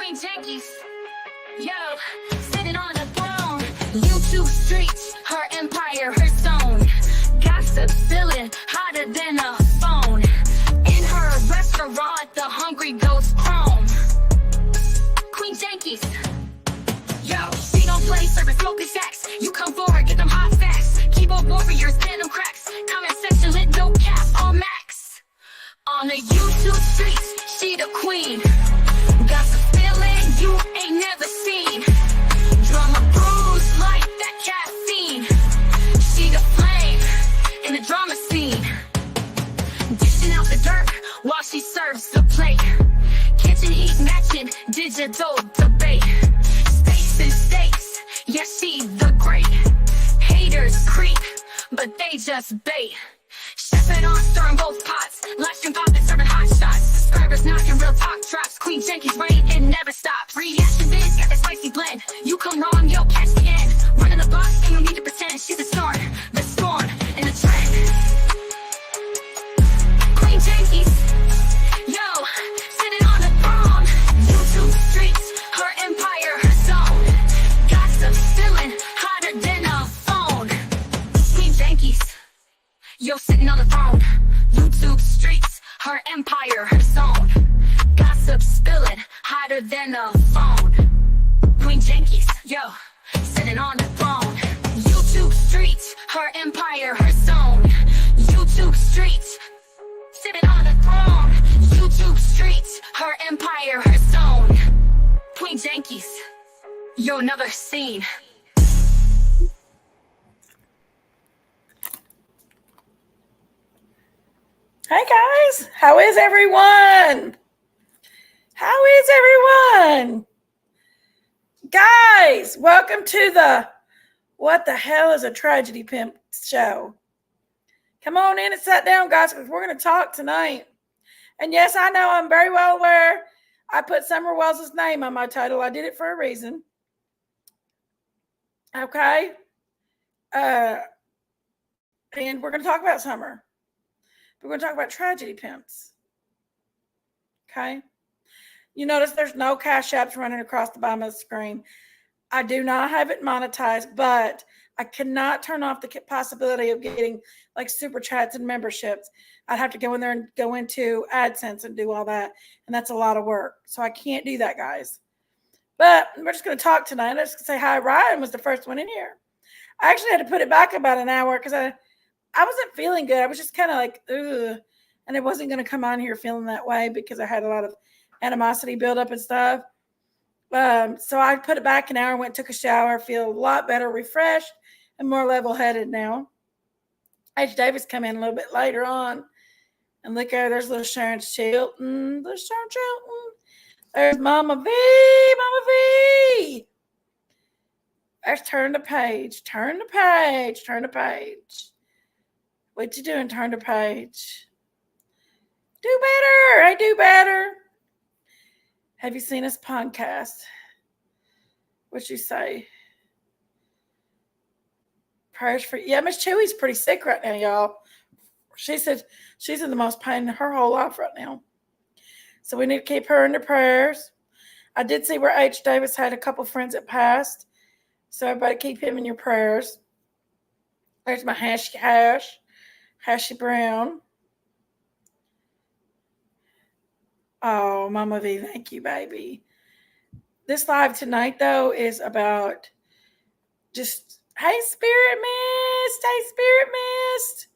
Queen Jinkies, yo, sitting on a throne. YouTube streets, her empire, her zone. Gossip spilling hotter than a phone. In her restaurant, the hungry ghost chrome. Queen Jinkies, yo, she don't play, serving smoking sacks. You come forward, get them hot facts. Keyboard warriors, denim cracks. Comment section lit, no cap, all max. On the YouTube streets, she the queen. Gossip spilling, you ain't never seen. Drama bruise like that caffeine. She the flame in the drama scene. Dishing out the dirt while she serves the plate. Kitchen heat matching, digital debate. States and states, yeah, she the great. Haters creep, but they just bait. Chefing on, stirring both pots. Live stream popping, serving hot shots. Subscribers knocking, real talk drops. Queen Jinkies reign, it never stops. Reaction vids, got that spicy blend. You come wrong, yo, catch the end. Running the box, ain't no need to pretend. She's the storm in the trend. Queen Jinkies, yo, sitting on the throne. YouTube streets, her empire, her zone. Gossip spilling hotter than a phone. Queen Jinkies, yo, sitting on the throne. YouTube streets, her empire, her zone. Gossip spilling hotter than a phone. Queen Jinkies, yo, sitting on the throne. YouTube streets, her empire, her zone. YouTube streets, sitting on the throne. YouTube streets, her empire, her zone. Queen Jinkies, yo, never seen. Hey guys, how is everyone? How is everyone? Guys, welcome to the What the Hell is a Tragedy Pimp show. Come on in and sit down, guys, because we're going to talk tonight. And yes, I know, I'm very well aware I put Summer Wells' name on my title. I did it for a reason. Okay? And we're going to talk about Summer. We're going to talk about tragedy pimps. Okay? You notice there's no cash apps running across the bottom of the screen. I do not have it monetized, but I cannot turn off the possibility of getting like super chats and memberships. I'd have to go in there and go into AdSense and do all that. And that's a lot of work. So I can't do that, guys. But we're just going to talk tonight. I'm just going to say hi. Ryan was the first one in here. I actually had to put it back about an hour because I wasn't feeling good. I was just kind of like, ugh. And I wasn't going to come on here feeling that way because I had a lot of animosity build up and stuff. So I put it back an hour, went, took a shower, feel a lot better, refreshed, and more level-headed now. H. Davis come in a little bit later on. And look there, there's little Sharon Chilton. Little Sharon Chilton. There's Mama V. Mama V. There's turn the page. Turn the page. Turn the page. What you doing? Turn the page. Do better. I do better. Have you seen this podcast? What'd you say? Prayers for... Yeah, Miss Chewy's pretty sick right now, y'all. She said she's in the most pain in her whole life right now. So we need to keep her in the prayers. I did see where H. Davis had a couple friends that passed. So everybody keep him in your prayers. There's my Hashy Brown. Oh, Mama V, thank you, baby. This live tonight, though, is about just, hey, Spirit Mist. Hey, Spirit Mist.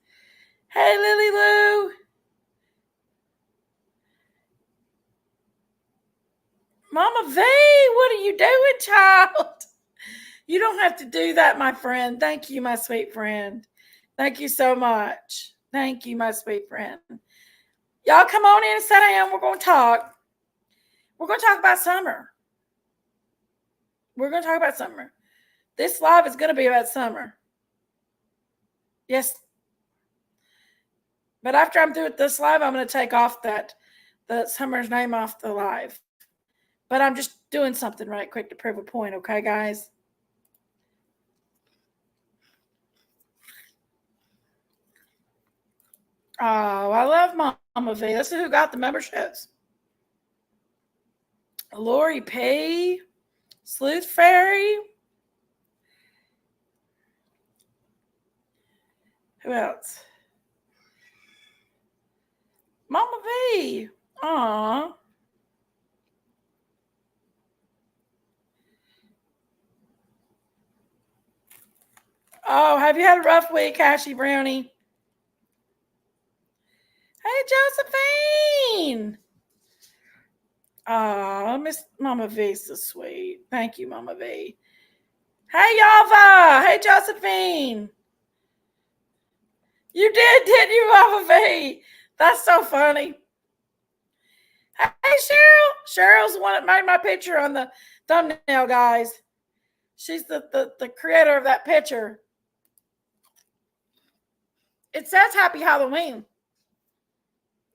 Hey, Lily Lou. Mama V, what are you doing, child? You don't have to do that, my friend. Thank you, my sweet friend. Thank you so much. Thank you, my sweet friend. Y'all come on in and sit down. We're going to talk. We're going to talk about summer. We're going to talk about summer. This live is going to be about summer. Yes. But after I'm through with this live, I'm going to take off the summer's name off the live. But I'm just doing something right quick to prove a point, okay, guys? Oh, I love Mama V. This is who got the memberships. Lori P. Sleuth Fairy. Who else? Mama V. Aw. Oh, have you had a rough week, Ashy Brownie? Hey, Josephine. Oh, Miss Mama V, so sweet. Thank you, Mama V. Hey, Yava. Hey, Josephine. You didn't you, Mama V? That's so funny. Hey, Cheryl. Cheryl's the one that made my picture on the thumbnail, guys. She's the creator of that picture. It says Happy Halloween.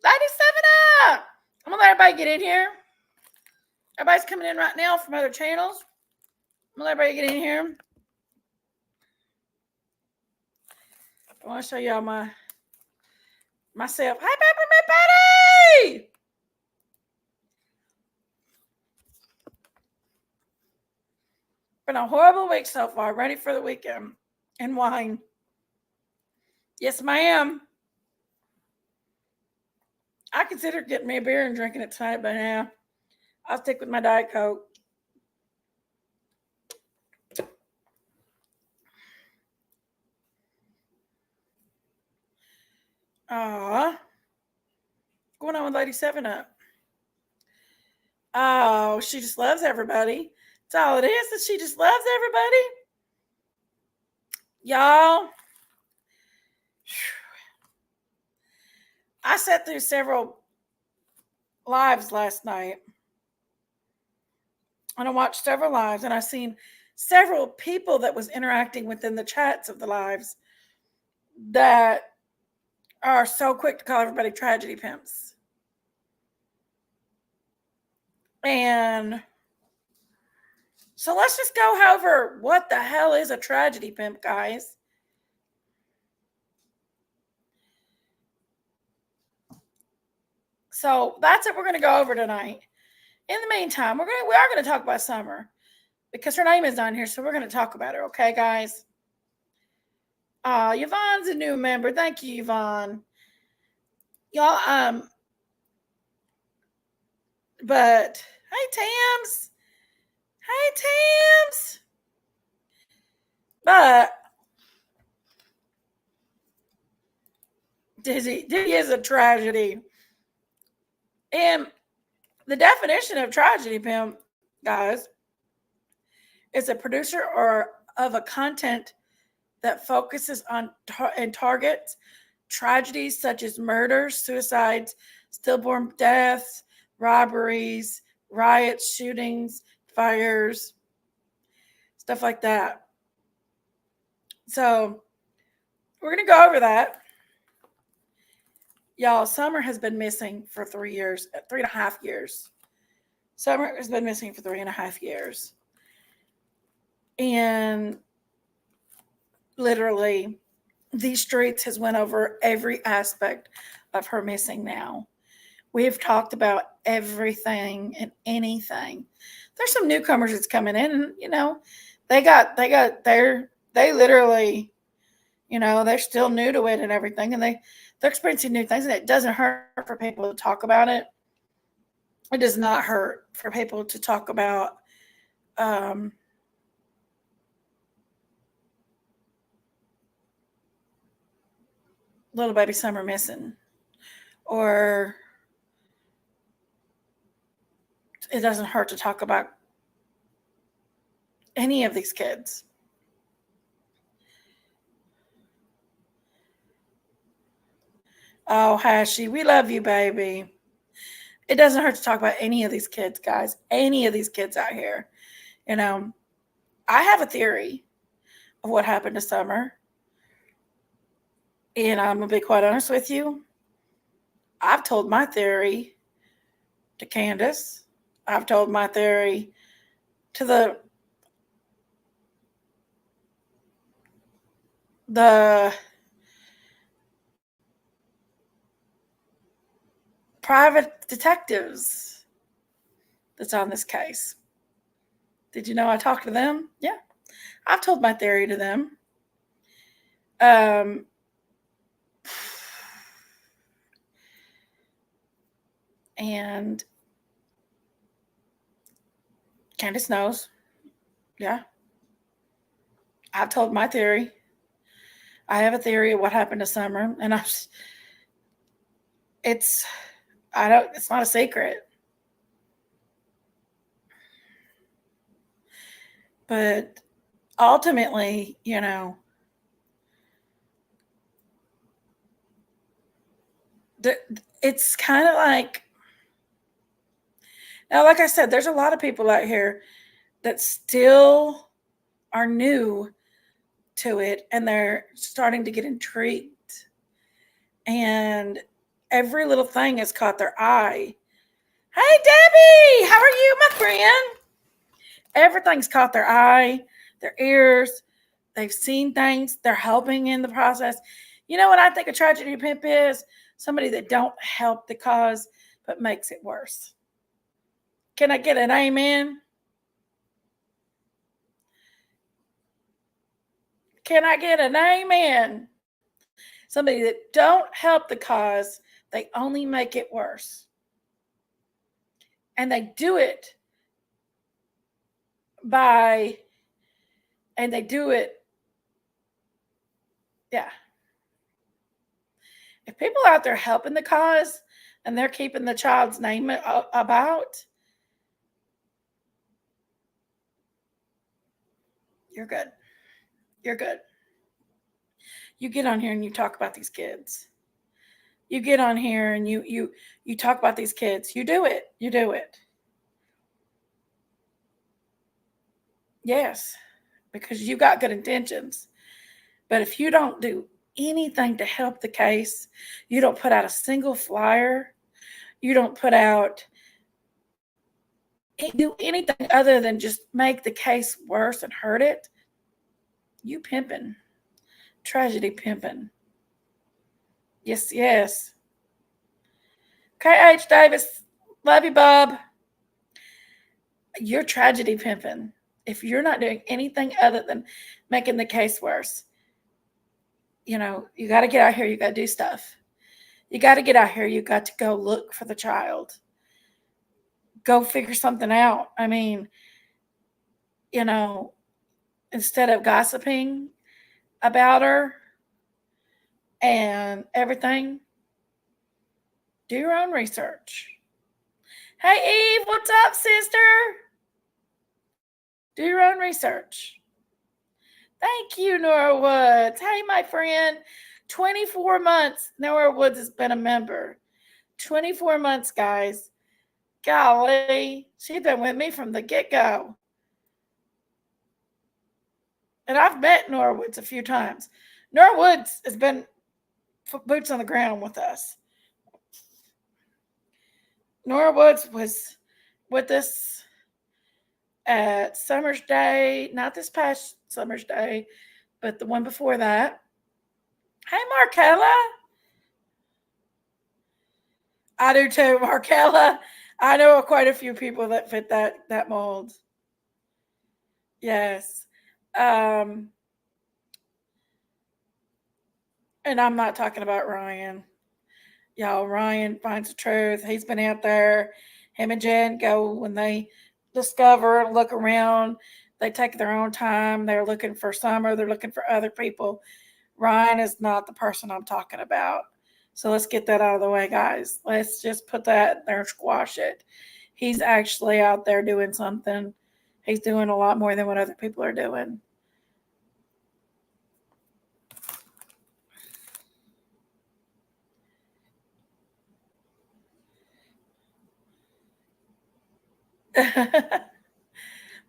97 up. I'm going to let everybody get in here. Everybody's coming in right now from other channels. I'm going to let everybody get in here. I want to show y'all myself. Hi, Peppermint Patty! Been a horrible week so far. Ready for the weekend. And wine. Yes, ma'am. I considered getting me a beer and drinking it tonight, but yeah, I'll stick with my Diet Coke. What's going on with Lady 7 Up? Oh, she just loves everybody. That's all it is, that she just loves everybody. Y'all, I sat through several lives last night. And I watched several lives, and I seen several people that was interacting within the chats of the lives that are so quick to call everybody tragedy pimps. And so let's just go over what the hell is a tragedy pimp, guys. So that's what we're going to go over tonight. In the meantime, we are going to talk about Summer because her name is on here, so we're going to talk about her. Okay, guys? Yvonne's a new member. Thank you, Yvonne. Y'all, but hey, Tams. Hey, Tams. But Dizzy is a tragedy. And the definition of tragedy pimp, guys, is a producer or of a content that focuses on and targets tragedies such as murders, suicides, stillborn deaths, robberies, riots, shootings, fires, stuff like that. So we're going to go over that. Y'all, Summer has been missing for 3.5 years. Summer has been missing for 3.5 years. And literally, these streets has went over every aspect of her missing now. We have talked about everything and anything. There's some newcomers that's coming in, and they literally, they're still new to it and everything, and they're experiencing new things, and it doesn't hurt for people to talk about it. It does not hurt for people to talk about little baby Summer missing, or it doesn't hurt to talk about any of these kids. Oh, Hashi, we love you, baby. It doesn't hurt to talk about any of these kids, guys. Any of these kids out here. I have a theory of what happened to Summer. And I'm going to be quite honest with you. I've told my theory to Candace. I've told my theory to the private detectives, that's on this case. Did you know I talked to them? Yeah. I've told my theory to them. And Candace knows. Yeah. I've told my theory. I have a theory of what happened to Summer, and it's not a secret. But ultimately, it's kind of like, now, like I said, there's a lot of people out here that still are new to it, and they're starting to get intrigued. And every little thing has caught their eye. Hey, Debbie, how are you, my friend? Everything's caught their eye, their ears. They've seen things. They're helping in the process. You know what I think a tragedy pimp is? Somebody that don't help the cause, but makes it worse. Can I get an amen? Can I get an amen? Somebody that don't help the cause, they only make it worse. And they do it yeah. If people out there helping the cause and they're keeping the child's name about, you're good. You're good. You get on here and you talk about these kids. You get on here and you talk about these kids. You do it. You do it. Yes, because you got good intentions. But if you don't do anything to help the case, you don't put out a single flyer, you don't do anything other than just make the case worse and hurt it, you pimping. Tragedy pimping. Yes, yes. K.H. Davis, love you, Bob. You're tragedy pimping. If you're not doing anything other than making the case worse, you got to get out here. You got to do stuff. You got to get out here. You got to go look for the child. Go figure something out. I mean, instead of gossiping about her and everything, do your own research. Hey, Eve, what's up, sister? Do your own research. Thank you, Nora Woods. Hey, my friend. 24 months. Nora Woods has been a member. 24 months, guys. Golly, she's been with me from the get-go. And I've met Nora Woods a few times. Nora Woods has been boots on the ground with us. Nora Woods was with us at Summer's Day, not this past Summer's Day, but the one before that. Hey, Markella. I do too, Markella. I know quite a few people that fit that mold. Yes. And I'm not talking about Ryan. Y'all, Ryan finds the truth. He's been out there. Him and Jen go when they discover and look around. They take their own time. They're looking for Summer. They're looking for other people. Ryan is not the person I'm talking about. So let's get that out of the way, guys. Let's just put that there and squash it. He's actually out there doing something. He's doing a lot more than what other people are doing.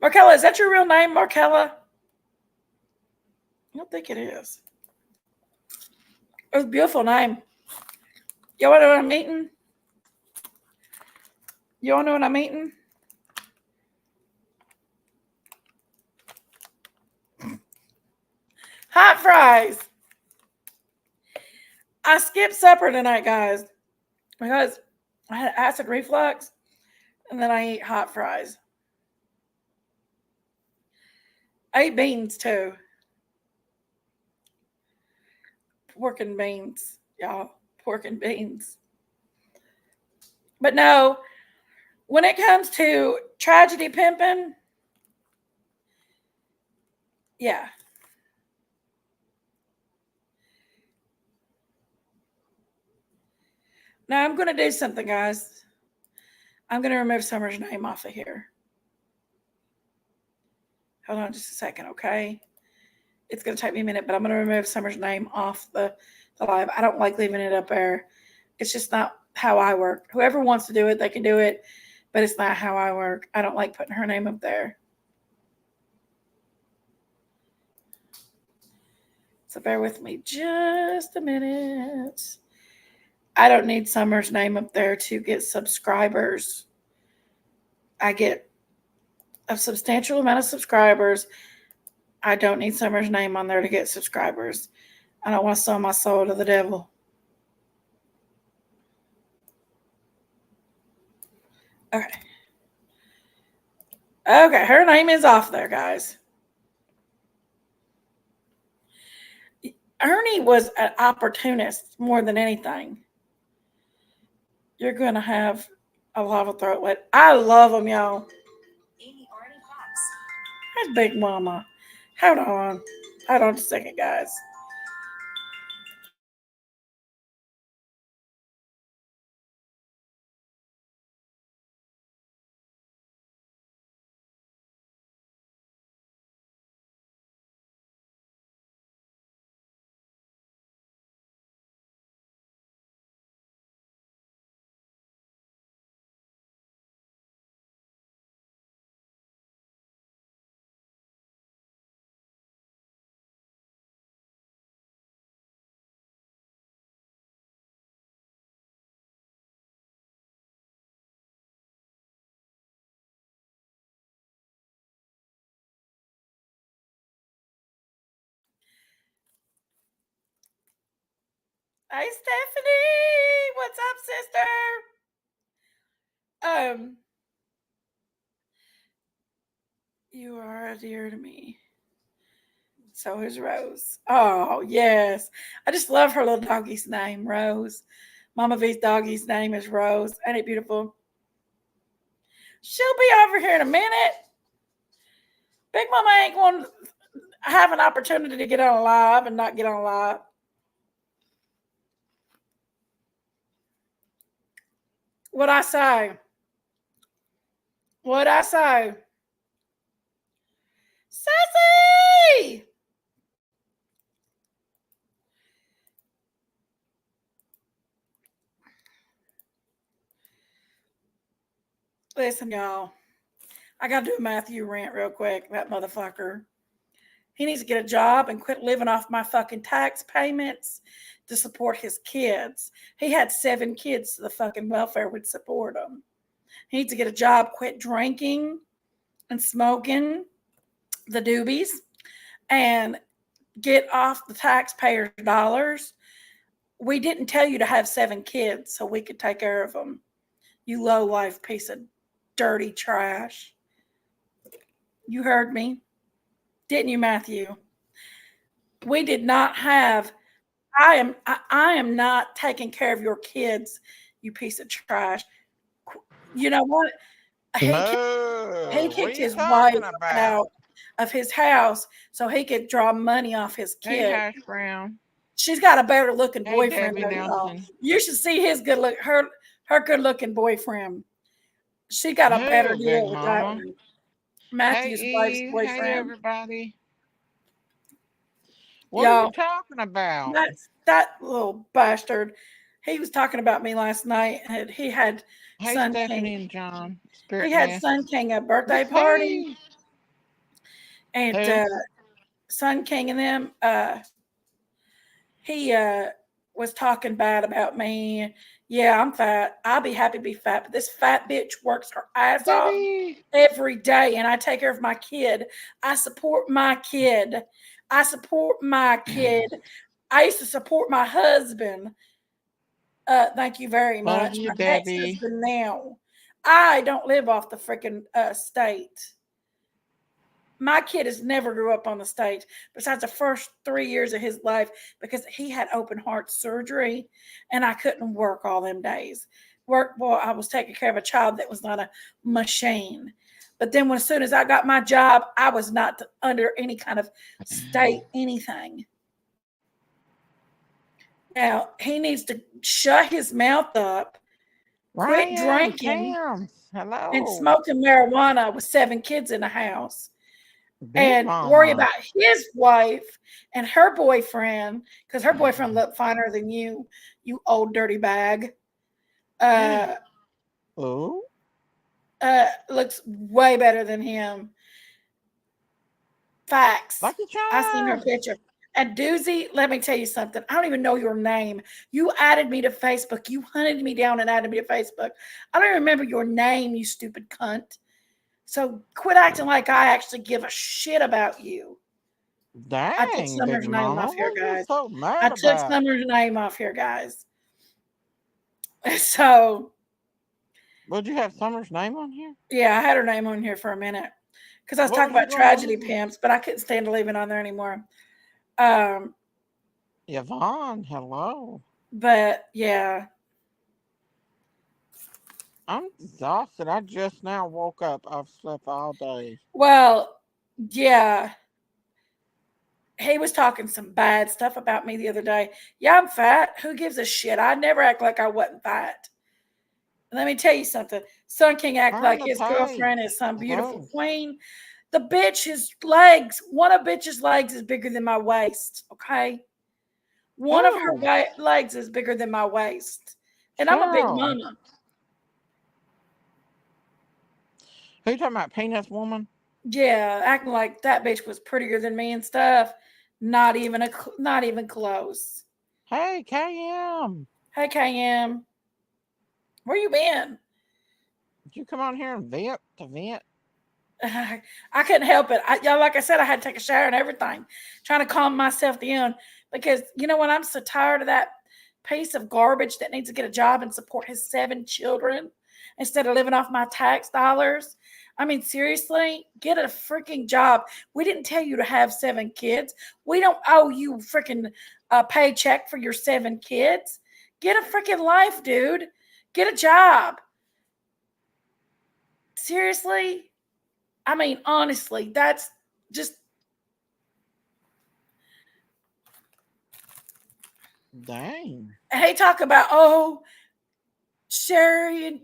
Markella, is that your real name, Markella? I don't think it is. It's a beautiful name. You want to know what I'm eating? You want to know what I'm eating? Hot fries. I skipped supper tonight, guys, because I had acid reflux. And then I eat hot fries. I eat beans too. Pork and beans, y'all. Pork and beans. But no, when it comes to tragedy pimping, yeah. Now I'm going to do something, guys. I'm going to remove Summer's name off of here. Hold on just a second, okay? It's going to take me a minute, but I'm going to remove Summer's name off the live. I don't like leaving it up there. It's just not how I work. Whoever wants to do it, they can do it, but it's not how I work. I don't like putting her name up there. So bear with me just a minute. I don't need Summer's name up there to get subscribers. I get a substantial amount of subscribers. I don't need Summer's name on there to get subscribers. I don't want to sell my soul to the devil. Okay. Okay, her name is off there, guys. Ernie was an opportunist more than anything. You're going to have a lava throatlet. I love them, y'all. That's Big Mama. Hold on. Hold on a second, guys. Hey, Stephanie. What's up, sister? Um, you are a dear to me. So is Rose. Oh, yes. I just love her little doggy's name, Rose. Mama V's doggy's name is Rose. Ain't it beautiful? She'll be over here in a minute. Big Mama ain't going to have an opportunity to get on live and not get on live. What I say? What I say? Sassy! Listen, y'all. I got to do a Matthew rant real quick. That motherfucker. He needs to get a job and quit living off my fucking tax payments to support his kids. He had 7 kids, so the fucking welfare would support him. He needs to get a job, quit drinking and smoking the doobies, and get off the taxpayers' dollars. We didn't tell you to have 7 kids so we could take care of them. You low life piece of dirty trash. You heard me, didn't you, Matthew? We did not have. I am not taking care of your kids, you piece of trash. You know what? He kicked, he No, what are kicked you his wife talking about? out of his house so he could draw money off his Hey, kid. Hash Brown. She's got a better looking Hey, boyfriend Debbie though, y'all. Nelson. You should see his good look her good looking boyfriend. She got a better Who, Big deal with that Mama? one. Hey, Matthew's wife's Eve. Hey, boyfriend. everybody. What are you Y'all, talking about? that little bastard. He was talking about me last night, and he had Hey, Sun King. Stephanie and John. He Spirit had Nest. Sun King a birthday party, Hey. and Who? Sun King and them. He was talking bad about me. Yeah, I'm fat. I'll be happy to be fat, but this fat bitch works her ass off Debbie. every day, and I take care of my kid. I support my kid. I support my kid. I used to support my husband. Thank you very Love much. you, My Debbie. ex-husband now. I don't live off the freaking state. My kid has never grew up on the state besides the first 3 years of his life because he had open heart surgery and I couldn't work all them days. Well, I was taking care of a child that was not a machine. But then as soon as I got my job, I was not under any kind of state anything. Now he needs to shut his mouth up, quit Ryan, drinking, Cam, and hello. smoking marijuana with 7 kids in the house Big and worry mama. about his wife and her boyfriend because her boyfriend looked finer than you old dirty bag. Uh, Oh, looks way better than him. Facts. Lucky I seen her Charms. picture. And Doozy, let me tell you something. I don't even know your name. You added me to Facebook. You hunted me down and added me to Facebook. I don't remember your name, you stupid cunt. So quit acting like I actually give a shit about you. I took Dang, Big Summer's name Mama. off here, What are you guys. so I mad took about? Summer's name off here, guys. So Would you have Summer's name on here? yeah, I had her name on here for a minute because I was What talking was you about going to tragedy leave? pimps, but I couldn't stand to leave it on there anymore. Um, Yvonne, hello. but yeah, I'm exhausted. I just now woke up. I've slept all day. well, yeah. He was talking some bad stuff about me the other day. Yeah, I'm fat. Who gives a shit? I never act like I wasn't fat. Let me tell you something. Sun King act Turn like the his girlfriend is page. some beautiful Close. queen. The bitch, his legs, one of bitch's legs is bigger than my waist. Okay. One of her Who? legs is bigger than my waist. And I'm a big Cheryl. mama. Who you talking about? Peanuts Woman? Yeah, acting like that bitch was prettier than me and stuff. Not even close. Hey, KM. Hey KM, where you been? Did you come on here and vent to vent? I couldn't help it. Like I said, I had to take a shower and everything, trying to calm myself down because you know what? I'm so tired of that piece of garbage that needs to get a job and support his 7 children instead of living off my tax dollars. I mean, seriously, get a freaking job. We didn't tell you to have 7 kids. We don't owe you freaking a paycheck for your 7 kids. Get a freaking life, dude. Get a job. Seriously, I mean, honestly, that's just Dang. hey, talk about Sherry and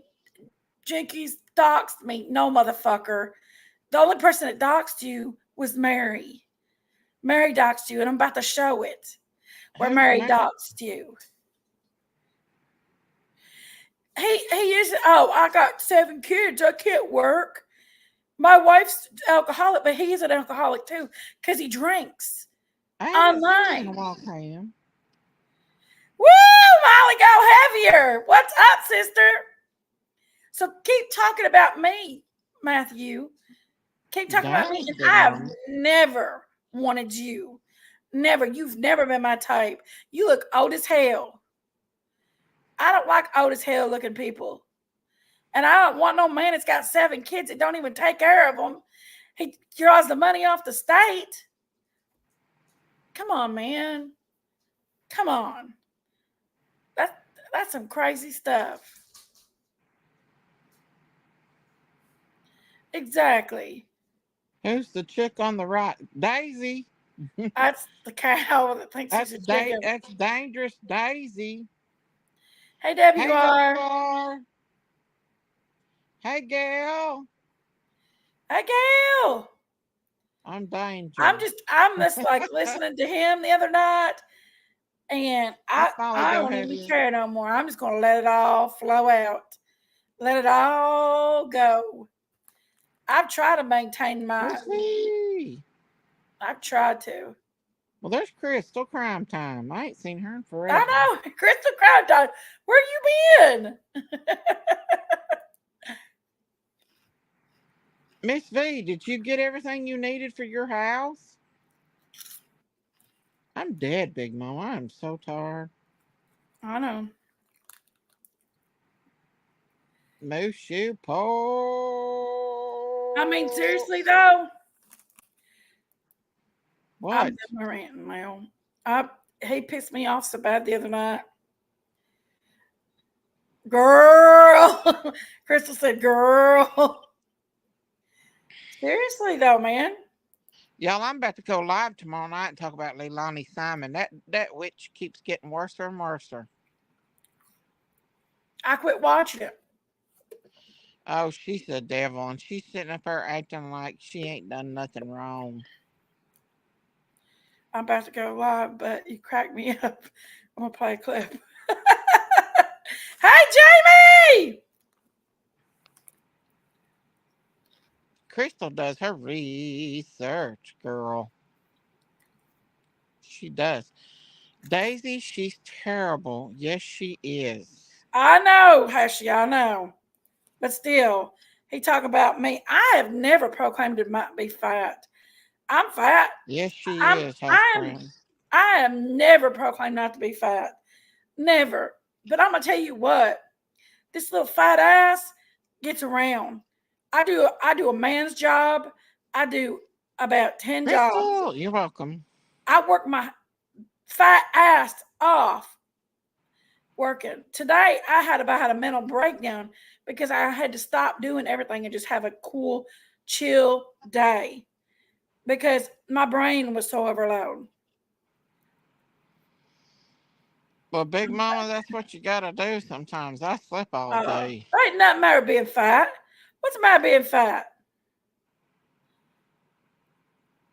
Jinkies doxed me. No, motherfucker. The only person that doxed you was Mary. Mary doxed you, and I'm about to show it where Who's Mary Mary? doxed you. He is. Oh, I got 7 kids. I can't work. My wife's alcoholic, but he is an alcoholic too because he drinks I haven't seen you in a online. while, KM. Woo, Molly, go heavier. What's up, sister? So keep talking about me, Matthew. Keep talking about me. Dang, And Big I have Mama. never wanted you. Never. You've never been my type. You look old as hell. I don't like old as hell looking people. And I don't want no man that's got 7 kids that don't even take care of them. He draws the money off the state. Come on, man. Come on. That, that's some crazy stuff. Exactly. Who's the chick on the right? Daisy. That's the cow that thinks he's a chicken. That's dangerous Daisy. Hey, Hey, WR. WR. Hey, Gail. Hey, Gail. I'm danger. I'm just like listening to him the other night, and Hi, I Smiley. I Go don't ahead. even care no more. I'm just gonna let it all flow out. Let it all go. I've tried to maintain my Chrissy. I've tried to. Well, there's Crystal. Crime time. I ain't seen her in forever. I know. Crystal Crown Dog, where you been? Miss V, did you get everything you needed for your house? I'm dead, Big Mama. I'm so tired. I know. Moose shoe I mean, seriously pose. though, I'm What? done my ranting now. He pissed me off so bad the other night. Girl, Crystal said, "Girl." Seriously though, man, Y'all, I'm about to go live tomorrow night and talk about Leilani Simon. That witch keeps getting worse and worse. I quit watching it. Oh, she's the devil, and she's sitting up there acting like she ain't done nothing wrong. I'm about to go live, but you cracked me up. I'm gonna play a clip. Hey, Jamie! Crystal does her research, girl. She does. Daisy, she's terrible. Yes, she is. I know, Hushy, I know. But still, he talk about me. I have never proclaimed to be fat. I'm fat. Yes, she I'm is, house I am friend. I have never proclaimed not to be fat. Never. But I'm gonna tell you what, this little fat ass gets around. I do a man's job. I do about 10 jobs. Crystal, you're welcome. I work my fat ass off working. Today I had about had a mental breakdown because I had to stop doing everything and just have a cool, chill day because my brain was so overloaded. Well, Big Mama, that's what you gotta do sometimes. I sleep all day. There ain't nothing matter being fat. What's the matter being fat?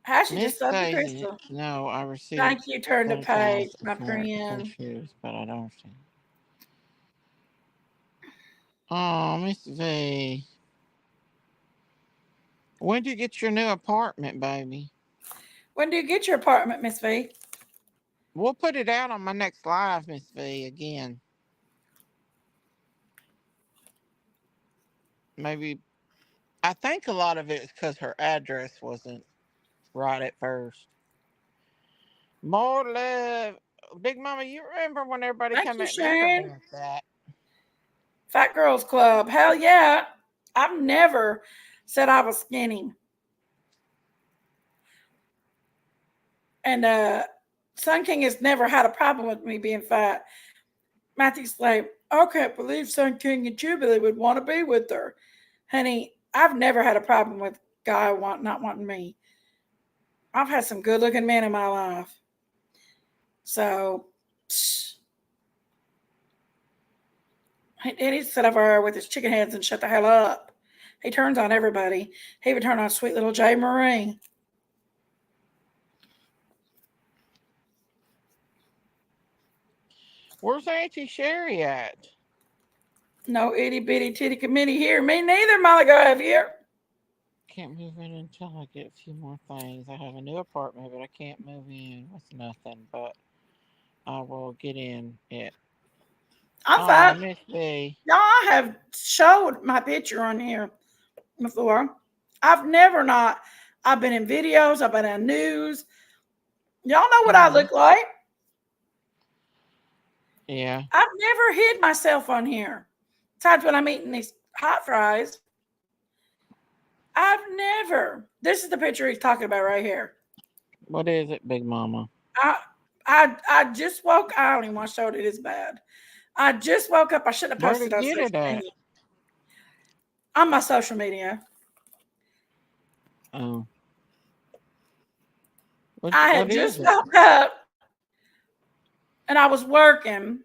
How she Miss just subbed to Daisy, Crystal. no, I received Thank you, turn the page, $30 my for friend. shoes, but I don't understand. Oh, Miss V. When did you get your new apartment, baby? When do you get your apartment, Miss V? We'll put it out on my next live, Miss V, again. Maybe. I think a lot of it is because her address wasn't right at first. More love. Big Mama, you remember when everybody Thank come you, at me for Sharon. being fat? Fat Girls Club. Hell yeah. I've never said I was skinny. And Sun King has never had a problem with me being fat. Matthew's like, I can't believe Sun King and Jubilee would want to be with her. Honey, I've never had a problem with guy not wanting me. I've had some good looking men in my life. So he needs to sit over there with his chicken heads and shut the hell up. He turns on everybody. He would turn on sweet little J. Marie. Where's Auntie Sherry at? No itty bitty titty committee here. Me neither, Molly. Go have here. Can't move in until I get a few more things. I have a new apartment, but I can't move in with nothing. But I will get in it. I'm Oh, fat. Miss B. Y'all, I have showed my picture on here before. I've never not. I've been in videos. I've been in news. Y'all know what I Mm-hmm. look like. Yeah. I've never hid myself on here. Besides when I'm eating these hot fries. I've never. This is the picture he's talking about right here. What is it, Big Mama? I I just woke. I don't even want to show it. It is bad. I just woke up. I shouldn't have Where posted to on get social it at? media. On my social media. Oh, I had what is just it? woke up and I was working.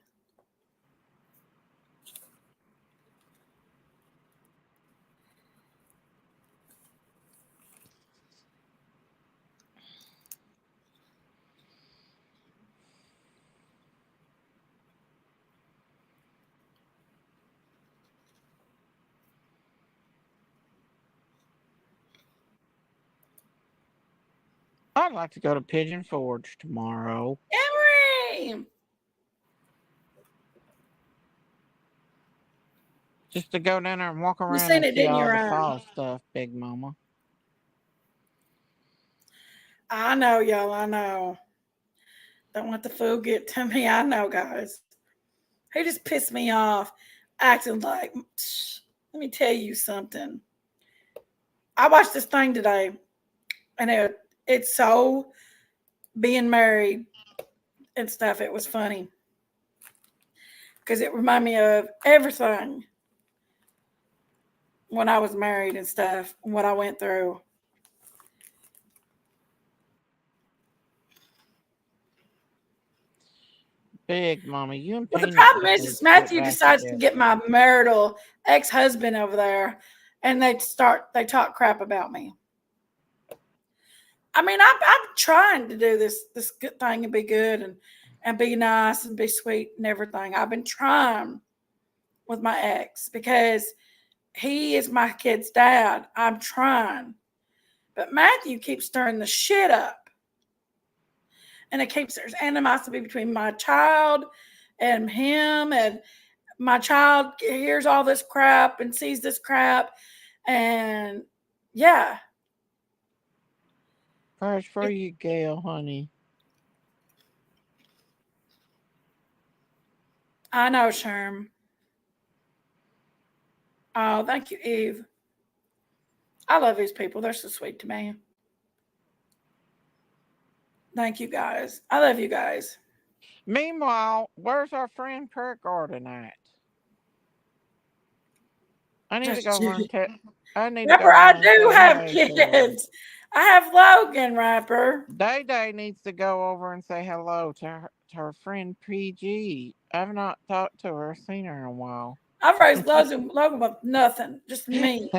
I'd like to go to Pigeon Forge tomorrow. Emery, Just to go down there and walk you around seen and it, see didn't you, all the Ryan? fall stuff, Big Mama. I know, y'all. I know. Don't let the food get to me. I know, guys. He just pissed me off, acting like. let me tell you something. I watched this thing today, and it's so being married and stuff. It was funny because it reminded me of everything when I was married and stuff, and what I went through. Big Mama, you and Well, the Peanut problem just is, need is to get Matthew back decides to together. get my marital ex-husband over there, and they talk crap about me. I mean, I'm trying to do this good thing and be good and be nice and be sweet and everything. I've been trying with my ex because he is my kid's dad. I'm trying, but Matthew keeps stirring the shit up, and it keeps there's animosity between my child and him, and my child hears all this crap and sees this crap, and yeah, Prayers for you, Gail, honey. I know, Sherm. Oh, thank you, Eve. I love these people. They're so sweet to me. Thank you guys. I love you guys. Meanwhile, where's our friend Kurt Garden at? I need to Just go over and I need to Rapper, go I over and do say have hey to her. kids. I have Logan, Rapper. Day Day needs to go over and say hello to her friend PG. I've not talked to her, seen her in a while. I've raised Logan with nothing, just me.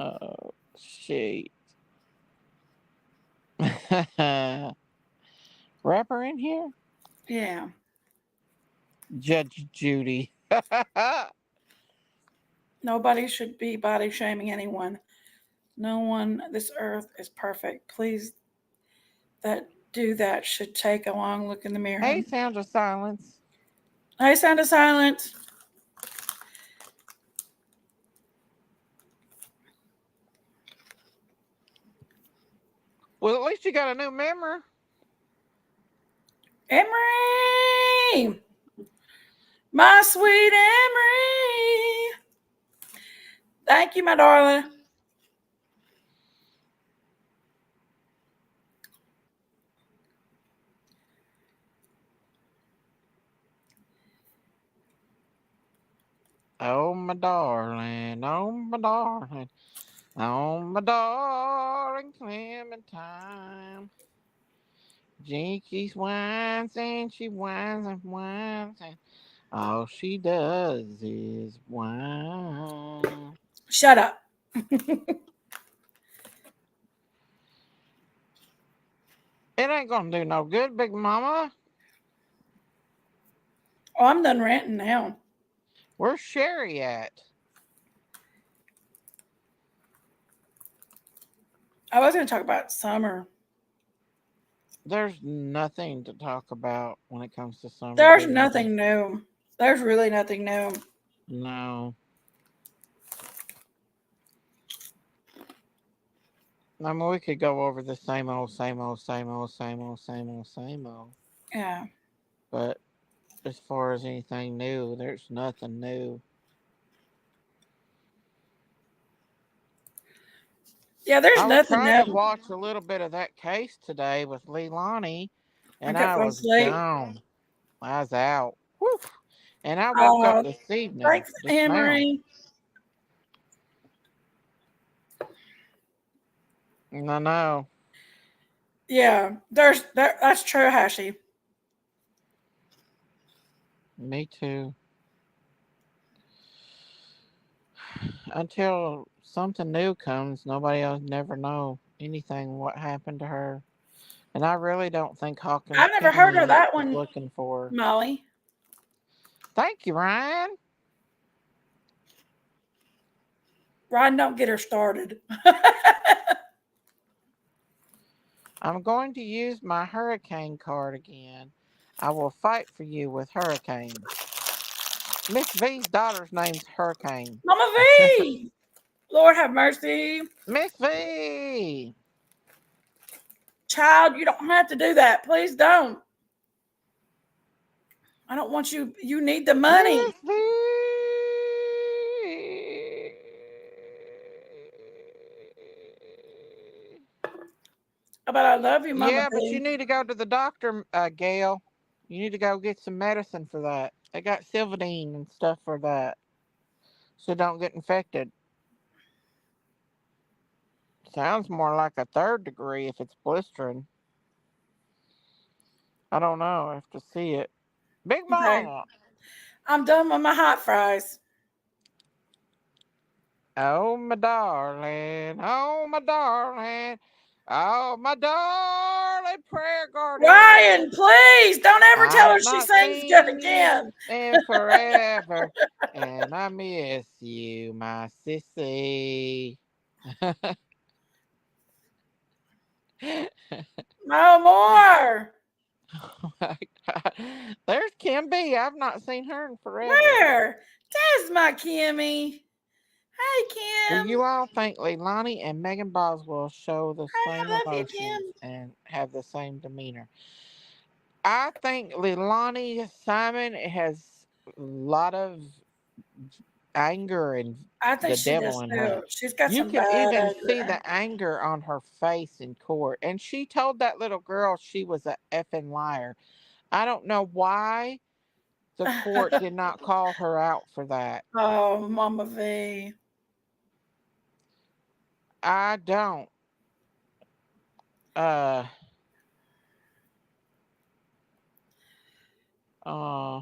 Oh, shit. Rapper in here? Yeah. Judge Judy. Nobody should be body shaming anyone. No one this earth is perfect. Please, that do that should take a long look in the mirror. Hey, sound of silence. Hey, sound of silence. Well, at least you got a new memory. Emery! My sweet Emery! Thank you, my darling. Oh, my darling. Oh, my darling. Oh, my darling Clementine. Jinkies whines and she whines and whines and all she does is whine. Shut up. It ain't gonna do no good, Big Mama. Oh, I'm done ranting now. Where's Sherry at? I was going to talk about summer. There's nothing to talk about when it comes to summer, There's Big Mama. nothing new. There's really nothing new. No. I mean, we could go over the same old, same old, same old, same old, same old, same old. Yeah. But as far as anything new, there's nothing new. Yeah, there's I was nothing trying to new. watch a little bit of that case today with Leilani, I and kept I falling was asleep. gone. I was out. Whew. And I woke up Oh, this evening, thanks, just now. Emery. And I know. Yeah, that's true, Hashi. Me too. Until something new comes, nobody else never know anything what happened to her. And I really don't think Hawkins I've never heard of County that is one, looking for her. Molly. Thank you, Ryan. Ryan, don't get her started. I'm going to use my hurricane card again. I will fight for you with Hurricane. Miss V's daughter's name's Hurricane. Mama V! Lord have mercy. Miss V! Child, you don't have to do that. Please don't. I don't want you. You need the money. With thee. But I love you, Mama Yeah, but you B. need to go to the doctor, Gail. You need to go get some medicine for that. They got Silvadine and stuff for that, so don't get infected. Sounds more like a third degree if it's blistering. I don't know. I have to see it. Big Okay. Mama. I'm done with my hot fries. Oh, my darling. Oh, my darling. Oh, my darling prayer guardian. Ryan, please don't ever tell her I've she not sings good seen you again. in forever, and I miss you, my sissy. No more. Oh my God. There's Kim B. I've not seen her in forever. Where? There's my Kimmy. Hey, Do Kim. you all think Leilani and Megan Boswell show the Hey, same I love you, emotions Kim. and have the same demeanor? I think Leilani Simon has a lot of anger and I the think she devil does in her. too. She's got You some can bad even see anger. the anger on her face in court. And she told that little girl she was a effing liar. I don't know why the court did not call her out for that. Oh, Mama V. I don't. Uh, uh,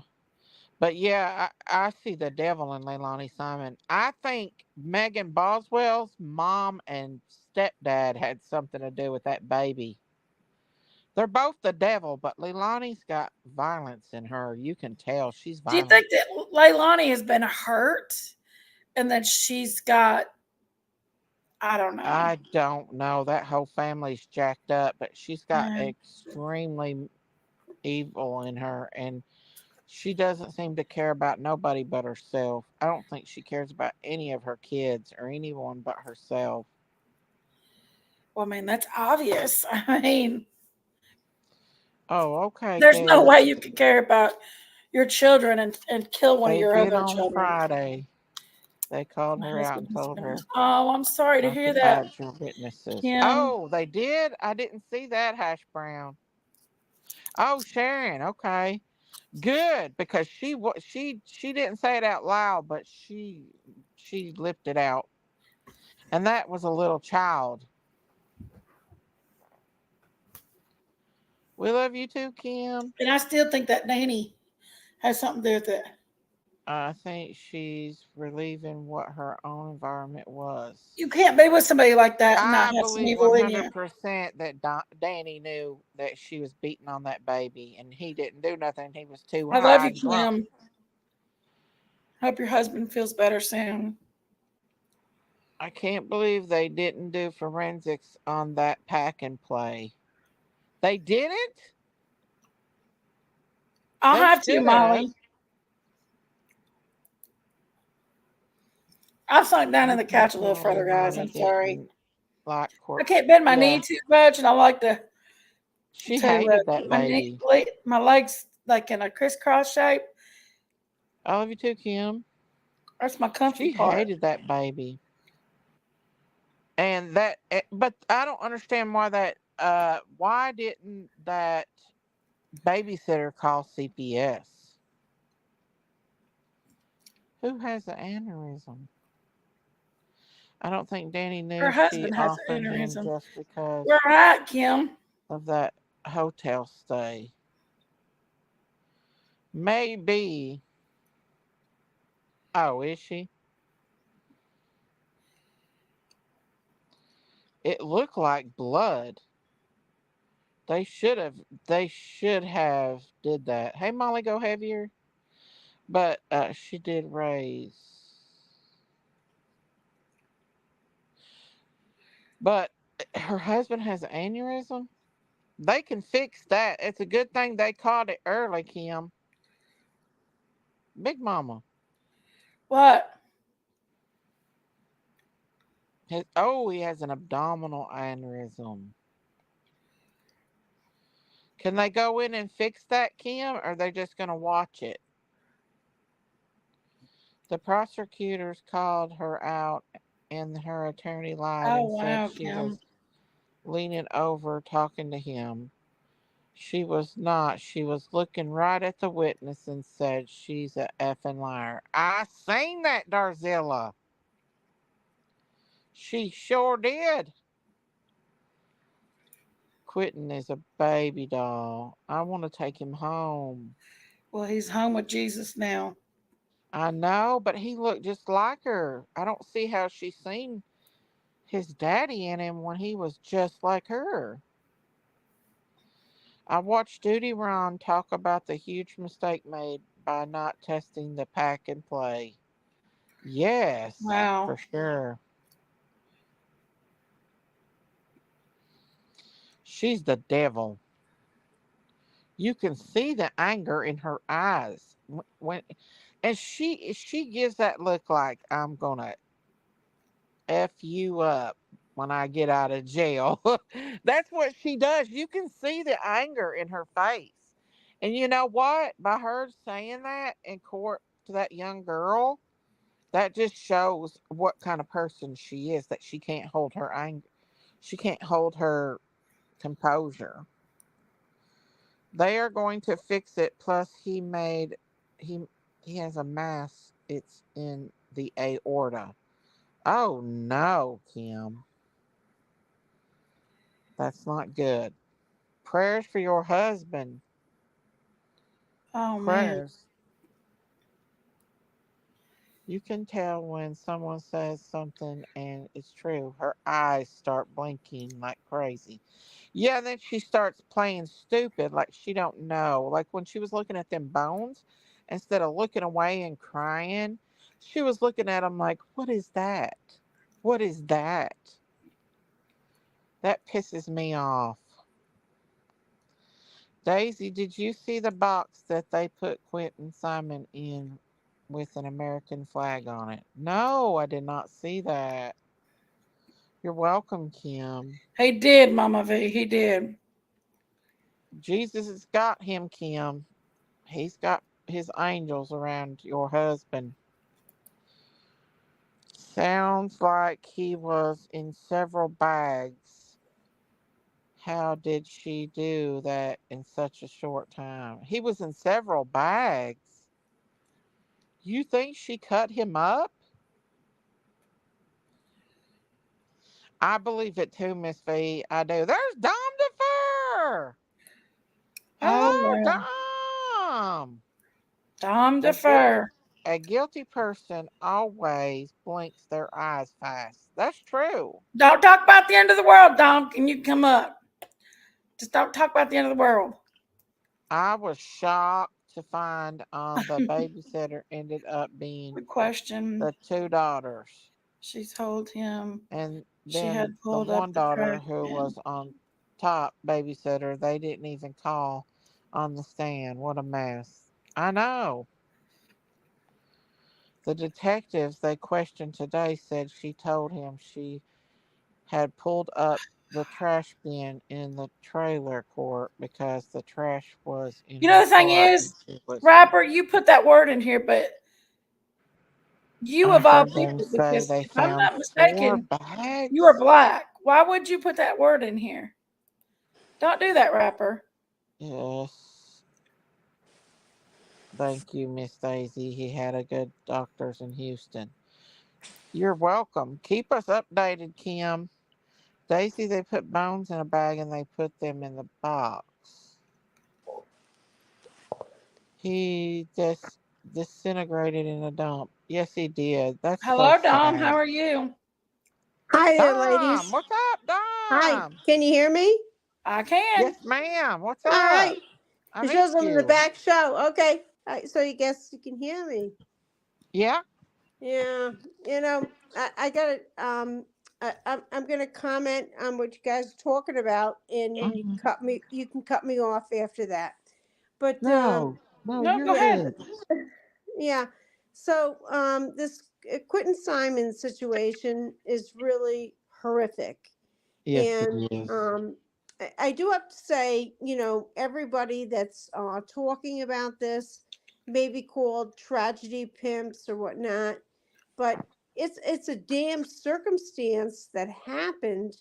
but yeah, I see the devil in Leilani Simon. I think Megan Boswell's mom and stepdad had something to do with that baby. They're both the devil, but Leilani's got violence in her. You can tell she's Do you violent. think that Leilani has been hurt and that she's got, I don't know. I don't know. That whole family's jacked up, but she's got Yeah. extremely evil in her, and she doesn't seem to care about nobody but herself. I don't think she cares about any of her kids or anyone but herself. Well, I mean, that's obvious. I mean, Oh, okay, there's no Gail. way you can care about your children and kill one of They your did other on children. Friday. They called My her out husband and has told been. her Oh, I'm sorry to not to hear that, badger witnesses. Kim. Oh, they did? I didn't see that, Hash Brown. Oh, Sharon. Okay. Good, because she didn't say it out loud, but she lipped it out, and that was a little child. We love you too, Kim. And I still think that Danny has something to do with it. I think she's relieving what her own environment was. You can't be with somebody like that and not I have some believe evil in you. 100% that Danny knew that she was beating on that baby, and he didn't do nothing. He was too I love high you, and drunk. Kim. Hope your husband feels better soon. I can't believe they didn't do forensics on that pack and play. They didn't? I'll They have to, should have. Molly. I've sunk down in You the can couch a little tell further, guys. Leilani I'm sorry. didn't like I court. can't bend my knee Yeah, too much, and I like she to hated that keep my knee, baby. my legs like in a crisscross shape. I love you too, Kim. That's my comfy She part. hated that baby. And but I don't understand why why didn't that babysitter call CPS? Who has an aneurysm? I don't think Danny Her knew she husband has an offered him aneurysm. just because We're right, Kim. of that hotel stay. Maybe. Oh, is she? It looked like blood. They should have did that. Hey Molly, go heavier. But she did raise. But her husband has an aneurysm. They can fix that. It's a good thing they caught it early, Kim. Big Mama. What? He has an abdominal aneurysm. Can they go in and fix that, Kim, or are they just going to watch it? The prosecutors called her out, and her attorney lied Oh and said wow, she Kim. was leaning over talking to him. She was not. She was looking right at the witness and said, "She's a effing liar." I seen that, Darzilla. She sure did. Quentin is a baby doll. I want to take him home. Well, he's home with Jesus now. I know, but he looked just like her. I don't see how she seen his daddy in him when he was just like her. I watched Duty Ron talk about the huge mistake made by not testing the pack and play. Yes, for Wow. sure. She's the devil. You can see the anger in her eyes when and she gives that look like I'm gonna F you up when I get out of jail. That's what she does. You can see the anger in her face. And you know what? By her saying that in court to that young girl, that just shows what kind of person she is, that she can't hold her anger. She can't hold her composure. They are going to fix it. Plus, he he has a mass. It's in the aorta. Oh no, Kim, that's not good. Prayers for your husband. Oh man. Prayers. You can tell when someone says something and it's true. Her eyes start blinking like crazy. Yeah, then she starts playing stupid like she don't know. Like when she was looking at them bones, instead of looking away and crying, she was looking at them like, "What is that? What is that?" That pisses me off. Daisy, did you see the box that they put Quentin Simon in with an American flag on it? No, I did not see that. You're welcome, Kim. He did, Mama V. He did. Jesus has got him, Kim. He's got his angels around your husband. Sounds like he was in several bags. How did she do that in such a short time? He was in several bags. You think she cut him up? I believe it too, Miss V. I do. There's Dom DeFur. Oh Hello, wow. Dom. Tom A, guil- defer. a guilty person always blinks their eyes fast. That's true. Don't talk about the end of the world, Dom. Can you come up? Just don't talk about the end of the world. I was shocked to find the babysitter ended up being The question the two daughters. she told him And she had then the pulled up one the daughter trash who can. was on top babysitter, they didn't even call on the stand. What a mess. I know. The detectives they questioned today said she told him she had pulled up the trash bin in the trailer court because the trash was in You know her the thing car is, and she was. rapper, you put that word in here, but you I of all heard them people, say because they if I'm found not four mistaken, you are bags. black. Why would you put that word in here? Don't do that, rapper. Yes. Thank you, Miss Daisy. He had a good doctors in Houston. You're welcome. Keep us updated, Kim. Daisy, they put bones in a bag and they put them in the box. He just disintegrated in a dump. Yes, he did. That's so Hello, Dom. How sad. are you? Hi there, Dom, ladies. what's up, Hi, Dom? can you hear me? I can. Yes, ma'am. What's All up? right. I It shows missed I'm in the you. back show. Okay. So you guess you can hear me. Yeah. Yeah. You know, I got to, I'm going to comment on what you guys are talking about, and then Mhm. you can cut me off after that. But, No, no, No, you're go yeah, ahead. good. yeah. So, this Quentin Simon situation is really horrific. Yes, it And, is. I do have to say, everybody that's talking about this may be called tragedy pimps or whatnot, but it's a damn circumstance that happened,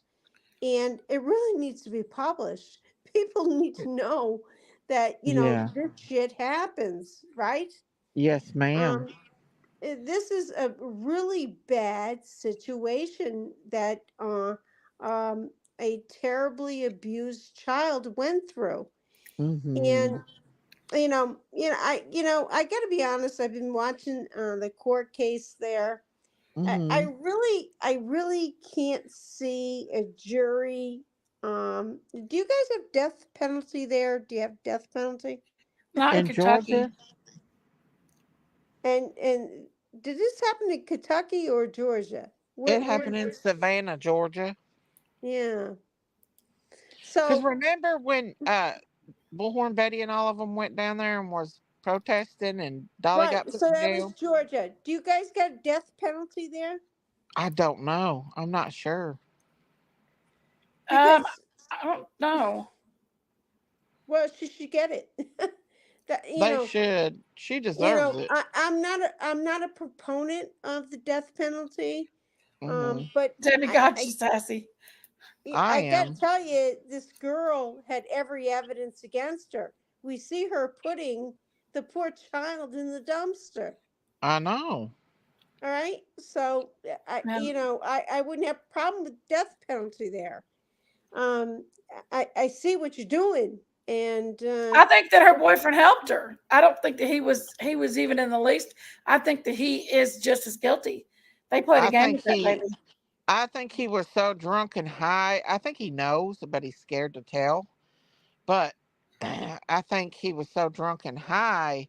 and it really needs to be published. People need to know that Yeah. this shit happens, right? Yes, ma'am. Um, this is a really bad situation that um, a terribly abused child went through, Mm-hmm. and I got to be honest. I've been watching the court case there. Mm-hmm. I really can't see a jury. Do you guys have death penalty there? Do you have death penalty? Not in In Kentucky. Georgia, And did this happen in Kentucky or Georgia? it Where happened in Savannah, Georgia. yeah. Because So, remember when Bullhorn Betty and all of them went down there and was protesting, and Dolly right. got put So in that was jail? Georgia. Do you guys get death penalty there? I don't know. I'm not sure. Um, Because, I don't know. well, she should get it. that They should. She deserves it. I'm not a proponent of the death penalty. Hmm. But Debbie I, got you I sassy. I I got to am. tell you, this girl had every evidence against her. We see her putting the poor child in the dumpster. I know. All right, so And I wouldn't have a problem with death penalty there. Um, I see what you're doing, and I think that her boyfriend helped her. I don't think that he was even in the least. I think that he is just as guilty. They played a I game think with that he. baby. I think he was so drunk and high. I think he knows, but he's scared to tell. But I think he was so drunk and high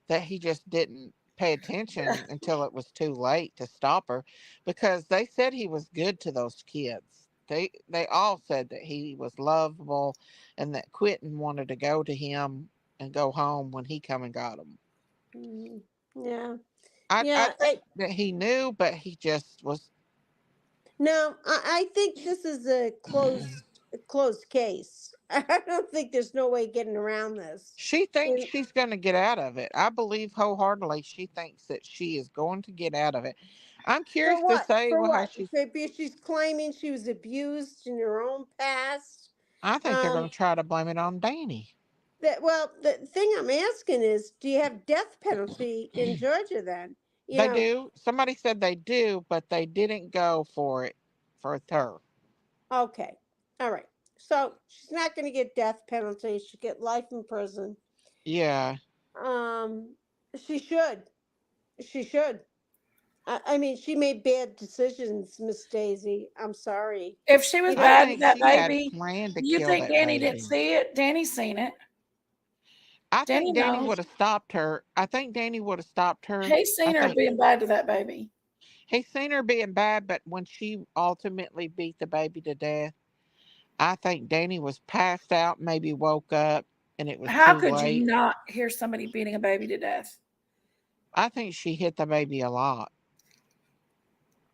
that he just didn't pay attention until it was too late to stop her, because they said he was good to those kids. They all said that he was lovable, and that Quentin wanted to go to him and go home when he come and got him. mm, yeah, I yeah. think that he knew, but he just was. No, I think this is a closed case. I don't think there's no way getting around this. She thinks And she's going to get out of it. I believe wholeheartedly she thinks that she is going to get out of it. I'm for curious to what? say For well, how what? she's. Maybe she's claiming she was abused in her own past. I think they're going Um, to try to blame it on Danny. the thing I'm asking is, do you have death penalty in Georgia then? You They know, do. Somebody said they do, but they didn't go for it for her. okay, all right. So she's not going to get death penalty. She'll get life in prison. Yeah. Um, she should. She should. I mean, she made bad decisions, Miss Daisy. I'm sorry. If she was You I know, bad with think that she had baby, planned to you kill think that Danny didn't baby. see it? Danny's seen it. I Danny think Danny knows. would have stopped her. I think Danny would have stopped her. He's I seen her think being bad to that baby. he's seen her being bad, but when she ultimately beat the baby to death, I think Danny was passed out, maybe woke up, and it was How too could you late. not hear somebody beating a baby to death? I think she hit the baby a lot.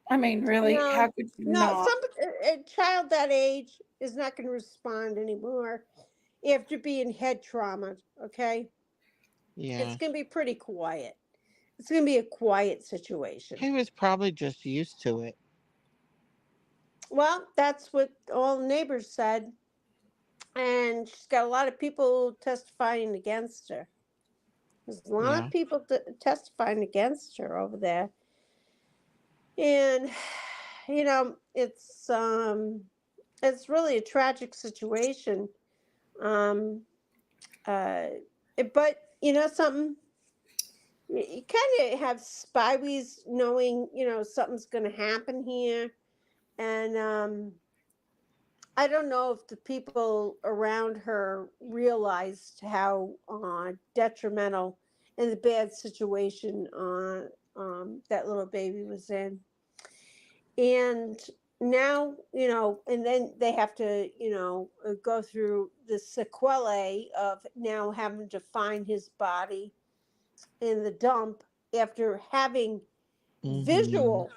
I mean, really, how no, could you no. not? A child that age is not going to respond anymore after being head trauma. Okay, it's Yeah. going to be pretty quiet. It's going to be a quiet situation. He was probably just used to it. Well, that's what all the neighbors said, and she's got a lot of people testifying against her. There's a lot of Yeah. people testifying against her over there, and it's really a tragic situation. Um, uh, but you know something, you kind of have spies knowing something's going to happen here, and I don't know if the people around her realized how detrimental and the bad situation that little baby was in. And now, and then they have to, go through the sequelae of now having to find his body in the dump after having Hmm. visual,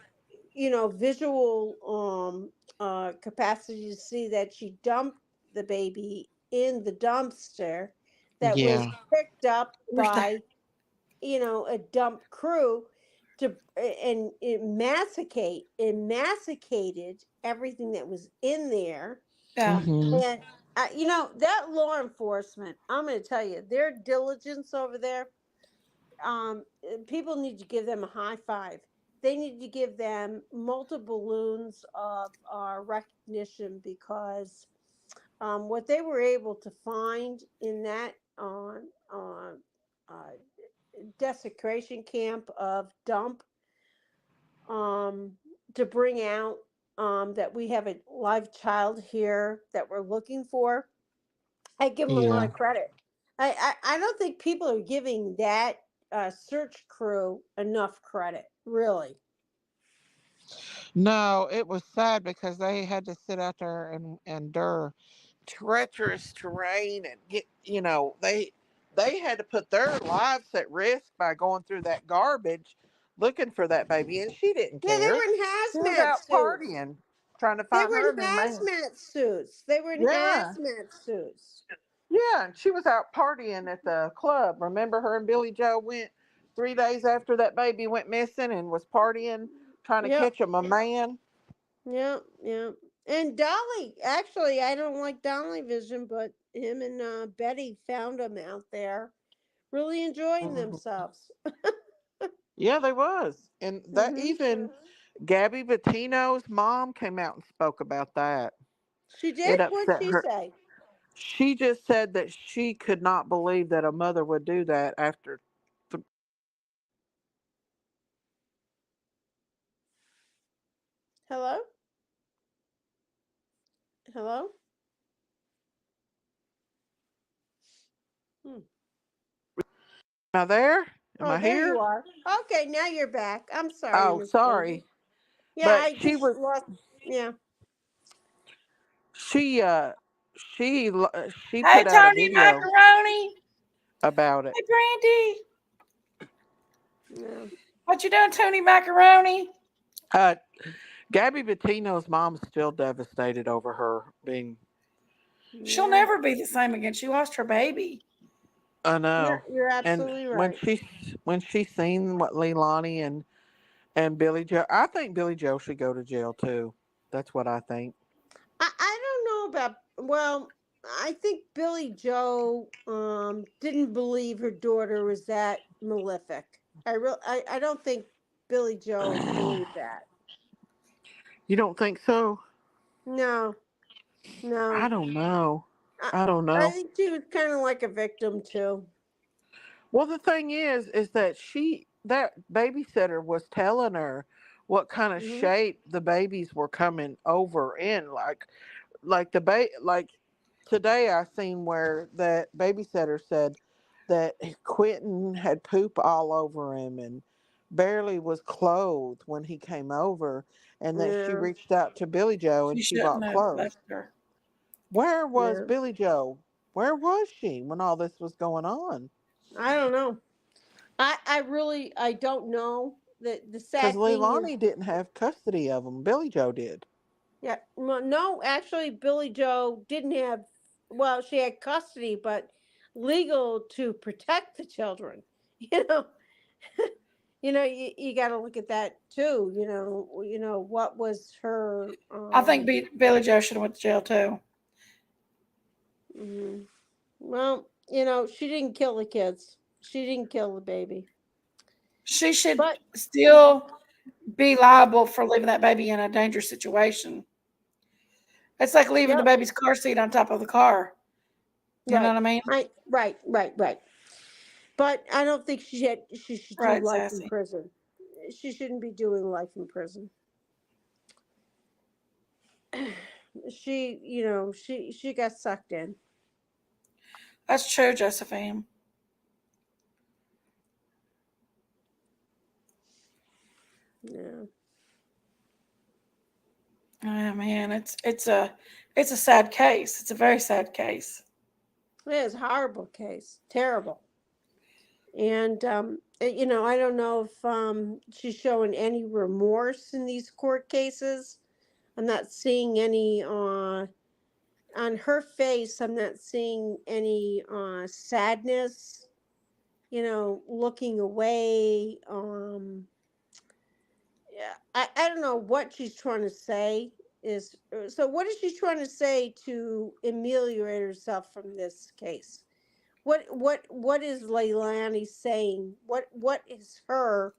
visual capacity to see that she dumped. the baby in the dumpster that was Yeah. picked up Where's the by, a dump crew to and it masticated everything that was in there. yeah. Hmm. And that law enforcement, I'm going to tell you, their diligence over there, people need to give them a high five. They need to give them multiple balloons of recognition, because what they were able to find in that uh, desecration camp of dump, um, to bring out, that we have a live child here that we're looking for. I give them a lot Yeah. of credit. I don't think people are giving that search crew enough credit, really. No, it was sad because they had to sit out there and endure treacherous terrain and they had to put their lives at risk by going through that garbage looking for that baby, and she didn't Yeah, they care. were in She was hazmat out suits. partying trying to They find were her in new man. hazmat suits. They were in Yeah. hazmat suits. Yeah, and she was out partying at the club. Remember, her and Billy Joe went 3 days after that baby went missing and was partying trying to Yep, catch him a man. yep, yep. And Dolly, actually, I don't like Dolly Vision, but him and Betty found him out there, really enjoying Mhm. themselves. Yeah, they was. And that Hmm. even Gabby Bettino's mom came out and spoke about that. She It did. What'd upset she her. say? She just said that she could not believe that a mother would do that after. Hello, hello. Hmm. Am I there? Am Oh, I there you here? are. Okay, now you're back. I'm sorry, Oh, Miss Daisy. sorry. Yeah, But I just lost. Yeah. she uh she Hey put out a Tony video Macaroni. about it. Hey Brandy. Yeah. What you doing, Tony Macaroni? Uh Gabby Bettino's mom's still devastated over her being. She'll Yeah. never be the same again. She lost her baby. I You're know. you're And absolutely when right. she seen what Leilani and Billy Joe, I think Billy Joe should go to jail too. That's what I think. I don't know about. Well, I think Billy Joe didn't believe her daughter was that malefic. I don't think Billy Joe believed that. You don't think so? No, I no. don't know. I, I don't I know. think she was kind of like a victim too. Well, the thing is that that babysitter was telling her what kind of Hmm. shape the babies were coming over in, like like today I seen where that babysitter said that Quentin had poop all over him and barely was clothed when he came over, and that she Yeah, reached out to Billy Joe and She she shouldn't bought have clothes. left her. Where was yeah. Billy Joe? Where was she when all this was going on? I don't know. I don't know. The Because sad thing is, Leilani didn't have custody of him. Billy Joe did. yeah, well, no, actually, Billy Joe didn't have. Well, she had custody, but legal to protect the children. You know, you got to look at that too. What was her. I think Billy Joe should have went to jail too. Mhm. Well, she didn't kill the kids. She didn't kill the baby. She should But still be liable for leaving that baby in a dangerous situation. It's like leaving the yep, baby's car seat on top of the car. You know right, what I mean? right. But I don't think she should do Right, life in Sassy. prison. She shouldn't be doing life in prison. She got sucked in. That's true, Josephine. Yeah, Oh man, it's a sad case. It's a very sad case. it is a horrible case, terrible. And I don't know if she's showing any remorse in these court cases. I'm not seeing any on her face, I'm not seeing any sadness, looking away. Yeah, I don't know what she's trying to say. So what is she trying to say to ameliorate herself from this case? What is Leilani saying? What is her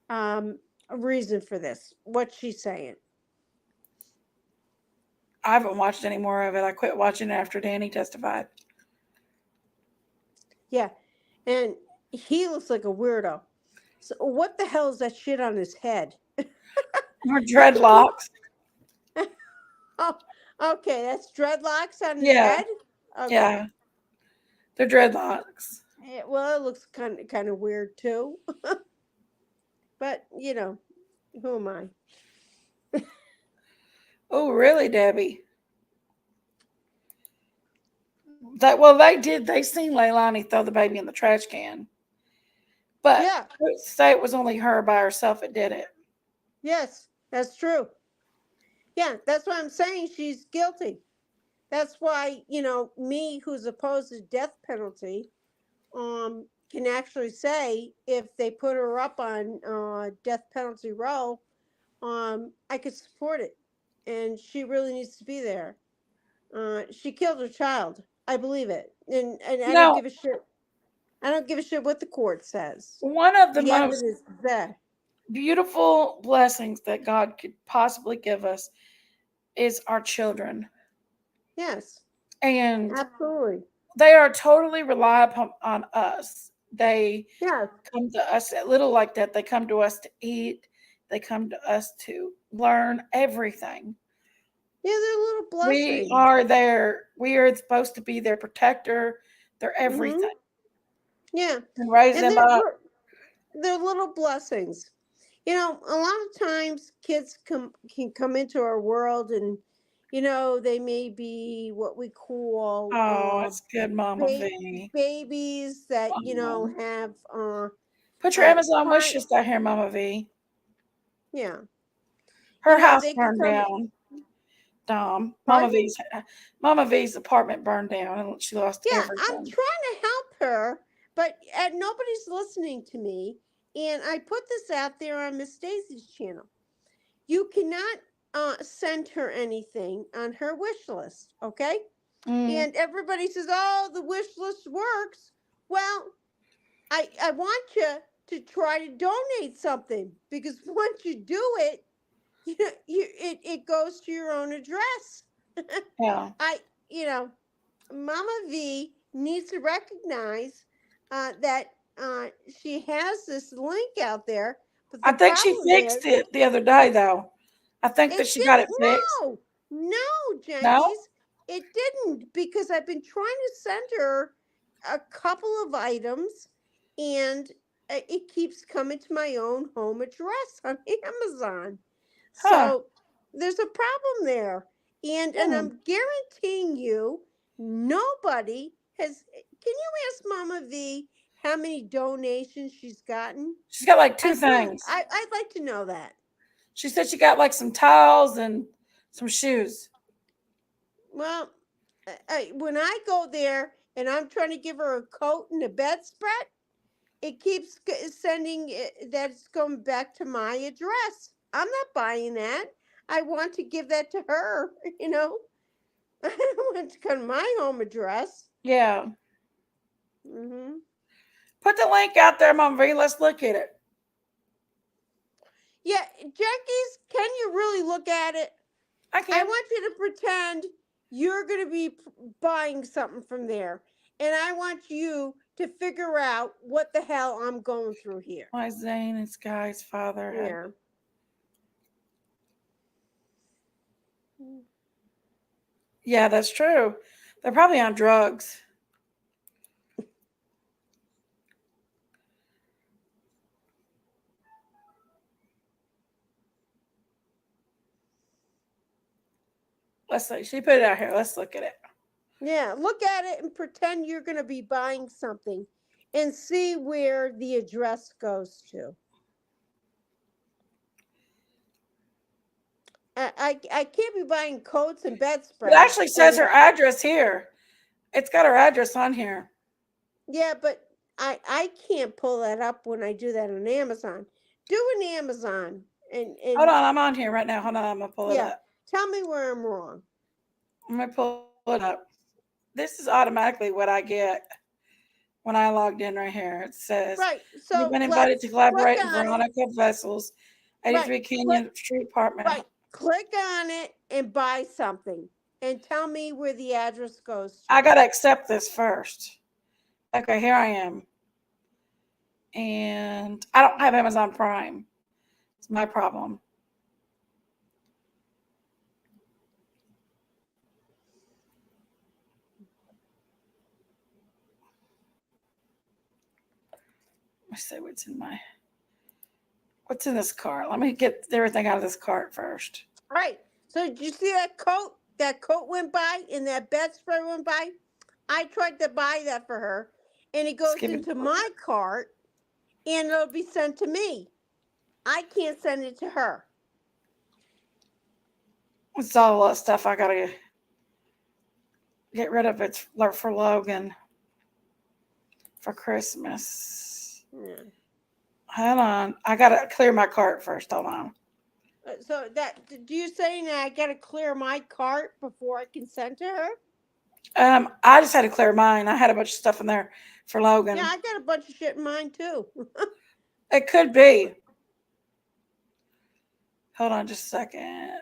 um reason for this? What's she saying? I haven't watched any more of it. I quit watching it after Danny testified. Yeah, and he looks like a weirdo. So what the hell is that shit on his head? Her He could be. dreadlocks. Oh, okay, that's dreadlocks on his Yeah, head. Okay. yeah, they're dreadlocks. Well, it looks kind of weird too. But who am I? Oh, really, Debbie? That well, they did. They seen Leilani throw the baby in the trash can, but Yeah. say it was only her by herself that did it. Yes, that's true. Yeah, that's why I'm saying she's guilty. That's why me, who's opposed to death penalty, can actually say if they put her up on death penalty row, I could support it, and she really needs to be there. She killed her child. I believe it, and I don't No, give a shit. I don't give a shit what the court says. one of the The most evidence is there. beautiful blessings that God could possibly give us is our children, Yes, and absolutely. they are totally reliable on us. They Yes. come to us at little like that. They come to us to eat. They come to us to learn everything. Yeah, they're little We blessings. are their. We are supposed to be their protector. Their Mm-hmm. everything, Yeah, and raise and them up. they're little blessings. A lot of times kids can come into our world, and they may be what we call Oh, it's good, Mama ba- V. babies that Oh. have Put your Amazon wish cry. list out here, Mama V. Yeah, Her house they can burned come. down. Dom. Pardon me. Mama V's apartment burned down and she lost Yeah, I'm everything. trying to help her, but nobody's listening to me. And I put this out there on Miss Stacy's channel. You cannot send her anything on her wish list, okay? Mm, And everybody says, "Oh, the wish list works." Well, I want you to try to donate something, because once you do it, it goes to your own address. yeah. I you know Mama V needs to recognize that she has this link out there, but I the think she problem fixed is it the other day though. I think that it she got it didn't. fixed. No, No? Jenkies, it didn't, because I've been trying to send her a couple of items, and it keeps coming to my own home address on Amazon. Huh. So there's a problem there, and Hmm. I'm guaranteeing you, nobody has. Can you ask Mama V how many donations she's gotten? She's got like two things. I'd like to know that. She said she got like some towels and some shoes. Well, when I go there and I'm trying to give her a coat and a bedspread, it keeps sending that's going back to my address. I'm not buying that. I want to give that to her. I don't want it to come to my home address. Yeah. Hmm. Put the link out there, Mama V. Let's look at it. Yeah, Jackie's, can you really look at it? I I can. want you to pretend you're going to be buying something from there. And I want you to figure out what the hell I'm going through here. My Zane and Sky's father had. Yeah. Yeah, that's true. They're probably on drugs. Let's see. She put it out here. Let's look at it. Yeah. Look at it and pretend you're going to be buying something and see where the address goes to. I can't be buying coats and It actually bedspreads says and her address here. It's got her address on here. yeah, but I can't pull that up when I do that on Amazon. Do an Amazon Hold and on, I'm on here right now. Hold on, I'm gonna pull it yeah, up. tell me where I'm wrong. I'm gonna pull it up. This is automatically what I get when I logged in right here. It says Right. you've So been invited to let's click collaborate in on it. Veronica Vessels, Right. 83 Click Canyon Street Apartment. right. Click on it and buy something and tell me where the address goes I to. gotta accept this first. Okay, here I am. And I don't have Amazon Prime. It's my problem. Let me see what's in this cart. Let me get everything out of this cart first. Right. So did you see that coat? That coat went by and that bedspread went by. I tried to buy that for her, and it goes Skip it. into my cart, and it'll be sent to me. I can't send it to her. It's all that stuff I gotta get rid of. It's for Logan for Christmas. Yeah. Hold on. I gotta clear my cart first. Hold on. So that do you saying that I gotta clear my cart before I can send to her? I just had to clear mine. I had a bunch of stuff in there for Yeah, Logan. I got a bunch of shit in mine too. It could be. Hold on just a second.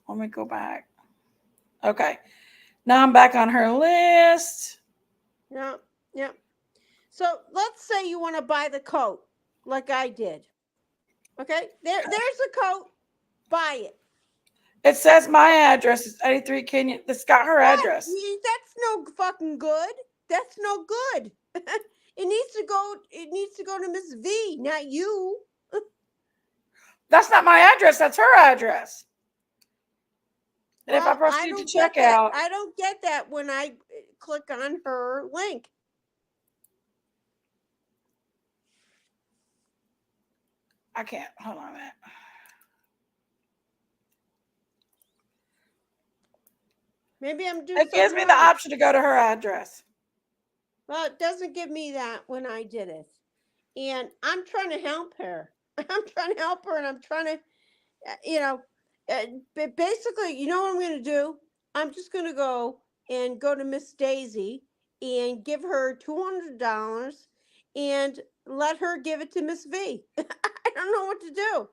Let me go back. Okay. Now I'm back on her list. Yeah, yeah. So let's say you want to buy the coat, like I did. Okay, there's a coat. Buy it. It says my address is 83 Kenyon. It's got her What? address. That's no fucking good. That's no good. It needs to go. It needs to go to Miss V, not you. That's not my address. That's her address. And if I Well, I proceed to don't get check that. out, I don't get that when I click on her link. I can't. Hold on a minute. Maybe I'm doing It gives something me the wrong. option to go to her address. Well, it doesn't give me that when I did it. And I'm trying to help her. I'm trying to help her, and I'm trying to, you know, but basically, you know what I'm going to do? I'm just going to go to Miss Daisy and give her $200 and let her give it to Miss V. I don't know what to do.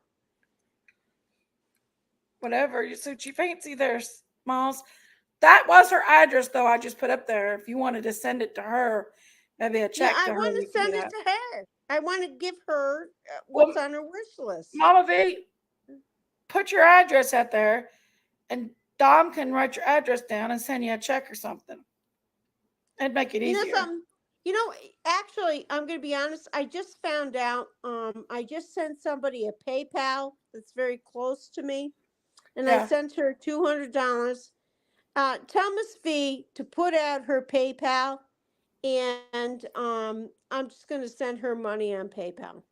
Whatever you suit you fancy there, Smalls. That was her address, though. I just put up there. If you wanted to send it to her, maybe a Yeah, check I to her, want you to can do send it that. to her. I want to give her what's Well, on her wish list. Mama V, put your address out there, and Dom can write your address down and send you a check or something. It'd make it You know easier. something? You know, actually, I'm going to be honest. I just found out. I just sent somebody a PayPal that's very close to me, and I Yeah. sent her $200. Tell Miss V to put out her PayPal, and I'm just going to send her money on PayPal.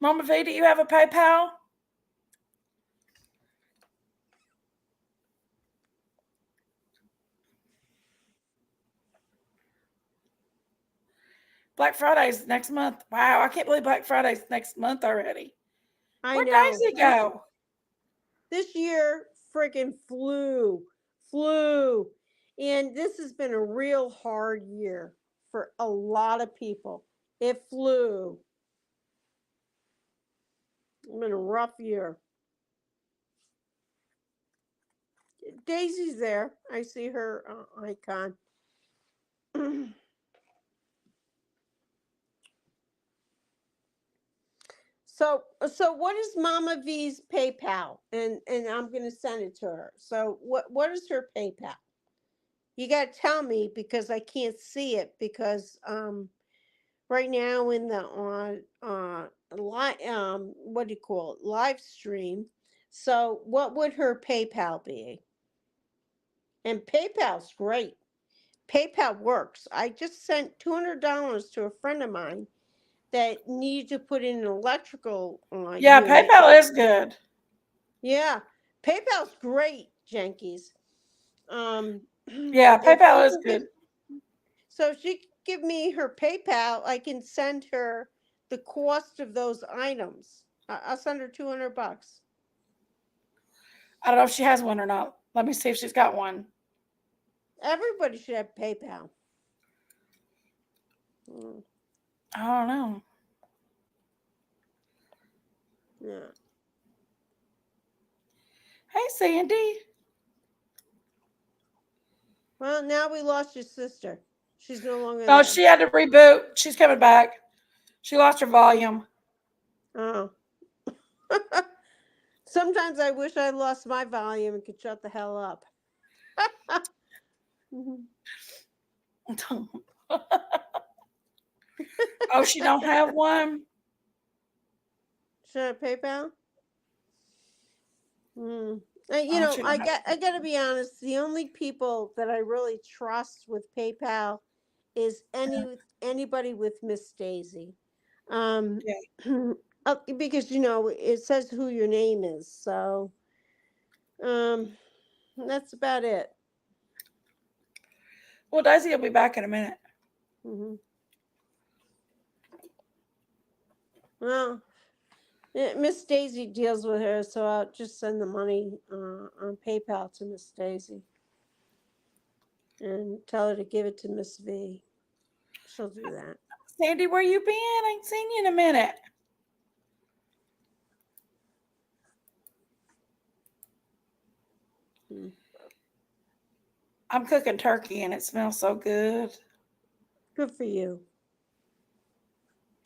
Mama V, do you have a PayPal? Black Friday's next month. Wow, I can't believe Black Friday's next month already. I Where'd know Daisy go? this year freaking flew, and this has been a real hard year for a lot of people. It flew. It's been a rough year. Daisy's there. I see her icon. So what is Mama V's PayPal? And I'm gonna send it to her. So what is her PayPal? You gotta tell me because I can't see it because right now in the what do you call it, live stream. So what would her PayPal be? And PayPal's great. PayPal works. I just sent $200 to a friend of mine that need to put in an electrical Yeah, unit. PayPal is good. Yeah, PayPal's great, Jenkies. Um, Yeah, if she PayPal is can give, good. so if she can give me her PayPal, I can send her the cost of those items. I'll send her $200. I don't know if she has one or not. Let me see if she's got one. Everybody should have PayPal. Mm, I don't know. yeah. Hey, Sandy. Well, now we lost your sister. She's no longer Oh, there. she had to reboot. She's coming back. She lost her volume. Oh. Sometimes I wish I lost my volume and could shut the hell up. Mhm. Oh, she don't have one? Should I PayPal? Hmm. Oh, she don't have I got to be honest. The only people that I really trust with PayPal is anybody with Miss Daisy, um, yeah. because you know it says who your name is. So um, that's about it. Well, Daisy will be back in a minute. Hmm. Well, Miss Daisy deals with her, so I'll just send the money on PayPal to Miss Daisy and tell her to give it to Miss V. She'll do that. Sandy, where you been? I ain't seen you in a minute. Hmm. I'm cooking turkey and it smells so good. Good for you.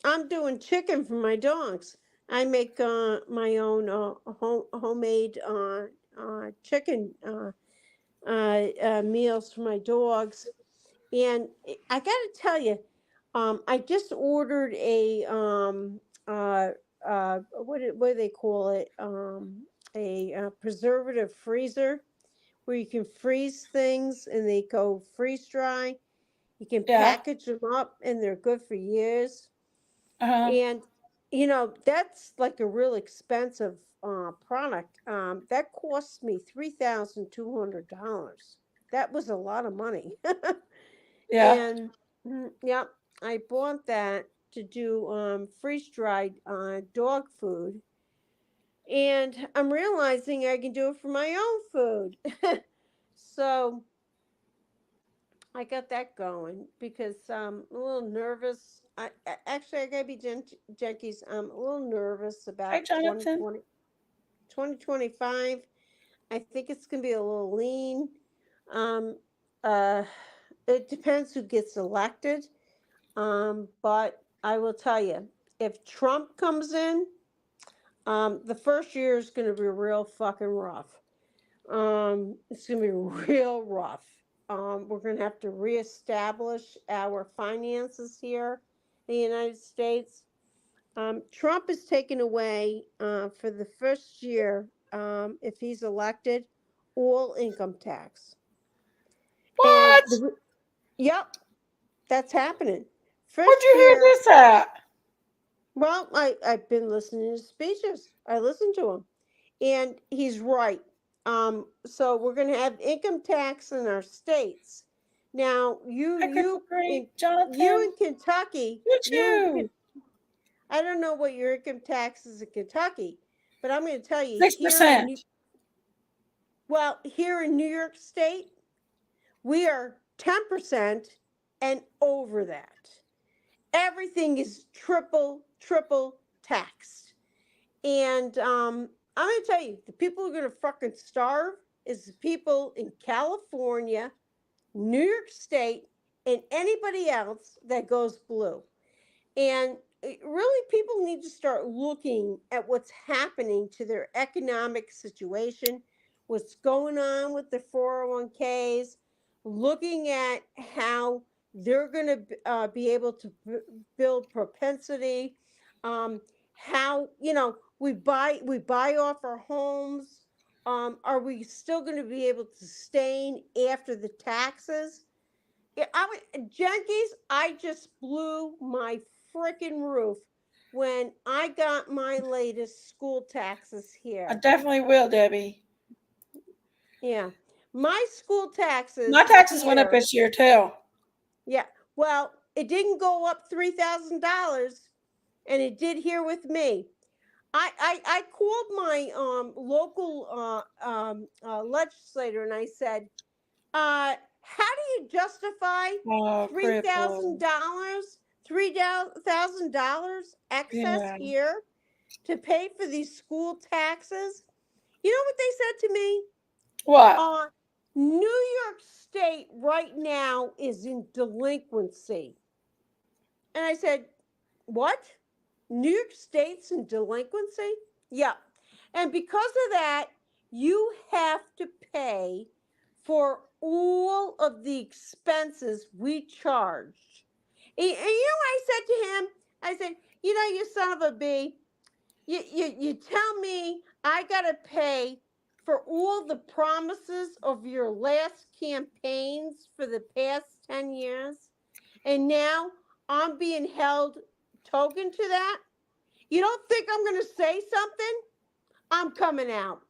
I'm doing chicken for my dogs. I make my own homemade chicken meals for my dogs. And I got to tell you, I just ordered a what do they call it? A preservative freezer where you can freeze things and they go freeze dry. You can Yeah. package them up and they're good for years. Uh-huh. And that's like a real expensive product. That cost me $3,200. That was a lot of money. Yeah. And yep, I bought that to do freeze dried dog food. And I'm realizing I can do it for my own food. So I got that going because I'm a little nervous. Actually, I gotta be Jenkies. I'm a little nervous Hey, about Jonathan. 2025. I think it's gonna be a little lean. Um, uh, it depends who gets elected. But I will tell you, if Trump comes in, the first year is gonna be real fucking rough. It's gonna be real rough. We're gonna have to reestablish our finances here in the United States. Trump is taking away for the first year, if he's elected, all income tax. And What? yep, that's happening. Where'd First you hear year, this at? well, I've been listening to speeches. I listen to him, and he's right. So we're going to have income tax in our states. Now, Technical in great. Jonathan. Kentucky, Would you? I don't know what your income tax is in Kentucky, but I'm going to tell you 6%. Here in New York State, we are 10% and over that. Everything is triple taxed. And I'm going to tell you, the people who are going to fucking starve is the people in California, New York State, and anybody else that goes blue. And really, people need to start looking at what's happening to their economic situation, what's going on with the 401ks, looking at how they're going to be able to build propensity, how we buy off our homes. Are we still going to be able to sustain after the taxes? Yeah, Junkies, I just blew my frickin' roof when I got my latest school taxes I here. definitely will, Debbie. Yeah. My school taxes My taxes went up here. this year too. Yeah. Well, it didn't go up $3,000, and it did here with me. I called my local legislator and I said, how do you justify Oh, cripple. $3,000, $3,000 excess Yeah. here to pay for these school taxes? You know what they said to me? What? New York State right now is in delinquency. And I said, what? New York State's in delinquency? Yeah. And because of that, you have to pay for all of the expenses we charged. And you know what I said to him? I said, you know, you son of a b, you tell me I got to pay for all the promises of your last campaigns for the past 10 years, and now I'm being held token to that? You don't think I'm going to say something? I'm coming out.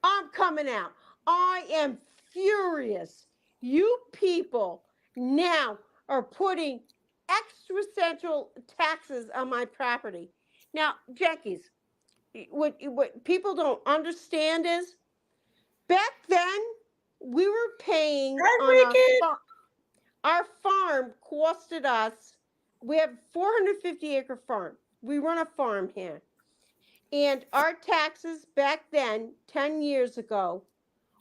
I'm coming out. I am furious. You people now are putting extra central taxes on my property. Now, Jackies, what people don't understand is back then we were paying Hi, on Wicked. our farm costed us. We have 450-acre farm. We run a farm here. And our taxes back then, 10 years ago,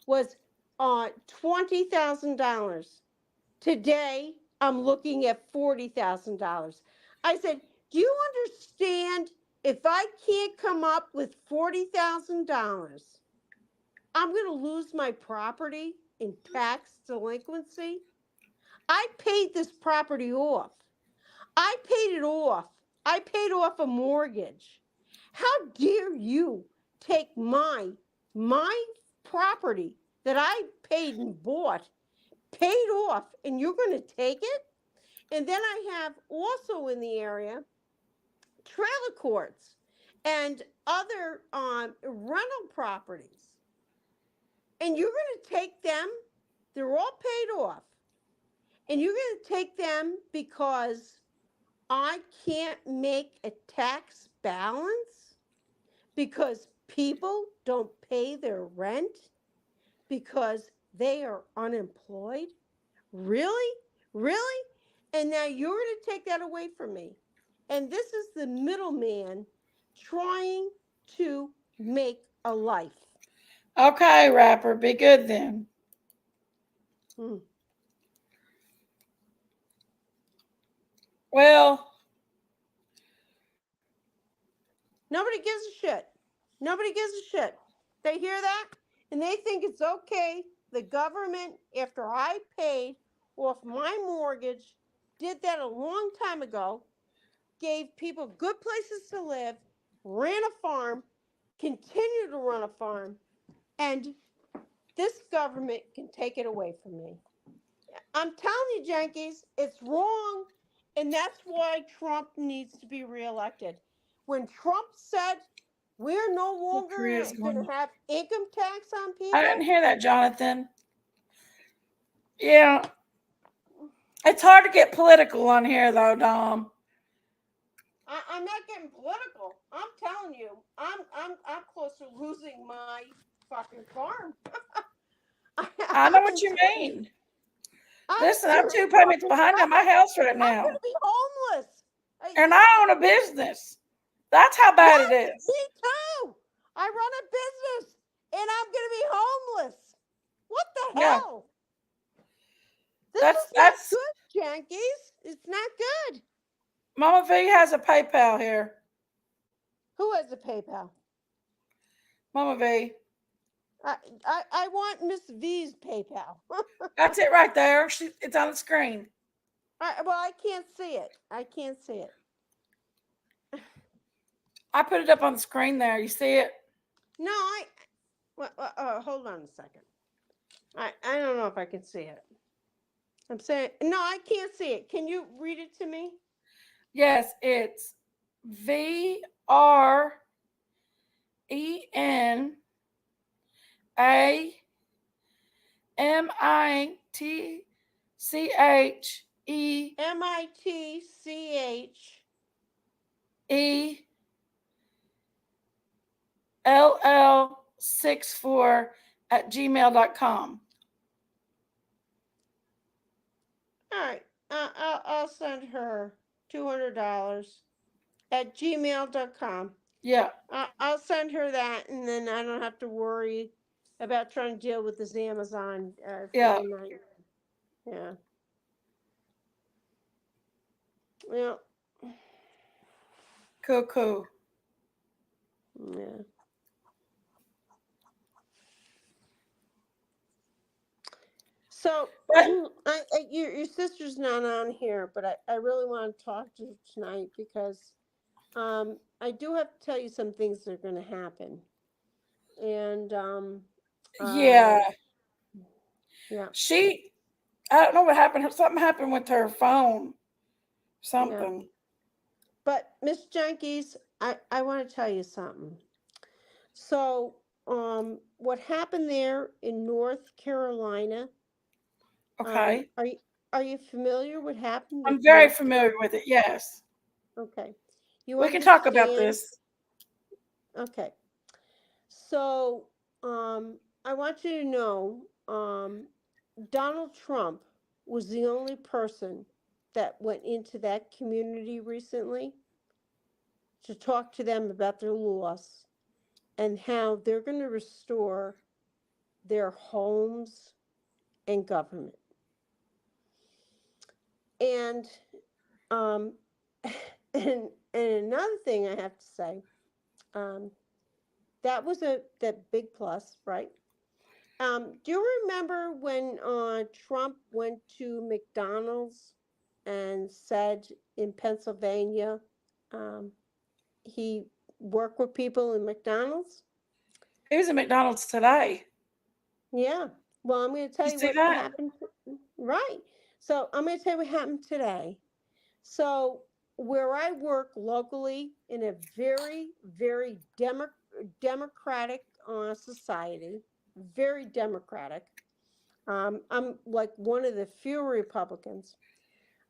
was $20,000. Today, I'm looking at $40,000. I said, do you understand if I can't come up with $40,000, I'm going to lose my property in tax delinquency? I paid this property off. I paid it off. I paid off a mortgage. How dare you take my property that I paid and bought, paid off, and you're going to take it? And then I have also in the area trailer courts and other rental properties. And you're going to take them, they're all paid off. And you're going to take them because I can't make a tax balance? Because people don't pay their rent? Because they are unemployed? Really? Really? And now you're going to take that away from me. And this is the middleman trying to make a life. Okay, rapper, be good then. Hmm. Well, Nobody gives a shit. Nobody gives a shit. They hear that and they think it's okay. The government, after I paid off my mortgage, did that a long time ago, gave people good places to live, ran a farm, continue to run a farm, and this government can take it away from me. I'm telling you, Yankees, it's wrong. And that's why Trump needs to be reelected. When Trump said we're no look, longer Korea's going going. to have income tax on I people, didn't hear that, Jonathan. Yeah, it's hard to get political on here, though, Dom. I'm not getting political. I'm telling you, I'm close to losing my fucking farm. I know what I'm you serious. mean. I'm Listen, I'm serious 2 payments fucking behind on my crap. house right I'm going now, to be homeless. and I own a business. That's how bad it Yes, is. me too. I run a business and I'm going to be homeless. What the Yeah, hell? This that's is not that's. good, Yankees. It's not good. Mama V has a PayPal here. Who has a PayPal? Mama V, I I want Miss V's PayPal. that's it right there. It's on the screen. Well, I can't see it. I can't see it. I put it up on the screen there. You see it? No, hold on a second. I don't know if I can see it. I'm saying no, I can't see it. Can you read it to me? Yes, it's VRENAMITCHELL MITCH. 64 at gmail.com. All right. I'll send her $200 at gmail.com. Yeah, I'll send her that, and then I don't have to worry about trying to deal with this Amazon yeah, freaking night. Yeah. Yeah. cool. Yeah. So, But your sister's not on here, but I really want to talk to her tonight because I do have to tell you some things that are going to happen. And uh, yeah, yeah, I don't know what happened. Something happened with her phone. yeah. Something. But Miss Junkies, I want to tell you something. So, what happened there in North Carolina? Okay. Are you familiar what happened with I'm very North familiar Carolina? with it. Yes. Okay, you We can talk about understand? this. Okay, so I want you to know, Donald Trump was the only person that went into that community recently to talk to them about their loss and how they're going to restore their homes and government. And um, and another thing I have to say, um, that was that big plus, right? Do you remember when Trump went to McDonald's and said in Pennsylvania, um, he worked with people in McDonald's? He was at McDonald's today. Yeah. Well, I'm going to tell You you see what that? happened. Right. So I'm going to tell you what happened today. So where I work locally in a very, very democratic society, very democratic. I'm like one of the few Republicans.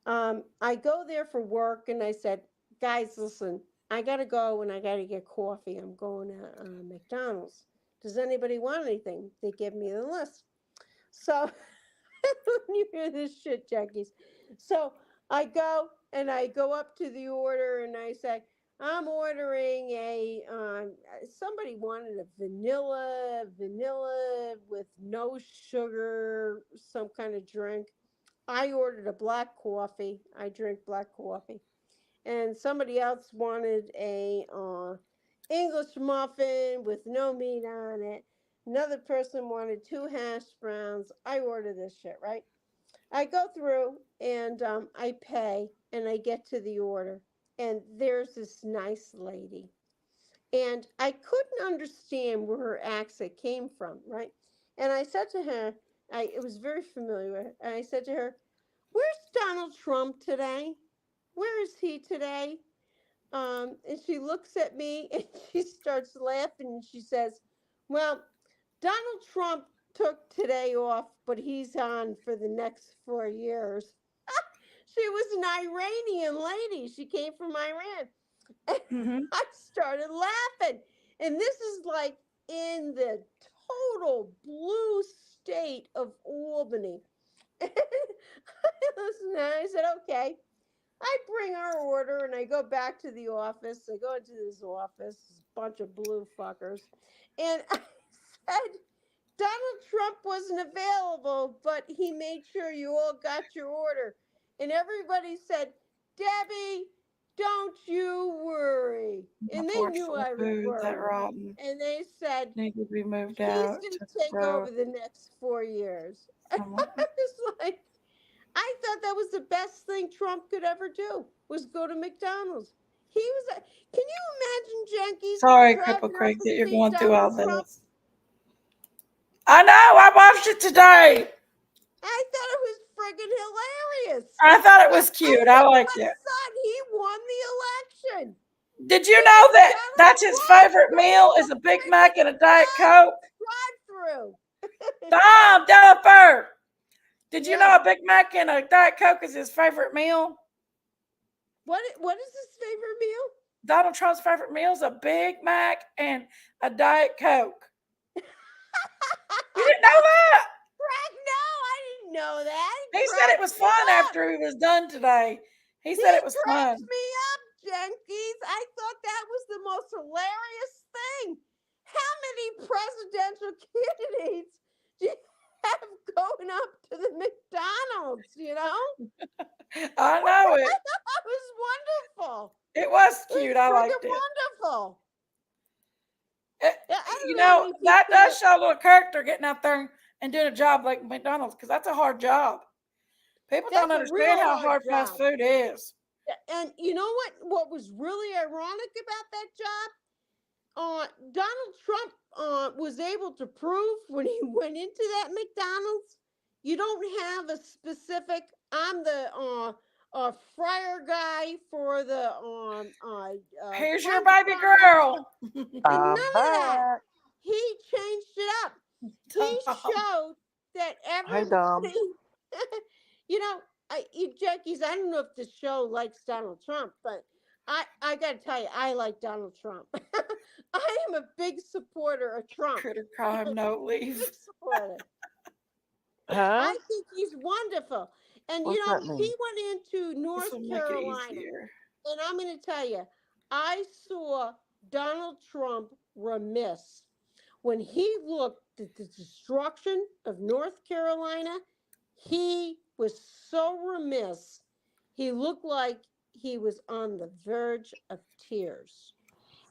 I go there for work, and I said, guys, listen, I got to go and I got to get coffee. I'm going to McDonald's. Does anybody want anything? They give me the list. So when you hear this shit, Jackies. So I go up to the order and I say, I'm ordering somebody wanted a vanilla with no sugar, some kind of drink. I ordered a black coffee. I drink black coffee. And somebody else wanted a English muffin with no meat on it. Another person wanted two hash browns. I order this shit, right? I go through and I pay and I get to the order. And there's this nice lady. And I couldn't understand where her accent came from, right? And I said to her, it was very familiar. And I said to her, where's Donald Trump today? Where is he today? And she looks at me and she starts laughing and she says, well, Donald Trump took today off, but he's on for the next 4 years. She was an Iranian lady. She came from Iran. And Mm-hmm. I started laughing. And this is like in the total blue state of Albany. And I listened and I said, okay. I bring our order and I go back to the office. I go into this office, this bunch of blue fuckers. And I said, Donald Trump wasn't available, but he made sure you all got your order. And everybody said, Debbie, don't you worry. My And they porch knew full of I was food that worried. rotten. And they said, Need to be moved he's out going to to take throw. over the next 4 years. I Someone. was like, I thought that was the best thing Trump could ever do was go to McDonald's. He was. Can you imagine, Junkies, Sorry, Cripple driving up Creek, and that you're see going through all Donald Trump? this. I know. I watched it today. I thought it was friggin' hilarious. I thought it was I cute. I think liked my it. son, he won the election. Did you know Because that Donald that's his Trump favorite drove meal a is a Big Mac and a friggin' Diet Coke? drive-through. Tom Delafer, did you know Yeah. a Big Mac and a Diet Coke is his favorite meal? What is his favorite meal? Donald Trump's favorite meal is a Big Mac and a Diet Coke. You didn't know that? Craig, no, I didn't know that. He He said it cracks was me fun up. after he was done today. He He said it was cracks fun. me up, Jenkins. I thought that was the most hilarious thing. How many presidential candidates do you have going up to the McDonald's? You know, I know it. that was wonderful. It was It cute. was I liked freaking it. wonderful. It- Yeah, I You don't know how know, many that people does that. show a little character getting out there and doing a job like McDonald's because that's a hard job. People don't That's a understand real how hard hard fast job. food is. And you know what? What was really ironic about that job? Donald Trump was able to prove when he went into that McDonald's, you don't have a specific. I'm the fryer guy for the Here's your French baby fries. girl. And none I'm of that. back. He changed it up. He Tom. showed that Hey, Dom. everybody, you know, Jackies, I don't know if the show likes Donald Trump, but I got to tell you, I like Donald Trump. I am a big supporter of Trump. Critter crime, no Big leave. supporter. Huh? I think he's wonderful. And, What's that he mean? went into This North will make it Carolina. easier. And I'm going to tell you, I saw Donald Trump remiss when he looked at the destruction of North Carolina. He was so remiss. He looked like he was on the verge of tears.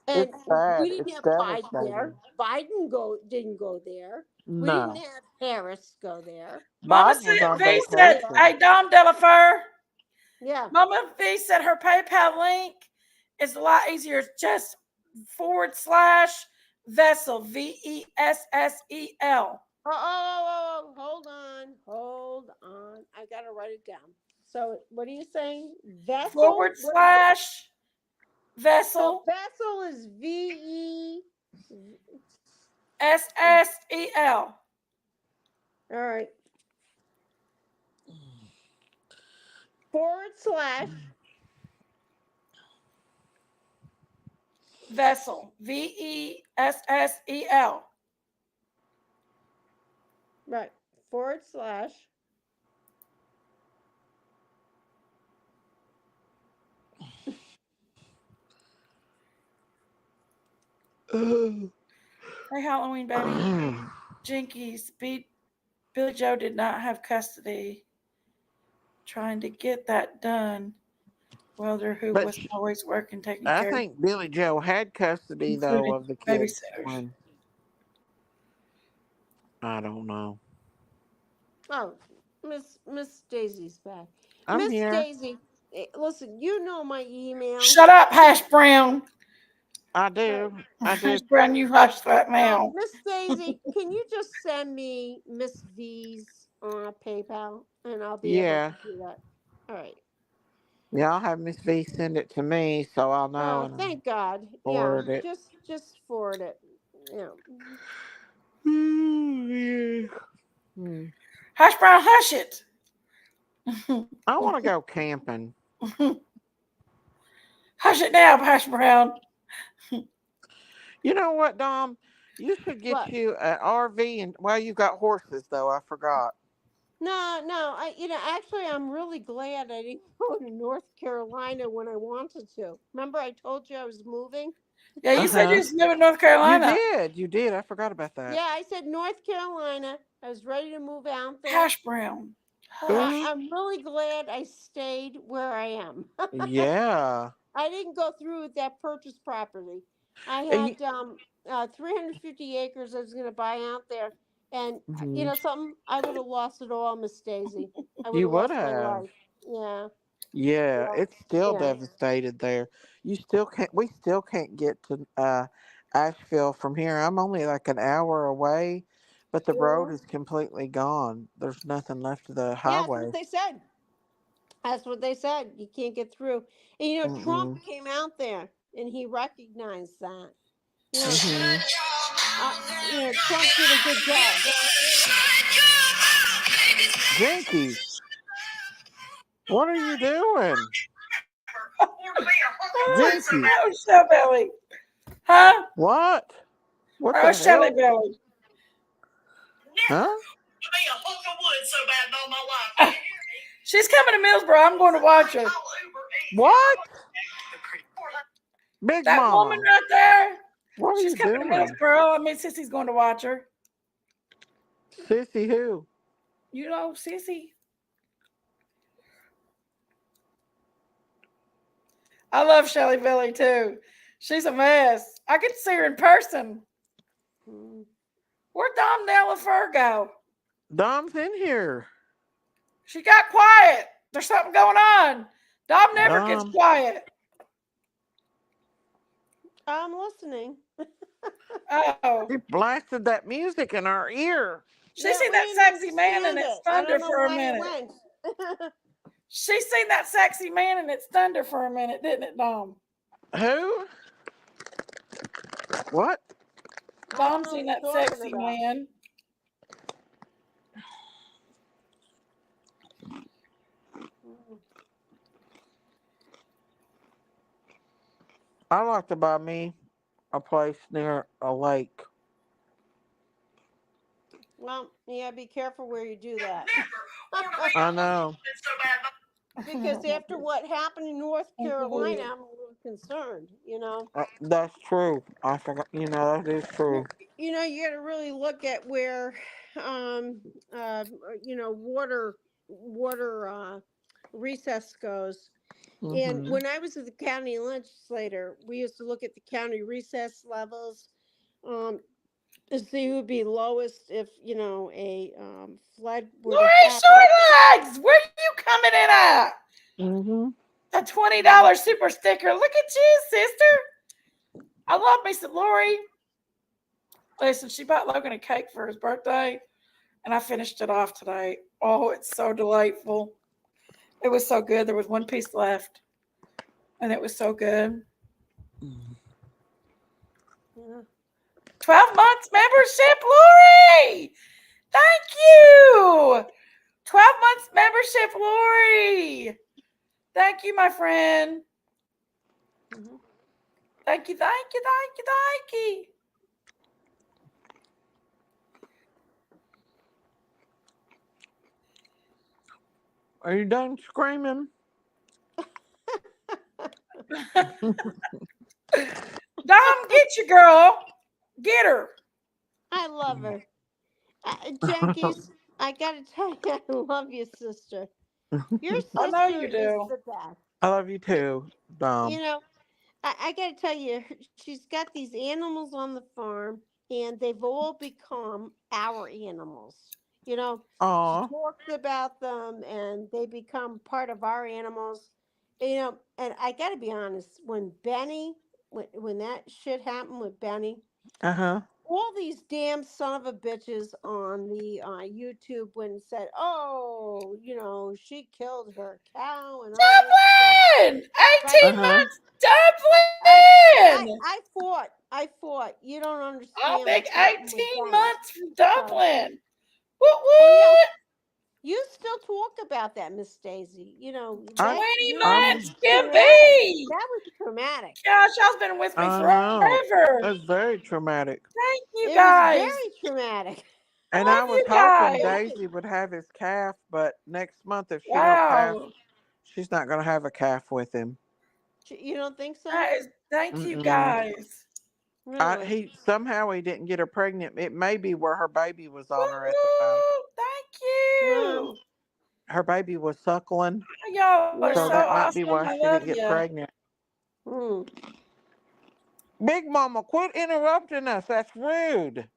And It's we sad. didn't It's have Biden there. devastating. Biden didn't go there. We didn't No. have Harris go there. Mama Biden was said, on V Trump said, was there. vacation. hey, Dom Delafer. Yeah. Mama V said her PayPal link is a lot easier. It's just / vessel, VESSEL. Hold on. I gotta write it down. So, what are you saying? Vessel? Forward What is it? slash So, vessel, vessel is VE. SSEL. All right. / Vessel, VESSEL. right. / Hey, Halloween, baby. Jinkies, Billy Joe did not have custody. Trying to get that done. Welder, who But was always working, taking I care of, think Billy Joe had custody, though, including of the kids babysitters. when I don't know. Oh, Miss Daisy's back. I'm Miss here. Daisy, listen, you know my email. Shut up, Hash Brown. I Uh, do. I Hash did. Brown, you hush that now. Miss Daisy, can you just send me Miss V's PayPal, and I'll be able to Yeah. do that. All right. Yeah, I'll have Miss V send it to me so I'll know Oh, and I'll thank God. Yeah, forward it. just forward it. Yeah. Yeah. Hmm. Hash Brown, hush it. I want to go camping. Hush it now, Hash Brown. You know what, Dom? You should get What? you an RV and well, you've got horses though. I forgot. No. Actually, I'm really glad I didn't go to North Carolina when I wanted to. Remember, I told you I was moving. Yeah, Uh you said you huh. was moving to North You Carolina. did. You did. I forgot about that. Yeah, I said North Carolina. I was ready to move out there. Hash Brown, Ooh, hush. I'm really glad I stayed where I am. yeah. I didn't go through with that purchase property. I And had 350 acres I was going to buy out there, and you mhm. know something, I would have lost it all, Miss Daisy. I would You have would lost my have. life. Yeah, Yeah, yeah, it's still yeah. devastated there. You still can't. We still can't get to Asheville from here. I'm only like an hour away, But the road or is completely gone. There's nothing left of the yeah, that's what highway. they said. That's what they said. You can't get through. And Trump Mm-mm. came out there and he recognized that. You know, Mm-hmm. Trump did a good job. Jinkies, what are you doing? Jinkies, That was Shell Belly. Huh? what? What That the was Shelly hell? Belly. Huh? She's coming to Millsboro. I'm going to watch her. What? Big That woman Mama, right there. what are She's you coming to doing? Millsboro. I mean, Sissy's going to watch her. Sissy who? You know, Sissy. I love Shelly Belly too. She's a mess. I get to see her in person. Mm. Where'd Dom Delafer go? Dom's in here. She got quiet. There's something going on. Dom never gets Dom. quiet. I'm listening. Oh. He blasted that music in our ear. She Yeah, seen we that didn't sexy man and understand it it. I stunned her don't know for a why it minute. went. She seen that sexy man and it stunned her for a minute, didn't it, Dom? Who? What? I don't Dom know seen what that you're talking sexy about. man. Mm. I like to buy me a place near a lake. Well, yeah, be careful where you do that. I know. Because after what happened in North Carolina, I'm a little concerned. That's true. I forgot. That is true. You got to really look at where, water recess goes. And Mm-hmm. when I was at the county legislator, we used to look at the county recess levels to see who would be lowest if a flood were to Lori happen. Short Legs, where you coming in at? Mm-hmm. A $20 super sticker. Look at you, sister. I love me some Lori. Listen, she bought Logan a cake for his birthday, and I finished it off today. Oh, it's so delightful. It was so good. There was one piece left, and it was so good. Yeah. 12 months membership, Lori. Thank you. 12 months membership, Lori. Thank you, my friend. Mhm. Thank you, thank you, thank you, thank you. Are you done screaming? Dom, get your girl. Get her. I love her. Junkies, I gotta tell you, I love you, sister. Your I know sister you is do. the best. I love you Y- too, You Dom. know, I gotta tell you, she's got these animals on the farm, and they've all become our animals. You know, she Aw. talks about them, and they become part of our animals. And I gotta be honest, when that shit happened with Benny, Uh-huh. all these damn son of a bitches on the YouTube when it said, "Oh, she killed her cow and all this stuff." Dublin! 18 Uh-huh. months, I, I, Dublin! I fought. I fought. You don't I understand think what happened with 18 Benny. months from So, Dublin. What, and what? you still talk about that, Miss Daisy. 20 that was months, traumatic. Gibby! That was traumatic. Gosh, y'all's been with me I know. forever. That's very traumatic. Thank you It was guys. very traumatic. I And I love was you hoping guys. Thank you. Daisy would have his calf, but next month if she don't pass, Wow. she's not gonna have a calf with him. You don't think so? That is, thank you Mm-mm. guys. Really? He somehow he didn't get her pregnant. It may be where her baby was on her at the time. Woo-woo. Thank Well, you. Her baby was suckling, Y'all are so so yeah. that might be awesome. why I she love didn't get you. pregnant. Hmm. Big Mama, quit interrupting us. That's rude.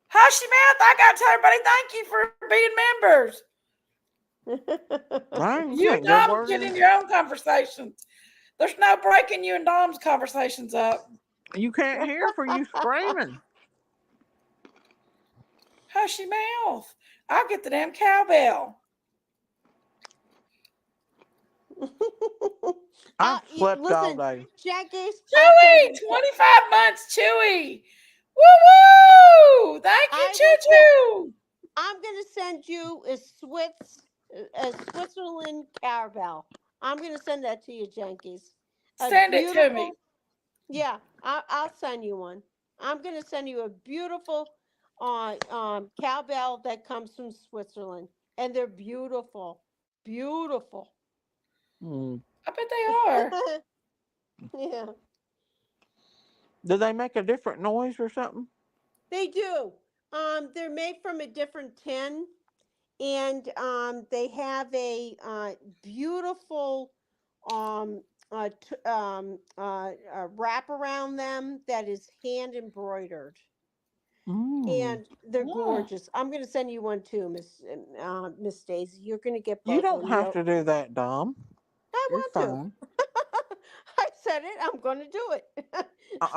Hush your mouth. I got to tell everybody thank you for being members. Dang, you You and can't get a Dom word get in. in your own conversations. There's no breaking you and Dom's conversations up. You can't hear for you screaming. Hush your mouth. I'll get the damn cowbell. I've slept all Listen, day. Jackie, I'll send Chewy, you. 25 months, Chewy. Woo woo! Thank you, I will Choo send. Choo. I'm gonna send you a Switzerland cowbell. I'm gonna send that to you, Jenkins. A Send it to me. beautiful. Yeah, I'll send you one. I'm gonna send you a beautiful cowbell that comes from Switzerland, and they're beautiful, beautiful. Mm. I bet they are. Yeah, Do they make a different noise or something? they do. They're made from a different tin, and they have a beautiful um, wrap around them that is hand embroidered, Mm. and they're Oh. gorgeous. I'm going to send you one too, Miss Daisy. You're going to get You both of don't them. have to do that, Dom. I You're want to. fine. I said it. I'm going to do it.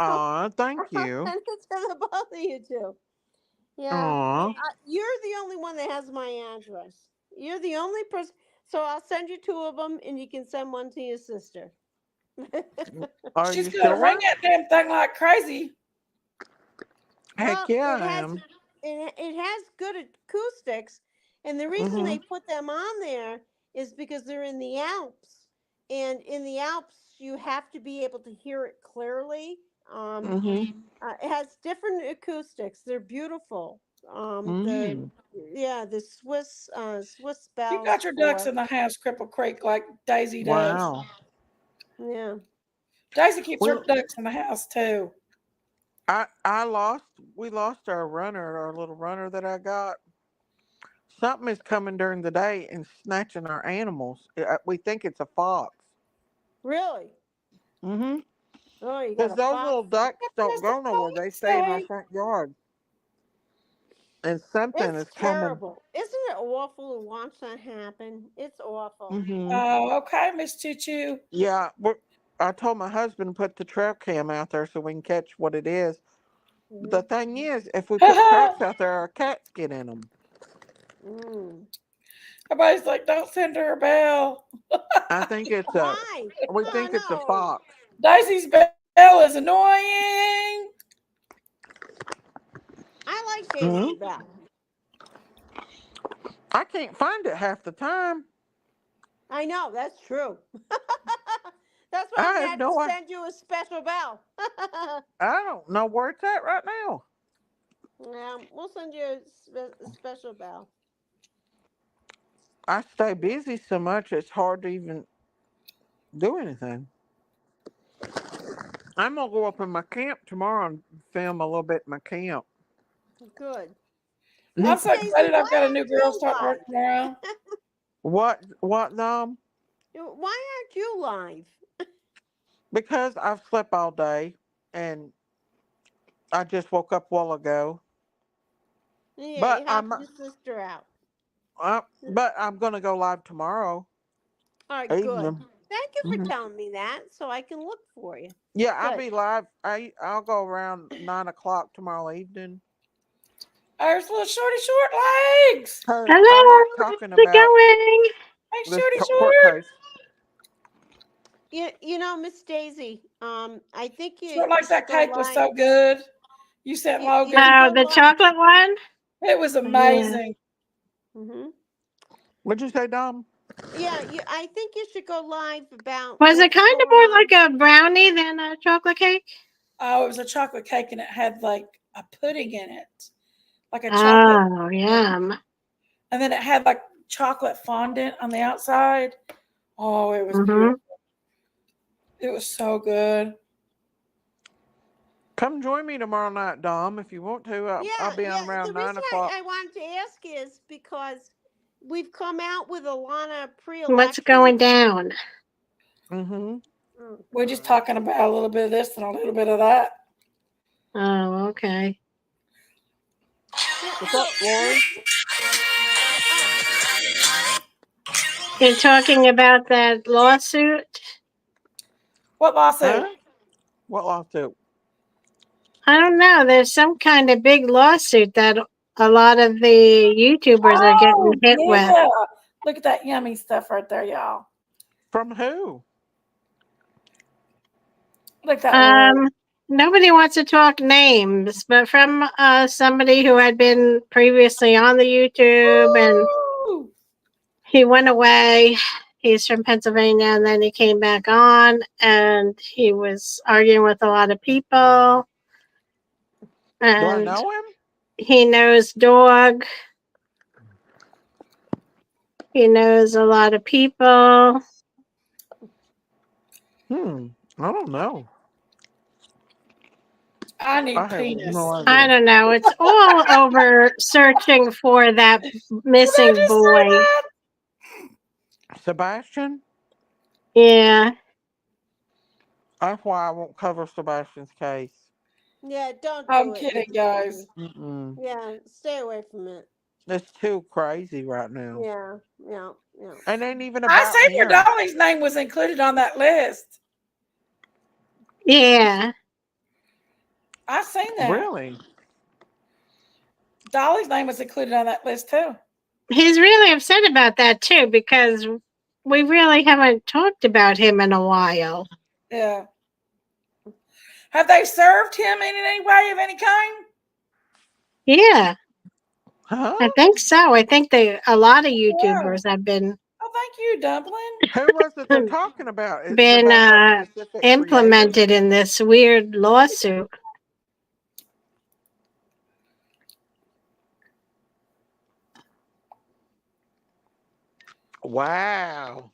So Thank I'll you. send it to the both of you too. Yeah, you're the only one that has my address. You're the only person. So I'll send you two of them, and you can send one to your sister. Are She's you gonna ring sure? that damn thing like crazy. Heck Well, yeah, I am. it has good acoustics, and the reason Mm-hmm. they put them on there is because they're in the Alps, and in the Alps you have to be able to hear it clearly. Um, Mm-hmm. it has different acoustics. They're beautiful. The Mm. Yeah, the Swiss You got bells your ducks for in the house, Cripple Creek, like Daisy does. Wow. yeah. Daisy keeps her Well, ducks in the house too. I lost. We lost our runner, our little runner that I got. Something is coming during the day and snatching our animals. We think it's a fox. Really? Mm-hmm. Oh, you got Because a those little fox. ducks What don't does the go nowhere. They fox stay in our say? front yard. And something It's is coming. terrible. Isn't it awful to watch that happen? It's awful. Mm-hmm. Oh, okay, Miss Choo Choo. Yeah. I told my husband to put the trail cam out there so we can catch what it is. The Hmm. thing is, if we put traps out there, our cats get in them. Mm. Everybody's like, don't send her a bell. I think it's a. Why? We Oh think it's a no. fox. Daisy's bell is annoying. I like Daisy's Hmm. bell. I can't find it half the time. I know, that's true. That's why I'm I gonna have have to no. send you a special bell. I don't know where it's at right now. Yeah, we'll send you a special bell. I stay busy so much it's hard to even do anything. I'm gonna go up in my camp tomorrow and film a little bit in my camp. Good. I'm Miss so Daisy, excited. I've why got a new aren't girl you starting work live? tomorrow. What? What, Why aren't you live? because I've slept all day and I just woke up a while ago. Yeah, But you help your sister out. but I'm gonna go live tomorrow All right, good. evening. Thank you for Hmm. telling me that so I can look for you. Yeah, I'll Good. be live. I'll go around 9 o'clock tomorrow evening. There's little shorty short legs. 'Cause I Hello, like how's talking it about going? Hey, this shorty court short. case. Miss Daisy, I think Short you like should that go cake was live. so good. You sent You should Logan. Oh, go the live. chocolate one? It was Yeah. amazing. Hmm. What'd you say, Dom? Yeah, I think you should go live about Was it what's kind of going more on. like a brownie than a chocolate cake? Oh, it was a chocolate cake and it had like a pudding in it, like a chocolate, Oh, yum. and then it had like chocolate fondant on the outside. Oh, it was Mm-hmm. beautiful. It was so good. Come join me tomorrow night, Dom, if you want to. I'll Yeah, be on yeah. The around nine reason o'clock. I wanted to ask is because we've come out with a lot of What's pre-election. going down? Mm-hmm. Oh We're just God. talking about a little bit of this and a little bit of that. Oh, okay. What's up, So Lori? uh, You're talking about that lawsuit? What lawsuit? Huh? What lawsuit? I don't know. There's some kind of big lawsuit that a lot of the YouTubers are getting Oh, hit with. yeah. Look at that yummy stuff right there, y'all. From who? Look at that word. Um, Nobody wants to talk names, but from somebody who had been previously on the YouTube and Woo! he went away. He's from Pennsylvania, and then he came back on, and he was arguing with a lot of people. Do I And know him? he knows Dog. He knows a lot of people. I don't know. I I need have no penis. I idea. don't know. It's all over searching for that Did I missing just say boy. that? Sebastian? Yeah. That's why I won't cover Sebastian's case. Yeah, don't I'm do it. kidding, It's guys. Mm-mm. yeah, stay away from it. It's too crazy right now. Yeah, yeah, yeah. It ain't even I about said your him. Dolly's name was included on that list. Yeah. I seen that. Really? Dolly's name was included on that list too. He's really upset about that too because we really haven't talked about him in a while. Yeah. Have they served him in any way of any kind? Yeah, Huh? I think so. I think a lot of Yeah. YouTubers have been Oh, thank you, Dumpling. Who was it they're talking about? Is it been about that specific creator? implemented in this weird lawsuit. Wow.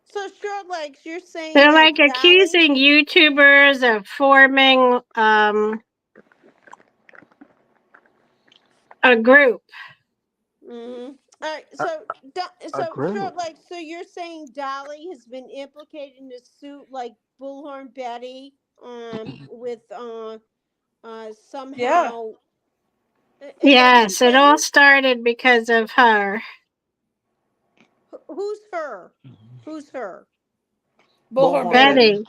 So short legs, you're saying They're that like Dolly? accusing YouTubers of forming a group. Mm-hmm. All right. A, a So short group. legs. So you're saying Dolly has been implicated in a suit like Bullhorn Betty, with Yeah. somehow. Is that what you're Yes, it all saying? started because of her. Who's her? Who's her? Bullhorn Bullhorn Betty. Betty. Betty.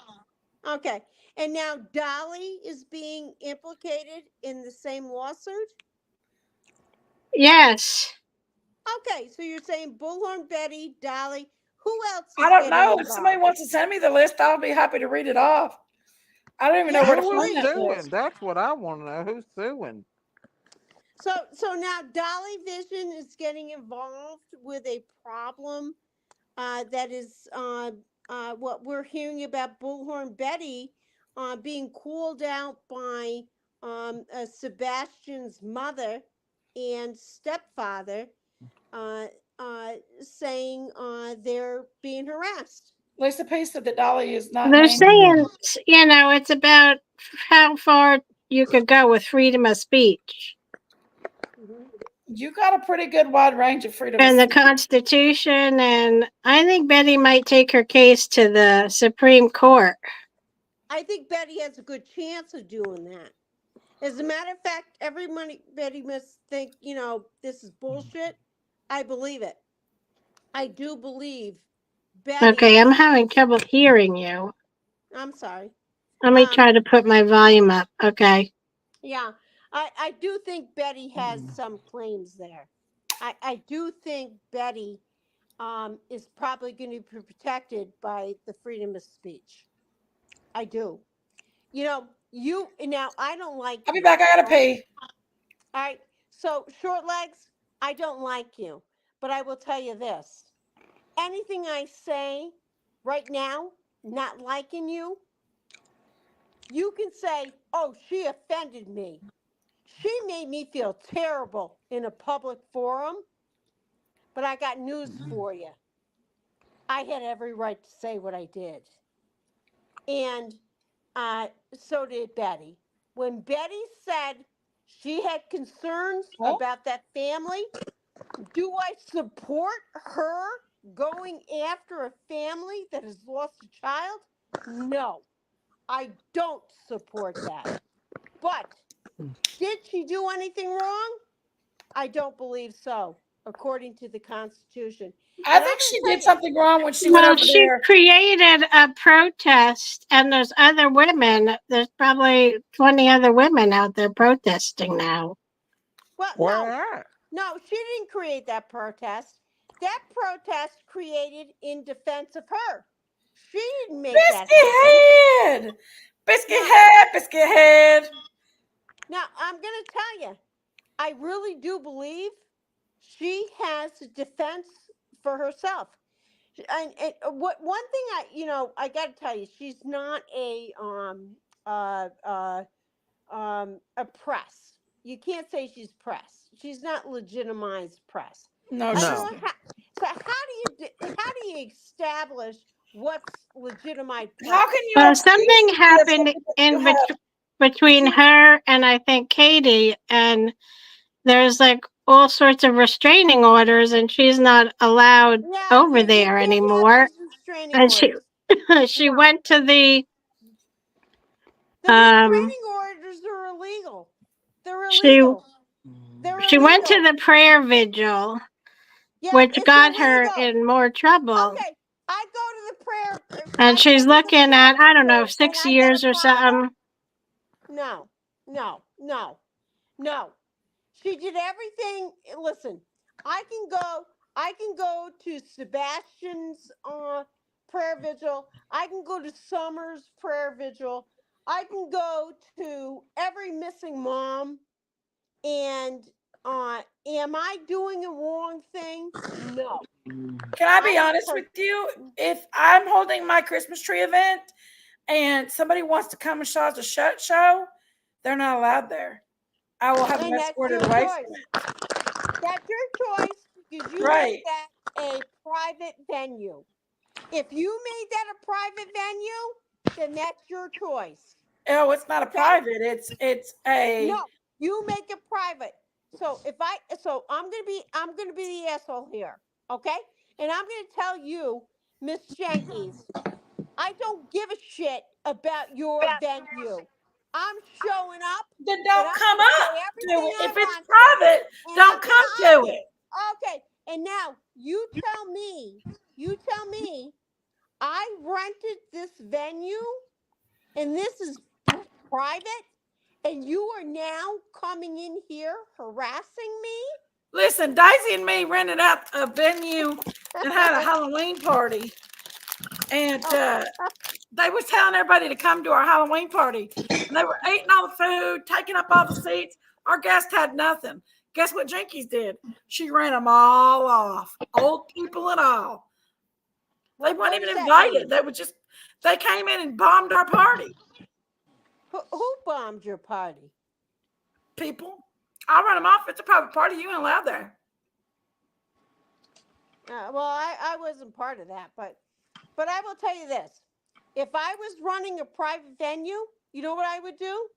Okay. And now Dolly is being implicated in the same lawsuit? Yes. Okay, so you're saying Bullhorn Betty, Dolly, who else I is don't getting know. If somebody involved? wants to send me the list, I'll be happy to read it off. I don't even know where Yeah, to Who is find that please. suing? list. That's what I want to know. Who's suing? So now Dolly Vision is getting involved with a problem that is what we're hearing about Bullhorn Betty being called out by Sebastian's mother and stepfather, uh, saying they're being harassed. Lisa P said that Dolly is not They're named. saying, it's about how far you could go with freedom of speech Mhm. You got a pretty good wide range of freedom of and the speech. Constitution. And I think Betty might take her case to the Supreme Court. I think Betty has a good chance of doing that. As a matter of fact, everybody must think, this is bullshit. I believe it. I do believe Okay, Betty. I'm having trouble hearing you. I'm sorry. Let me Um, try to put my volume up. Okay. yeah, I do think Betty has some claims there. I do think Betty is probably going to be protected by the freedom of speech. I do. You now. I don't like I'll be you. back. I gotta All right. pee. All right. So short legs. I don't like you, but I will tell you this: anything I say right now, not liking you, you can say, "Oh, she offended me. She made me feel terrible in a public forum." But I got news for you. I had every right to say what I did. And so did Betty. When Betty said she had concerns Huh? about that family, do I support her going after a family that has lost a child? No, I don't support that. But did she do anything wrong? I don't believe so, according to the Constitution. I And I'm think going she to did tell you, something wrong when she went Well, over she there. created a protest, and there's other women. There's probably 20 other women out there protesting now. Well, Where no, she didn't create that protest. That protest created in defense of her. She didn't make that happen. Biscuit head. Biscuit Now, head. Biscuit head. now I'm going to tell you, I really do believe she has a defense for herself. And what one thing I got to tell you, she's not a press. You can't say she's press. She's not legitimized press. No, I don't she's No. know so how do you establish what's legitimate how press? can you Something appreciate happened something that you in have? between her and I think Katie, and there's like all sorts of restraining orders, and she's not allowed Yeah, over you there can't have anymore. those restraining And she orders. she No, went to the the um restraining orders are illegal. They're she illegal. They're she went to illegal. the prayer vigil, Yeah, which it's got her illegal. in more trouble. Okay, I go to the prayer. And I go she's to the looking prayer at, I don't know, vigil, and I get a 6 years or private. something. No, no, no, no. She did everything. Listen, I can go. I can go to Sebastian's prayer vigil. I can go to Summer's prayer vigil. I can go to every missing mom. And am I doing a wrong thing? No. Can I I be will honest tell with you? If I'm holding my Christmas tree event and somebody wants to come and show the show, they're not allowed there. I will have them and that's escorted your away choice. from it. That's your choice because you made Right. that a private venue. If you made that a private venue, then that's your choice. Oh, it's not a Okay? private. It's a. No, you make it private. So I'm gonna be the asshole here. Okay? And I'm gonna tell you, Miss Jenkins, I don't give a shit about your venue. I'm showing up Then and don't I'm come going to say up to everything it. I If it's want to. private, And I don't can come hide to it. it. Okay. And now you tell me, I rented this venue and this is private and you are now coming in here harassing me? Listen, Daisy and me rented out a venue and had a Halloween party, and they was telling everybody to come to our Halloween party, and they were eating all the food, taking up all the seats. Our guest had nothing. Guess what Jinkies did? She ran them all off, old people and all. They weren't What even does that invited. mean? They came in and bombed our party. Who bombed your party? People, I'll run them off. It's a private party. You ain't allowed there. Well, I wasn't part of that, but I will tell you this. If I was running a private venue, you know what I would do?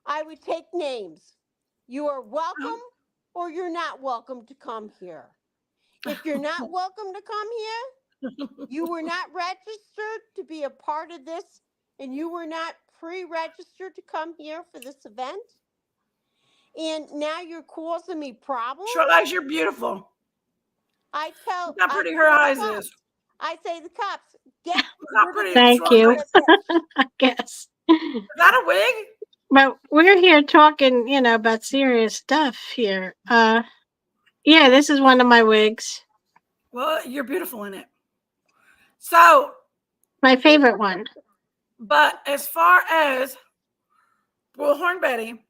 I would take names. You are welcome or you're not welcome to come here. If you're not welcome to come here, you were not registered to be a part of this, and you were not pre-registered to come here for this event, and now you're causing me problems. Charlize, you're beautiful. I Look how say pretty to her the eyes cops, is. I say to the cops, get Look how rid of pretty this Thank you, Charlize. stupid bitch. I guess. Is that a wig? But we're here talking, about serious stuff here. Yeah, this is one of my wigs. Well, you're beautiful in it. So, My favorite one. but as far as Bullhorn Betty,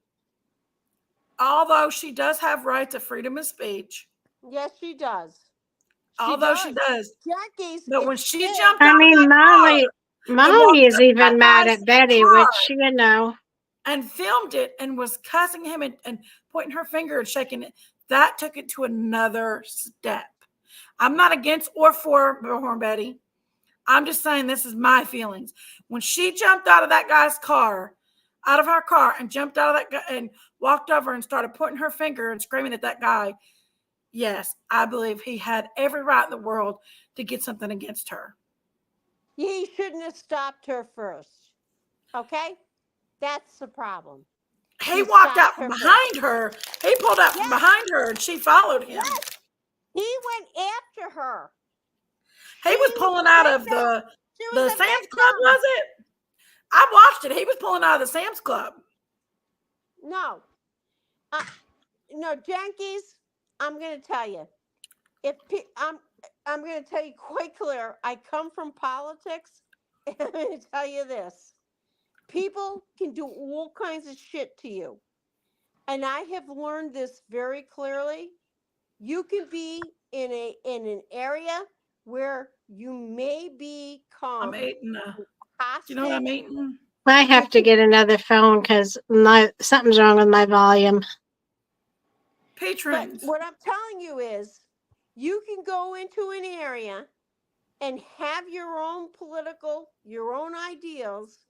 although she does have rights of freedom of speech, Yes, she does. although she does, Jackie, but when it's she big. jumped I out of mean, that car and Molly walked is up to that even mad guy's at Betty, car which, and filmed it and was cussing him and pointing her finger and shaking it, that took it to another step. I'm not against or for Bullhorn Betty. I'm just saying this is my feelings. When she jumped out of that guy's car, out of her car, and jumped out of that guy and walked over and started pointing her finger and screaming at that guy, yes, I believe he had every right in the world to get something against her. He shouldn't have stopped her first. Okay? That's the problem. He walked out from her behind her. He pulled out from behind her and she followed him. Yes. He went after her. He was pulling out of the Sam's Club, was it? I watched it. He was pulling out of the Sam's Club. No. no, Jankies, I'm going to tell you. I'm going to tell you quite clear. I come from politics, and I'm going to tell you this: people can do all kinds of shit to you, and I have learned this very clearly. You can be in an area where you may I'm become eating. You know what I'm hostage. eating? I have to get another phone because something's wrong with my volume. Peach But rings. what I'm telling you is, you can go into an area and have your own your own ideals.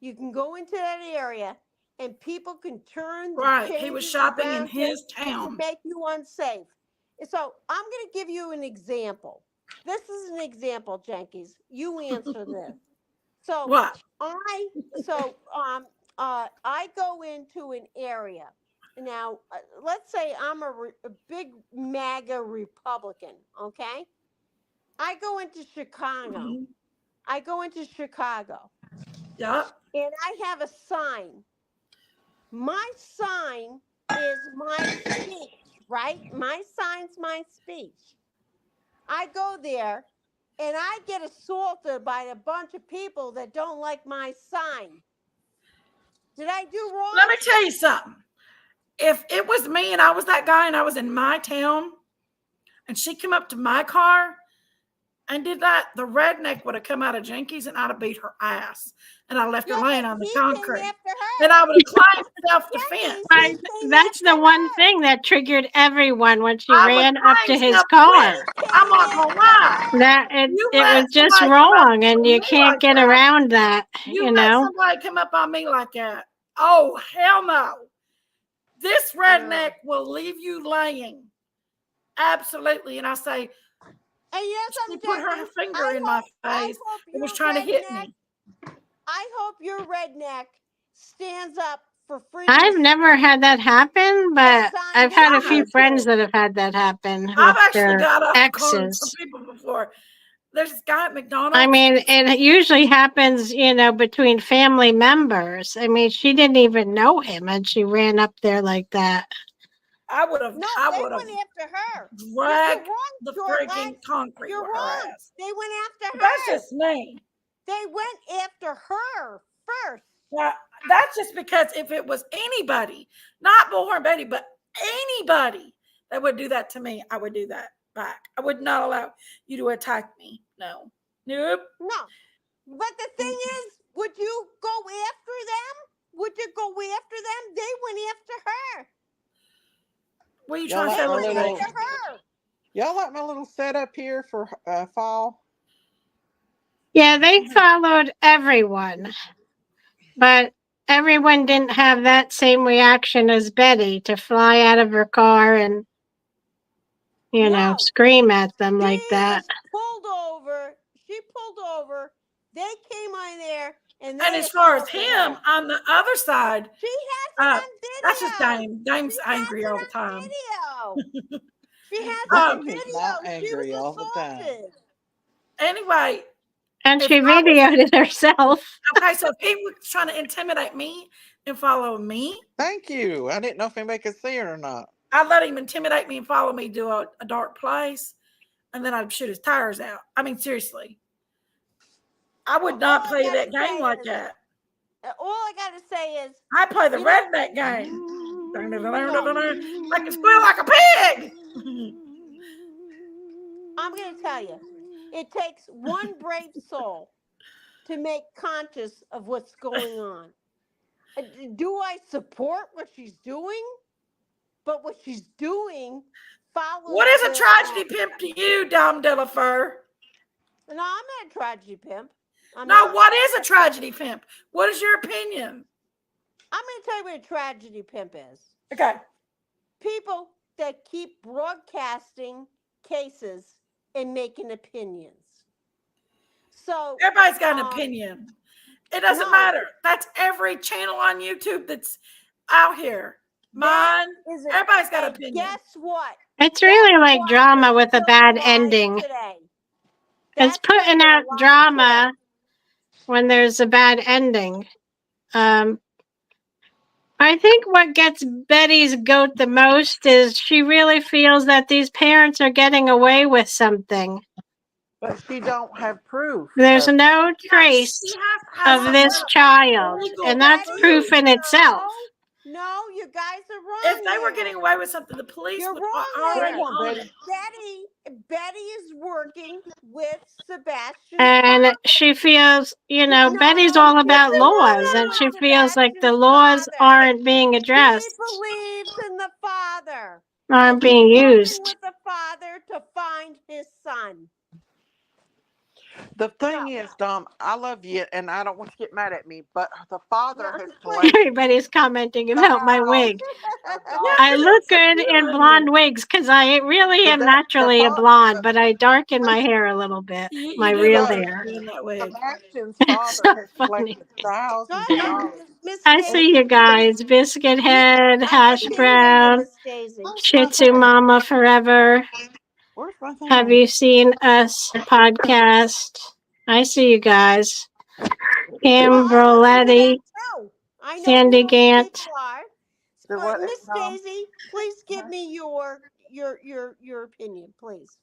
You can go into that area and people can turn the Right. He was changes shopping in around you his to town. make you unsafe. So I'm going to give you an example. This is an example, Jenkins. You answer this. So What? I go into an area. Now, let's say I'm a big MAGA Republican, okay? I go into Chicago. Mhm. I go into Chicago Yep. and I have a sign. My sign is my speech, right? My sign's my speech. I go there and I get assaulted by a bunch of people that don't like my sign. Did I do Let wrong? me tell you something. If it was me and I was that guy and I was in my town and she came up to my car and did that, the redneck would have come out of Jinkies and I'd have beat her ass. And I left her Yeah, laying but on the he came concrete. after And her. I would have claimed self defense. Yankees, he came That's after the one her. thing that triggered everyone when she I would ran up to claim his self car. defense. He I'm came not gonna after lie. That her. You it let was just somebody come up wrong, and on you me can't like get that. around that. You You let know. somebody come up on me like that. Oh, hell no. This redneck No. will leave you laying. Absolutely. And I say, And yes, she I'm put her Yankees. finger in my I face hope and was your trying to hit redneck. me. I hope your redneck stands up for freedom of I've never speech. had that happen, Yes, but I I've had a know few I you have. friends do. that have had that happen I've with actually their got off the car with some exes. people before. There's this guy at I McDonald's. mean, it usually happens, between family members. I mean, she didn't even know him, and she ran up there like that. I No, I they would have went after her. You're dragged wrong, the short freaking legs. concrete You're with her wrong. ass. They went after But that's her. just me. They went after her first. Now, that's just because if it was anybody, not Bullhorn Betty, but anybody that would do that to me, I would do that back. I would not allow you to attack me. No. Nope. No. But the thing is, would you go after them? Would you go after them? They went after her. What are you Y'all trying to They say, like my went Elizabeth? little after her. y'all like my little setup here for fall? Yeah, they followed everyone, but everyone didn't have that same reaction as Betty to fly out of her car and, No. scream at them like She that. is pulled over. She pulled over. They came on there and And they as far as assaulted him her. on the other side, She has it uh, on that's just video. Dame. She Dame's has angry it all the on time. video. She has it Um, on He's not video. She angry all the was time. assaulted. anyway, And if she I was videoed it herself. okay, so if he was trying to intimidate me and follow me, Thank you. I didn't know if anybody could see it or not. I'd let him intimidate me and follow me to a dark place, and then I'd shoot his tires out. I mean, seriously, I would All not I play gotta that game say like is, that. all I gotta say is, I play the you know, redneck game. no. Like a squeal like a pig. I'm gonna tell you, it takes one brave soul to make conscious of what's going on. Do I support what she's doing? But what she's doing What follows is a the. tragedy pimp to you, Dom Delafer? No, I'm not a tragedy pimp. I'm No, not. what is a tragedy pimp? What is your opinion? I'm gonna tell you what a tragedy pimp is. Okay. People that keep broadcasting cases and making opinions. So, Everybody's got an opinion. It doesn't no, matter. That's every channel on YouTube that's out here. that Mine. is it. Everybody's got an And opinion. guess what? It's That's really like why drama we're with a still bad alive ending. today. It's That's why putting we're out alive drama today. when there's a bad ending. Um, I think what gets Betty's goat the most is she really feels that these parents are getting away with something. But she don't have proof There's of. no She trace has to have of some this child, legal and that's Betty, proof proof. in itself. no, you guys are If wrong they were there. getting away with something, the police You're would wrong already there. Bullhorn own Betty. it. Betty is working with Sebastian's And father. she feels, Betty's No, all about she's laws, working and with she feels like the Sebastian's laws father. aren't being She addressed, believes in the father. And aren't she's being working used. with the father to find his son. The So, thing is, Dom, I love you, and I don't want you to get mad at me, but the father no, has please. collected Everybody's commenting about my thousands wig. of Yeah, I dollars. you look look so good in cute. blonde wigs because I really am The naturally a father, blonde, but I darken my hair a little bit, my You do real look so good hair. in that wig. Sebastian's It's father so has funny. collected Go thousands of ahead, dollars, Miss I and see Daisy. you guys. Biscuit head, I hash can't hear you, brown, Miss Daisy. where's Shih my Tzu thing? Mama Forever. Where's my Have thing? you seen us podcast? I see you guys. Well, Kim I listen to them Broletti, too. I know who Sandy those Gant. people are. The But what, Miss Dom? Daisy, please give me your opinion, please.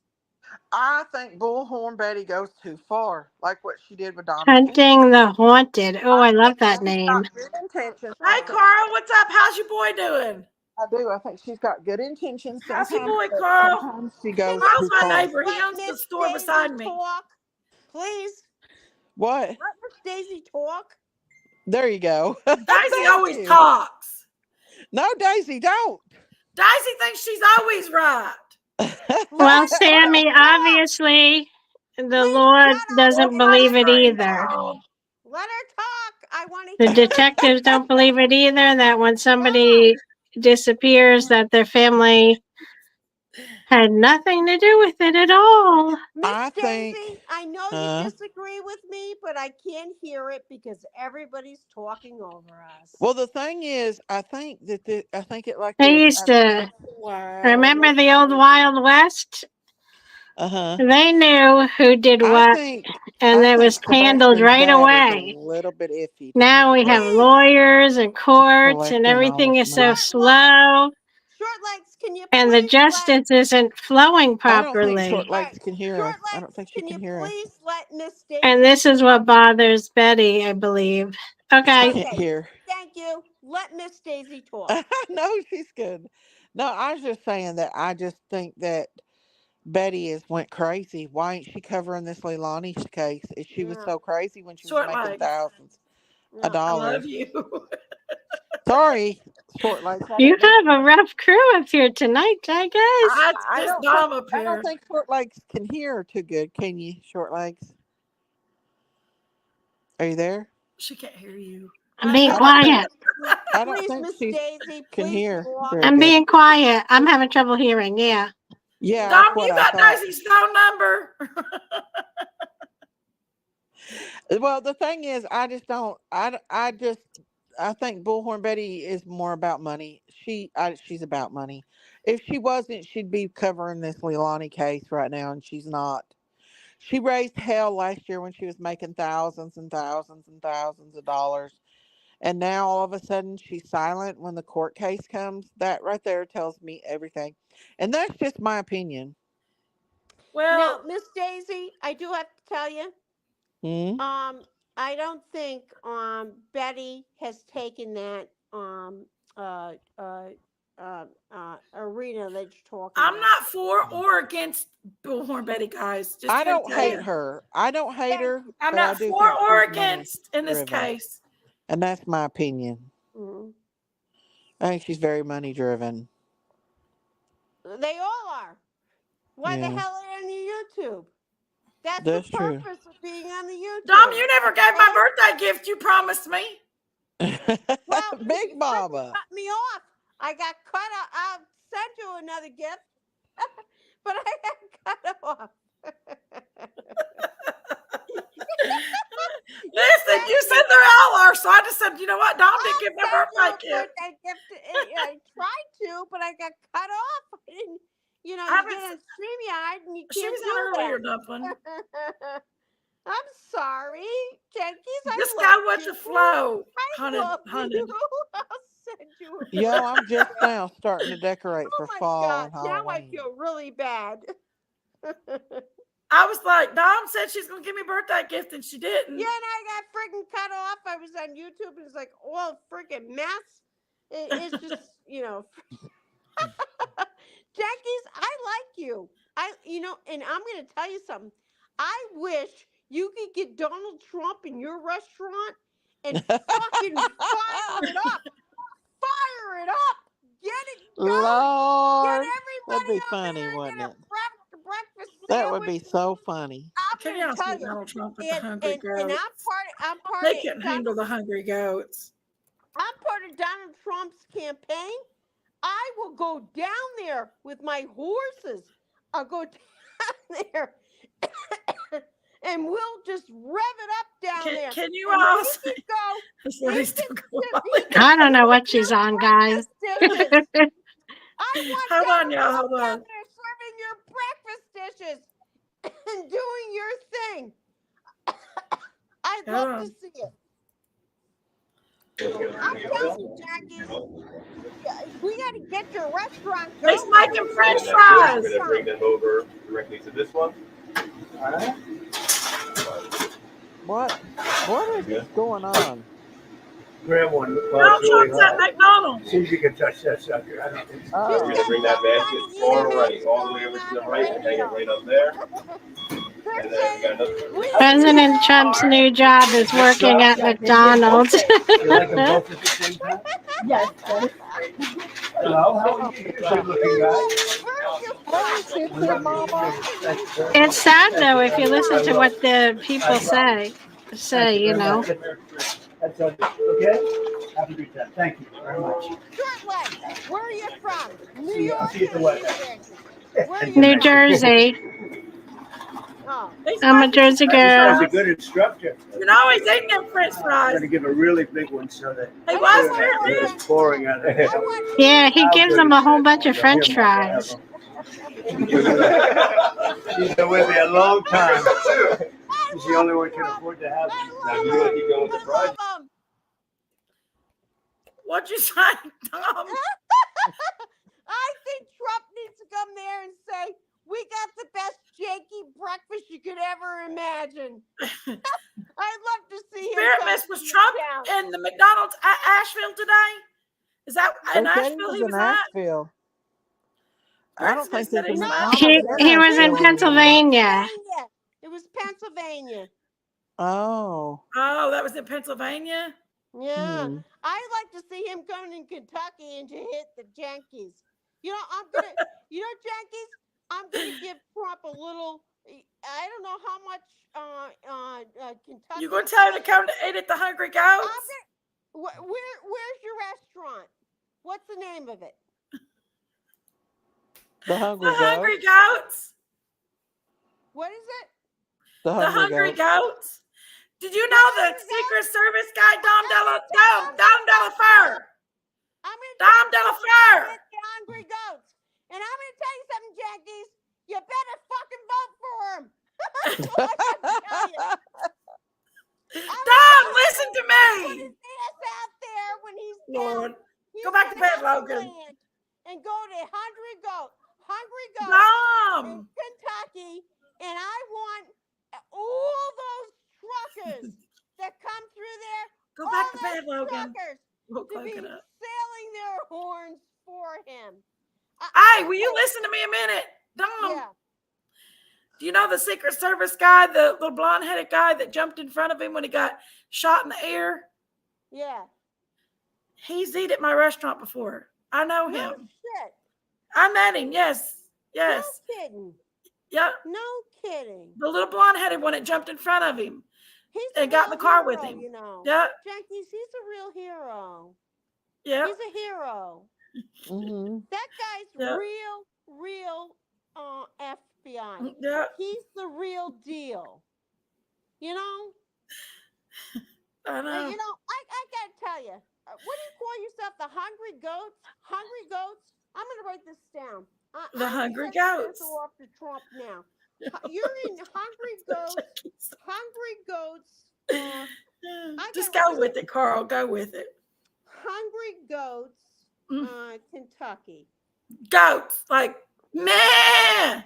I think Bullhorn Betty goes too far, like what she did with Dom Smith. Hunting the Haunted. Oh, I I love think that she's got name. good intentions. Hey, Carl, what's up? How's your boy doing? I do. I think she's got good intentions How's your sometimes, boy, but Carl? sometimes she Can goes you Carl's too my far. please neighbor. He let owns the Miss store Daisy beside me. talk? Please What? let Miss Daisy talk. There you go. Daisy Thank always you. talks. No, Daisy, don't. Daisy thinks she's always right. Well, Let her Sammy, talk. obviously, the Please Lord shut up We'll doesn't and fight believe let it for her him, either. talk. Carl. Let her talk. I want The to hear it. detectives don't believe it either that when No. somebody disappears, that their family had nothing to do with it at all. Miss I think, Daisy, I know you uh, disagree with me, but I can't hear it because everybody's talking over us. well, the thing is, I think that I think it like They this. used to Wow. remember the old Wild West. Uh-huh. They knew who did I what, think, and I it was think handled Sebastian's right dad is a away. little bit iffy to me Now we have because Please, lawyers and he's courts, and collecting all everything this is so money. slow, short legs, can you and the please let justice isn't flowing I don't think Short properly. all right, Legs can hear short us. I don't legs, think she can can you hear us. please let Miss And Daisy this is talk? what bothers Betty, I believe. She Okay. can't Okay, hear. thank you. Let Miss Daisy talk. I know she's good. No, I was just saying that I just think that Betty is went crazy. Why ain't she covering this Leilani case? If she was Yeah, so crazy when she was Short making legs. thousands of yeah. I love dollars. you. Sorry, Short Legs. I You didn't mean. have a rough crew up here tonight, I guess. It's I just don't think. Dom up I don't here. think Short Legs can hear too good. Can you, Short Legs? Are you there? She can't hear you. I'm I being I know. don't think. quiet. I don't Please, think Miss she Daisy, can please hear talk. very I'm good. being quiet. I'm having trouble hearing. Yeah. Yeah, Yeah. that's Dom, what you I got thought. Daisy's phone number. Well, the thing is, I just don't. I just. I think Bullhorn Betty is more about money. She's about money. If she wasn't, she'd be covering this Leilani case right now, and she's not. She raised hell last year when she was making thousands and thousands and thousands of dollars, and now all of a sudden she's silent when the court case comes. That right there tells me everything, and that's just my opinion. Now, Well, Miss Daisy, I do have to tell you, Hmm. um, I don't think Betty has taken that uh uh arena that you're talking I'm about. not for or against Bullhorn Betty, guys. Just I here to don't tell Thank hate you. you. her. I don't hate Thank her, you. I'm but I not do for think or she's money against in this driven, case. and that's my opinion. Mhm. I think she's very money driven. They all are. Why the Yeah, hell are they on the YouTube? That's the that's true. purpose of being on the Dom, YouTube. you never gave my Okay? birthday gift you promised me. Well, because Big you freaking Mama. cut me off. I got cut off. I'll send you another gift, but I got cut off. Listen, Thank you said you. there all are, so I just said, you know what? Dom didn't I'll give my send you a birthday gift. birthday gift. I tried to, but I got cut off. I didn't, I you haven't. get on StreamYard and you She can't was do on earlier, that. Dumpling. I'm sorry, Jenkins. I Just love go with you. the flow, I honey. love you. Honey. I'll send you. Yo, I'm just now starting to decorate for Oh my fall God. and Now I Halloween. feel really bad. I was like, Dom said she's gonna give me a birthday gift, and she didn't. Yeah, and I got freaking cut off. I was on YouTube and it's like all freaking mess. It's just, Jackie's, I like you. And I'm going to tell you something. I wish you could get Donald Trump in your restaurant and fucking fire it up. Fire it up. Get it going. Get Lord, that'd everybody be over funny, there and wouldn't get it? a breakfast That would sandwich. be so funny. I'm Can going y'all to tell see you. Donald Trump with the hungry And goats? I'm part They of couldn't handle the hungry goats. I'm part of Donald Trump's campaign. I will go down there with my horses. I'll go down there and we'll just rev it up down there. Can you And all we see? can go. This We lady's can still we going. can I don't know do what she's your on, guys. breakfast dishes. I want Hold on, Donald y'all. Trump Hold down on. there serving your breakfast dishes and doing your thing. I'd Hold love on. to see it. I'm telling you, Jackie, we got to get your restaurant going. He's making French We're fries. going to bring them over directly to this one. What is going on? Grab one. Donald Trump's at McDonald's. See if you can touch that sucker. I don't think so. Oh. We're going to bring that basket forward, all the way over to the right, and hang it right up there. And then we got another. President Trump's new job is working at McDonald's. You like them both at the same time? Yes. Hello, how are you? Good looking guy. Hey, Pizza Mama. It's sad though if you listen to what the people say. That's all. Okay? Have a good time. Thank you very much. Shortleg, where are you from? New See you York at the or wedding. New Jersey? Where are you New from? Jersey. Oh. He's I'm a making Jersey French girl. He's a fries. good instructor. You know he's eating them French I'm fries. going to give a really big one so that He was want there, more man. it's boring out of it. Yeah, he gives them a whole bunch of French fries. She's been with me a long time. She's the only one who can afford to have them. I love them. What'd you say, Tom? I think Trump needs to come there and say, we got the best janky breakfast you could ever imagine. I'd love to see him. Spirit Miss, was Trump in the McDonald's at Asheville today? Is that in They said Asheville he he was was in at? Asheville. I don't think Said he's he's in in McDonald's. He was in Asheville anymore. Pennsylvania. It was Pennsylvania. Oh. Oh, that was in Pennsylvania? Yeah. I'd like to see him coming in Kentucky and to hit the Yankees. Yankees, I'm gonna give Trump a little. I don't know how much Kentucky. You gonna tell him to come to eat at the Hungry Goats? Where's your restaurant? What's the name of it? The Hungry Goats. Hungry Goats. What is it? The Hungry Goats. Goats. Did you know the Secret Service guy, Dom DeLaFeur? Dom DeLaFeur. The Hungry Goats. And I'm going to tell you something, Yankees. You better fucking vote for him. Dom, listen to me. Put his ass out there when he's Lord, down. go back to bed, Logan. And go to Hungry Goats Dom. in Kentucky. And I want all those truckers that come through there. Go back to bed, Logan. We'll To be close it up. sailing their horns for him. Hey, will you listen to me a minute? Dom. Yeah. Do you know the Secret Service guy, the little blonde-headed guy that jumped in front of him when he got shot in the ear? Yeah. He's eaten at my restaurant before. I know No him. shit. I met him. Yes. No kidding. Yep. No kidding. The little blonde-headed one that jumped in front of him He's and got in the car with him. You know. Yep. Yankees, he's a real hero. Yep. He's a hero. Mm-hmm. That guy's real FBI. Yep. He's the real deal. You know? I know. I gotta tell you, what do you call yourself? The Hungry Goats? Hungry Goats? I'm gonna write this down. The Hungry Goats. Goats. Off to Trump now. You're in Hungry Goats. Hungry Goats. Just go with it, Carl. Go with it. Hungry Goats. Kentucky. Goats, like, meh.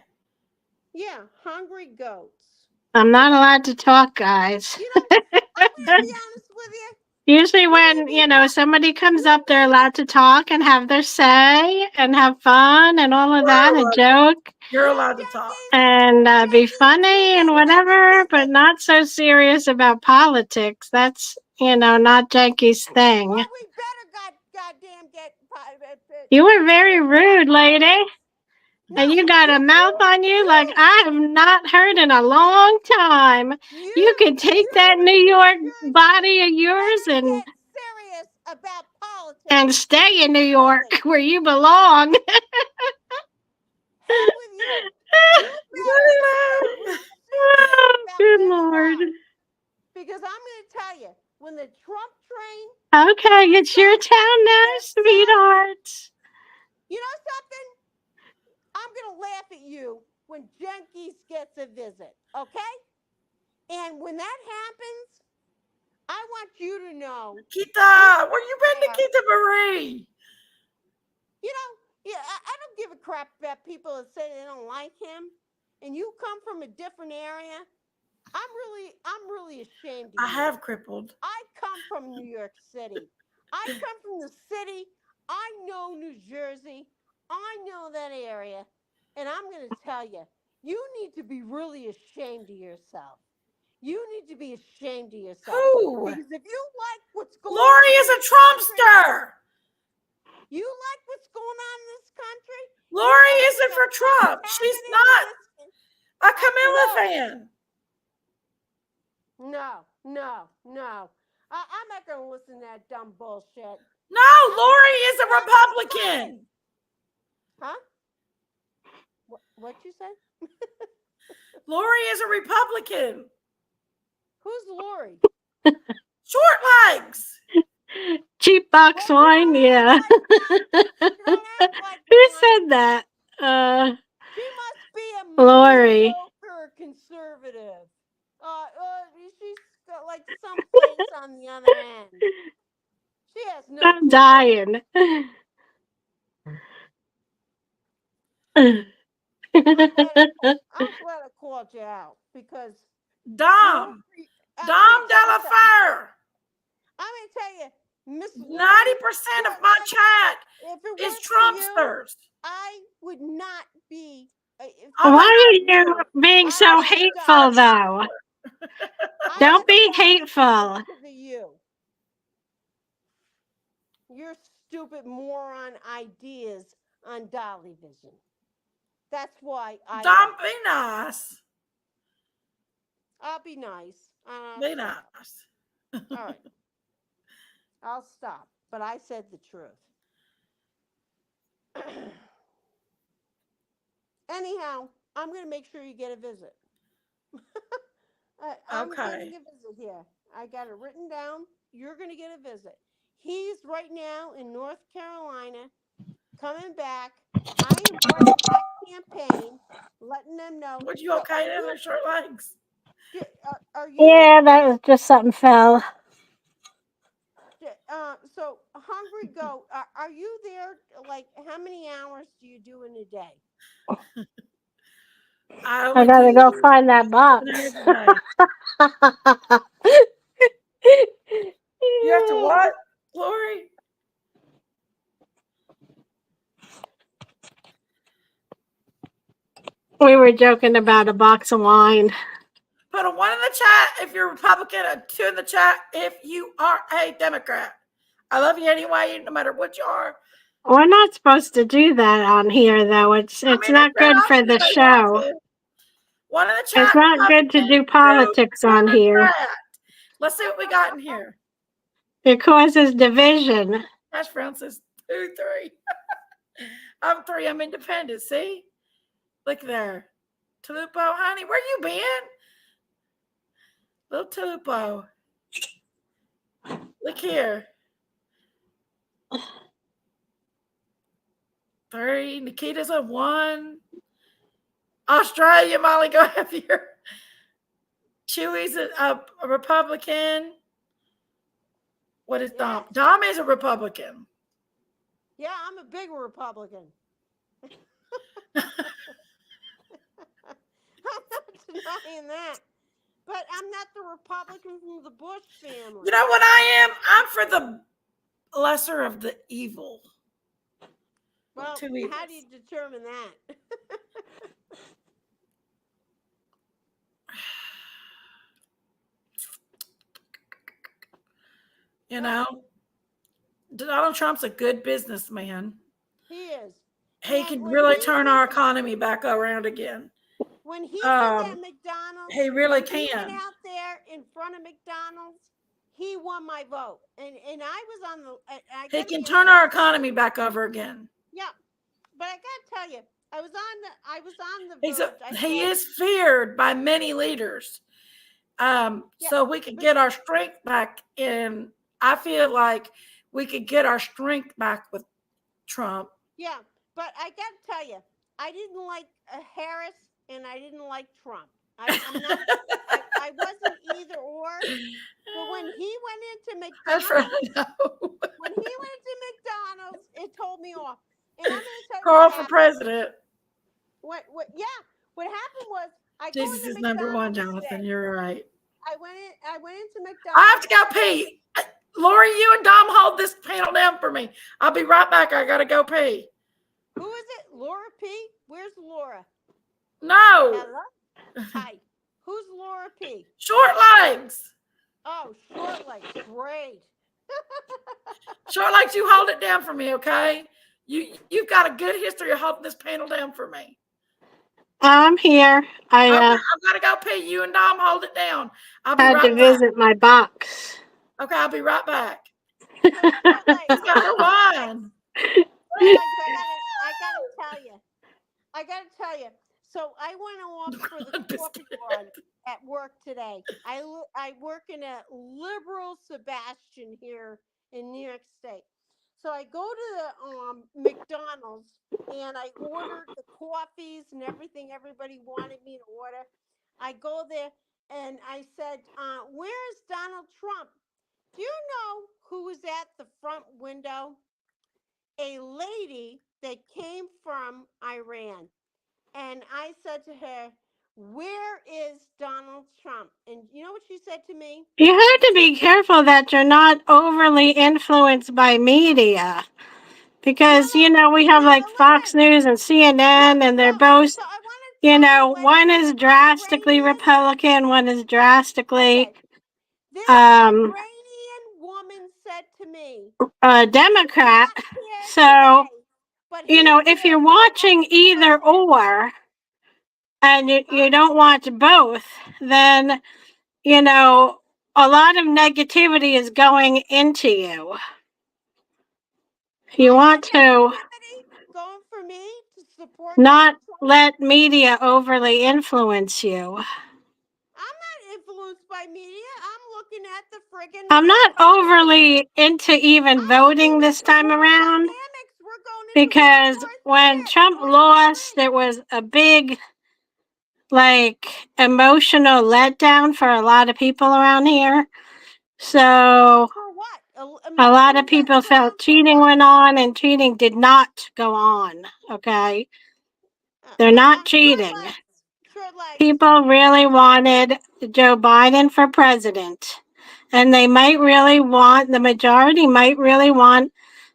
Yeah, hungry goats. I'm not allowed to talk, guys. You know, I'm gonna be honest with you. Usually You may when, be somebody comes you up, they're may allowed to talk and have their say and have fun and all of that and joke You're be, allowed to talk. and be Jenkins, funny and you may whatever, have to but visit. not so serious about politics. That's, not Jenky's thing. Well, we better goddamn get. You were very rude, lady. No, And you got a mouth on you like I have not heard in a long time. You could take that New York Jersey, body of yours better and get serious about politics. and stay in New Seriously. York where you belong. Hell with you. You better get real serious Oh, about good where you Lord. are. Because I'm going to tell you, when the Trump train Okay, pulls it's your up town now, their sign, sweetheart. you know something? I'm going to laugh at you when Jenkins gets a visit, okay? And when that happens, I want you to know. Nikita, where you been, Nikita Marie? You know, yeah, I don't give a crap about people that say they don't like him. And you come from a different area. I'm really ashamed of you. I have crippled. I come from New York City. I come from the city. I know New Jersey. I know that area. And I'm going to tell you, you need to be really ashamed of yourself. You need to be ashamed of yourself. Who? Because if you like what's going Lori on is in a this country, Trumpster. you like what's going on in this country? Lori isn't for Trump. She's not a Camilla fan. No. I'm not going to listen to that dumb bullshit. No, Lori is a Republican. Huh? What you said? Lori is a Republican. Who's Lori? Short legs. Cheap box Well, wine, yeah. Who said that? She must be a Lori. mediocre conservative. She's got like someplace on the other end. She has no I'm clue. dying. I'm glad I called you out because Dom Delafair. I'm going to tell you, Miss 90% of my chat is Trumpsters. I would not be. Why are you being so hateful, though? Don't be hateful. Your stupid moron ideas on Dolly Vision. That's why I. Dom, be nice. I'll be nice. Be nice. All right. I'll stop. But I said the truth. Anyhow, I'm going to make sure you get a visit. I'm getting a visit here. I got it written down. You're going to get a visit. He's right now in North Carolina, coming back. I am running that campaign, letting them know. Was you okay in their short legs? Are you? Yeah, that was just something fell. So Hungry Goat, are you there? Like, how many hours do you do in a day? I gotta go find that box. You have to what, Lori? We were joking about a box of wine. Put a 1 in the chat if you're Republican, a 2 in the chat if you are a Democrat. I love you anyway, no matter what you are. We're not supposed to do that on here, though. It's not good for the show. 1 in the chat. It's not good to do politics on here. Let's see what we got in here. It causes division. Hash brown says 2, 3. I'm 3. I'm independent. See? Look there. Tulupo, honey, where you been? Little Tulupo. Look here. 3. Nikita's a 1. Australia, Molly, go have your. Chewy's a Republican. What is Dom? Dom is a Republican. Yeah, I'm a big Republican. I'm not denying that. But I'm not the Republican from the Bush family. You know what I am? I'm for the lesser of the evil. Well, Two how do you evils. determine that? You Well, know, Donald Trump's a good businessman. he is. He And can really turn our economy back around again. when he was at Um, McDonald's, he really when he went can. out there in front of McDonald's, he won my vote. And I was on the. I He got to can be turn honest. our economy back over again. Yeah, but I got to tell you, I was on the He's a, verge. I he thought, is feared by many leaders. yeah, So we could but get our strength back in. I feel like we could get our strength back with Trump. yeah, but I got to tell you, I didn't like Harris and I didn't like Trump. I'm not. I wasn't either or. But when he went into That's right. McDonald's, it told me off. And I'm going to tell you Carl what for happened. president. Yeah, what happened was I go Jesus into is number one, McDonald's Jonathan. today. You're right. I went into I have McDonald's. to go pee. Lori, you and Dom hold this panel down for me. I'll be right back. I gotta go pee. Who is it? Laura P? Where's Laura? No. Hello? Hi. Who's Laura P? Short legs. Oh, short legs. Great. Short legs, you hold it down for me, okay? You've got a good history of holding this panel down for me. I'm here. Okay, I I've got to go pee. You and Dom hold it down. I'll be had right to back. visit my box. Okay, I'll be right back. So short legs. Let's get her wine. Short legs. I gotta tell you. So I went off for the coffee run at work today. I work in a liberal Sebastian here in New York State. So I go to the McDonald's and I ordered the coffees and everything everybody wanted me to order. I go there and I said, "Where is Donald Trump?" Do you know who was at the front window? A lady that came from Iran. And I said to her, "Where is Donald Trump?" And you know what she said to me? You have to be careful that you're not overly influenced by media. Because, we have like Fox Listen. News and CNN, and they're both, So I want to tell you, one is drastically Republican, one is drastically Okay. This um, Iranian woman said to me, Democrat. "Here So, today, but he's if here you're for the watching next either president." or, and you Huh? don't watch both, then, a lot of negativity is going into you. You I want got to negativity going for me to support not Donald Trump. let media overly influence you. I'm not influenced by media. I'm looking at the friggin' I'm not economy. overly into even I'm looking voting at this the time world around dynamics. We're going into World because War when III. Trump lost, there was a big, emotional letdown for a lot of people around here. So For what? a lot of Emotional people letdown felt for cheating what? went on, and cheating did not go on. Okay. They're not Short cheating. legs. Short legs. People really wanted Joe Biden for president. And the majority might really want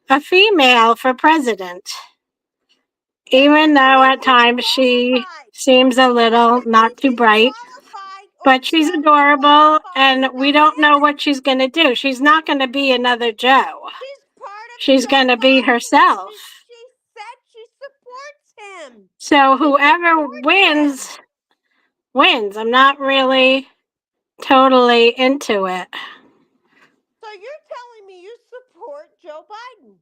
a female for president. Even And though is at he times she qualified? seems a little Is not too he bright, qualified or but she's Joe adorable, qualifying and we don't know dynamics? what she's going to do. She's not going to be another Joe. She's part of She's Joe going to be Biden. herself. She said she supports him. So She whoever supports him. wins. I'm not really totally into it. So you're telling me you support Joe Biden?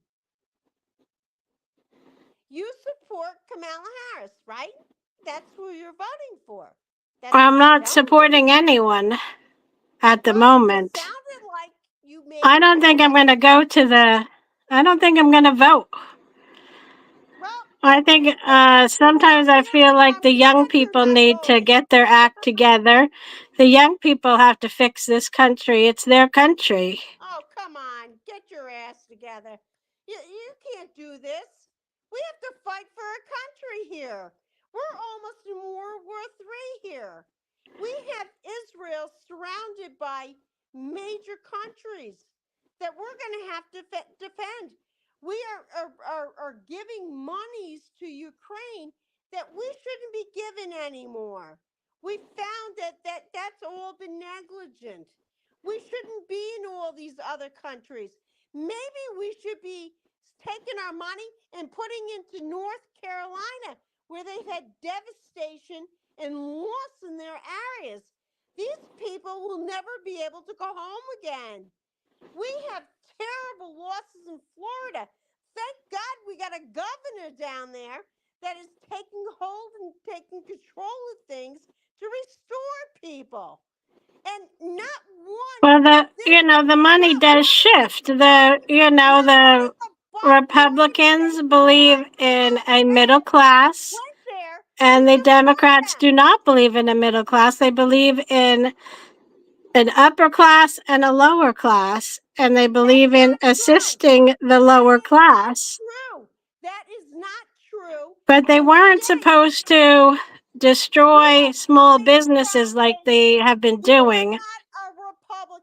You support Kamala Harris, right? That's who you're voting for. That's what I'm you're not telling me. supporting anyone at the Well, you moment. sounded like you maybe I don't think I'm going to go to I don't think I'm going to vote. Well, I think if you sometimes want I me to, feel like I'm the young glad you're people not need to voting. get their act together. The young people have to fix this country. It's their country. Oh, come on. Get your ass together. You can't do this. We have to fight for our country here. We're almost in World War III here. We have Israel surrounded by major countries that we're going to have to defend. We are giving monies to Ukraine that we shouldn't be given anymore. We found that's all been negligent. We shouldn't be in all these other countries. Maybe we should be taking our money and putting into North Carolina, where they've had devastation and loss in their areas. These people will never be able to go home again. We have terrible losses in Florida. Thank God we got a governor down there that is taking hold and taking control of things to restore people. And not one. Well, the money does shift. The Republicans believe in a middle class, and the Democrats do not believe in a middle class. They believe in an upper class and a lower class, and they believe in assisting the lower class. True. That is not true. But they weren't supposed to destroy small businesses like they have been doing.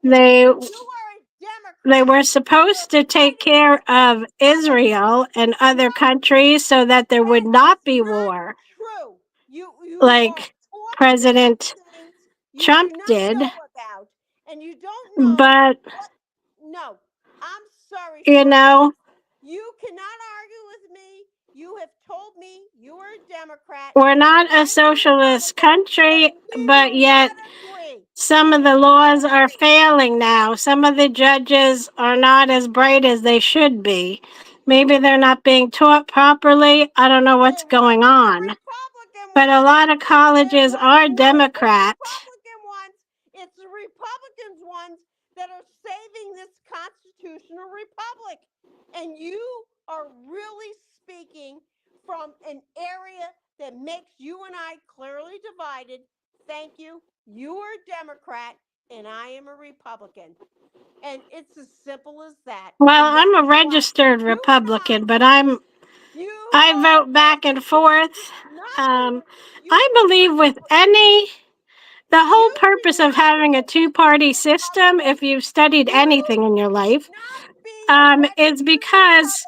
They were supposed to take care of Israel and other countries so that there would not be war, True. like President Trump did. And you don't know. But no, I'm sorry. You know, you cannot argue with me. You have told me you are a Democrat. We're not a socialist country, but yet some of the laws are failing now. Some of the judges are not as bright as they should be. Maybe they're not being taught properly. I don't know what's going on. But a lot of colleges are Democrat. It's the Republicans ones that are saving this constitutional republic. And you are really speaking from an area that makes you and I clearly divided. Thank you. You are a Democrat and I am a Republican. And it's as simple as that. Well, I'm a registered Republican, but I vote back and forth. I believe the whole purpose of having a two-party system, if you've studied anything in your life, is because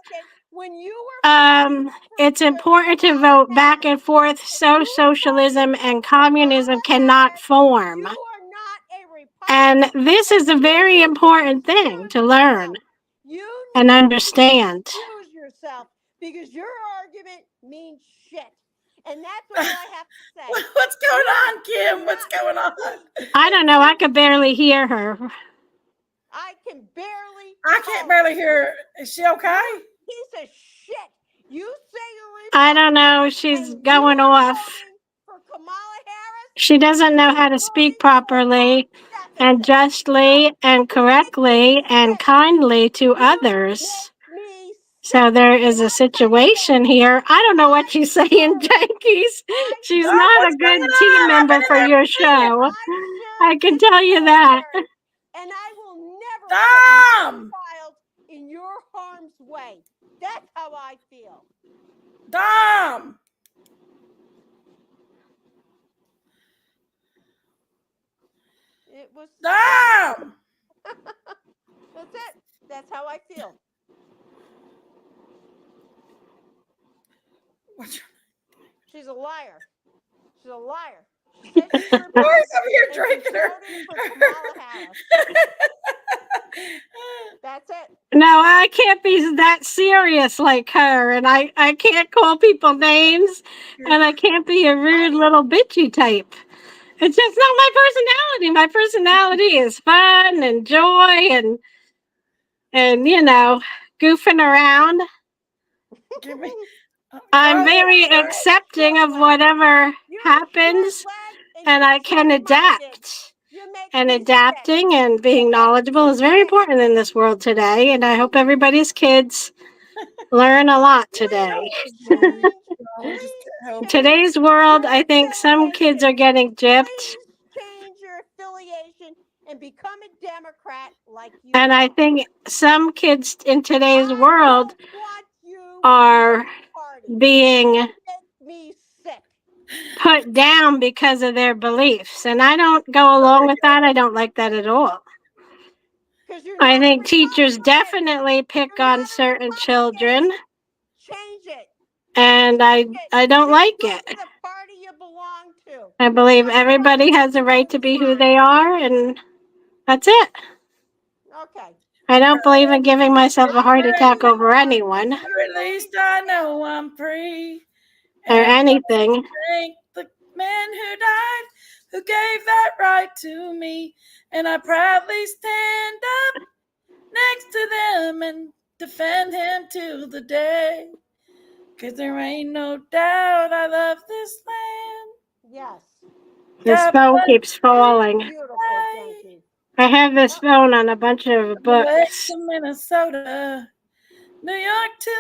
it's important to vote back and forth so socialism and communism cannot form. And this is a very important thing to learn and understand. Excuse yourself, because your argument means shit. And that's all I have to say. What's going on, Kim? What's going on? I don't know. I could barely hear her. I can't barely hear her. Is she okay? Piece of shit. You say you're I don't know. She's going off. For Kamala Harris? She doesn't know how to speak properly and justly and correctly and kindly to others. So there is a situation here. I don't know what she's saying, Jankies. She's not a good team member for your show. I can tell you that. And I will never put my child in your harm's way. That's how I feel. Dom! It was Dom! That's it. That's how I feel. She's a liar. She's a liar. She said she's over here drinking her. That's it. No, I can't be that serious like her, and I can't call people names, and I can't be a rude little bitchy type. It's just not my personality. My personality is fun and joy and goofing around. I'm very accepting of whatever happens, and I can adapt. And adapting and being knowledgeable is very important in this world today, and I hope everybody's kids learn a lot today. Today's world, I think some kids are getting gypped. Change your affiliation and become a Democrat like you And I are. think some kids in today's I world don't want you are in my party. being You make me sick. put down because of their beliefs. And I don't go along with that. I don't like that at all. Because you're I not a think teachers Republican. definitely pick You're on not a certain Republican. children, Change it. and Change it. I don't Just like go it. to the party you belong to. I believe My party everybody has a right is to be who fine. they are, and that's it. Okay. I don't believe in giving myself a I heart heard attack you over are. anyone So At you're least going I to know hell. I'm free. or And anything. thank the man who died, who gave that right to me. And I proudly stand up next to them and defend him to the day. 'Cause there ain't no doubt I love this land. Yes. This God phone bless keeps That's falling. beautiful, the Janky. I have this Oh, phone on a bunch of LA books. to Minnesota, New York to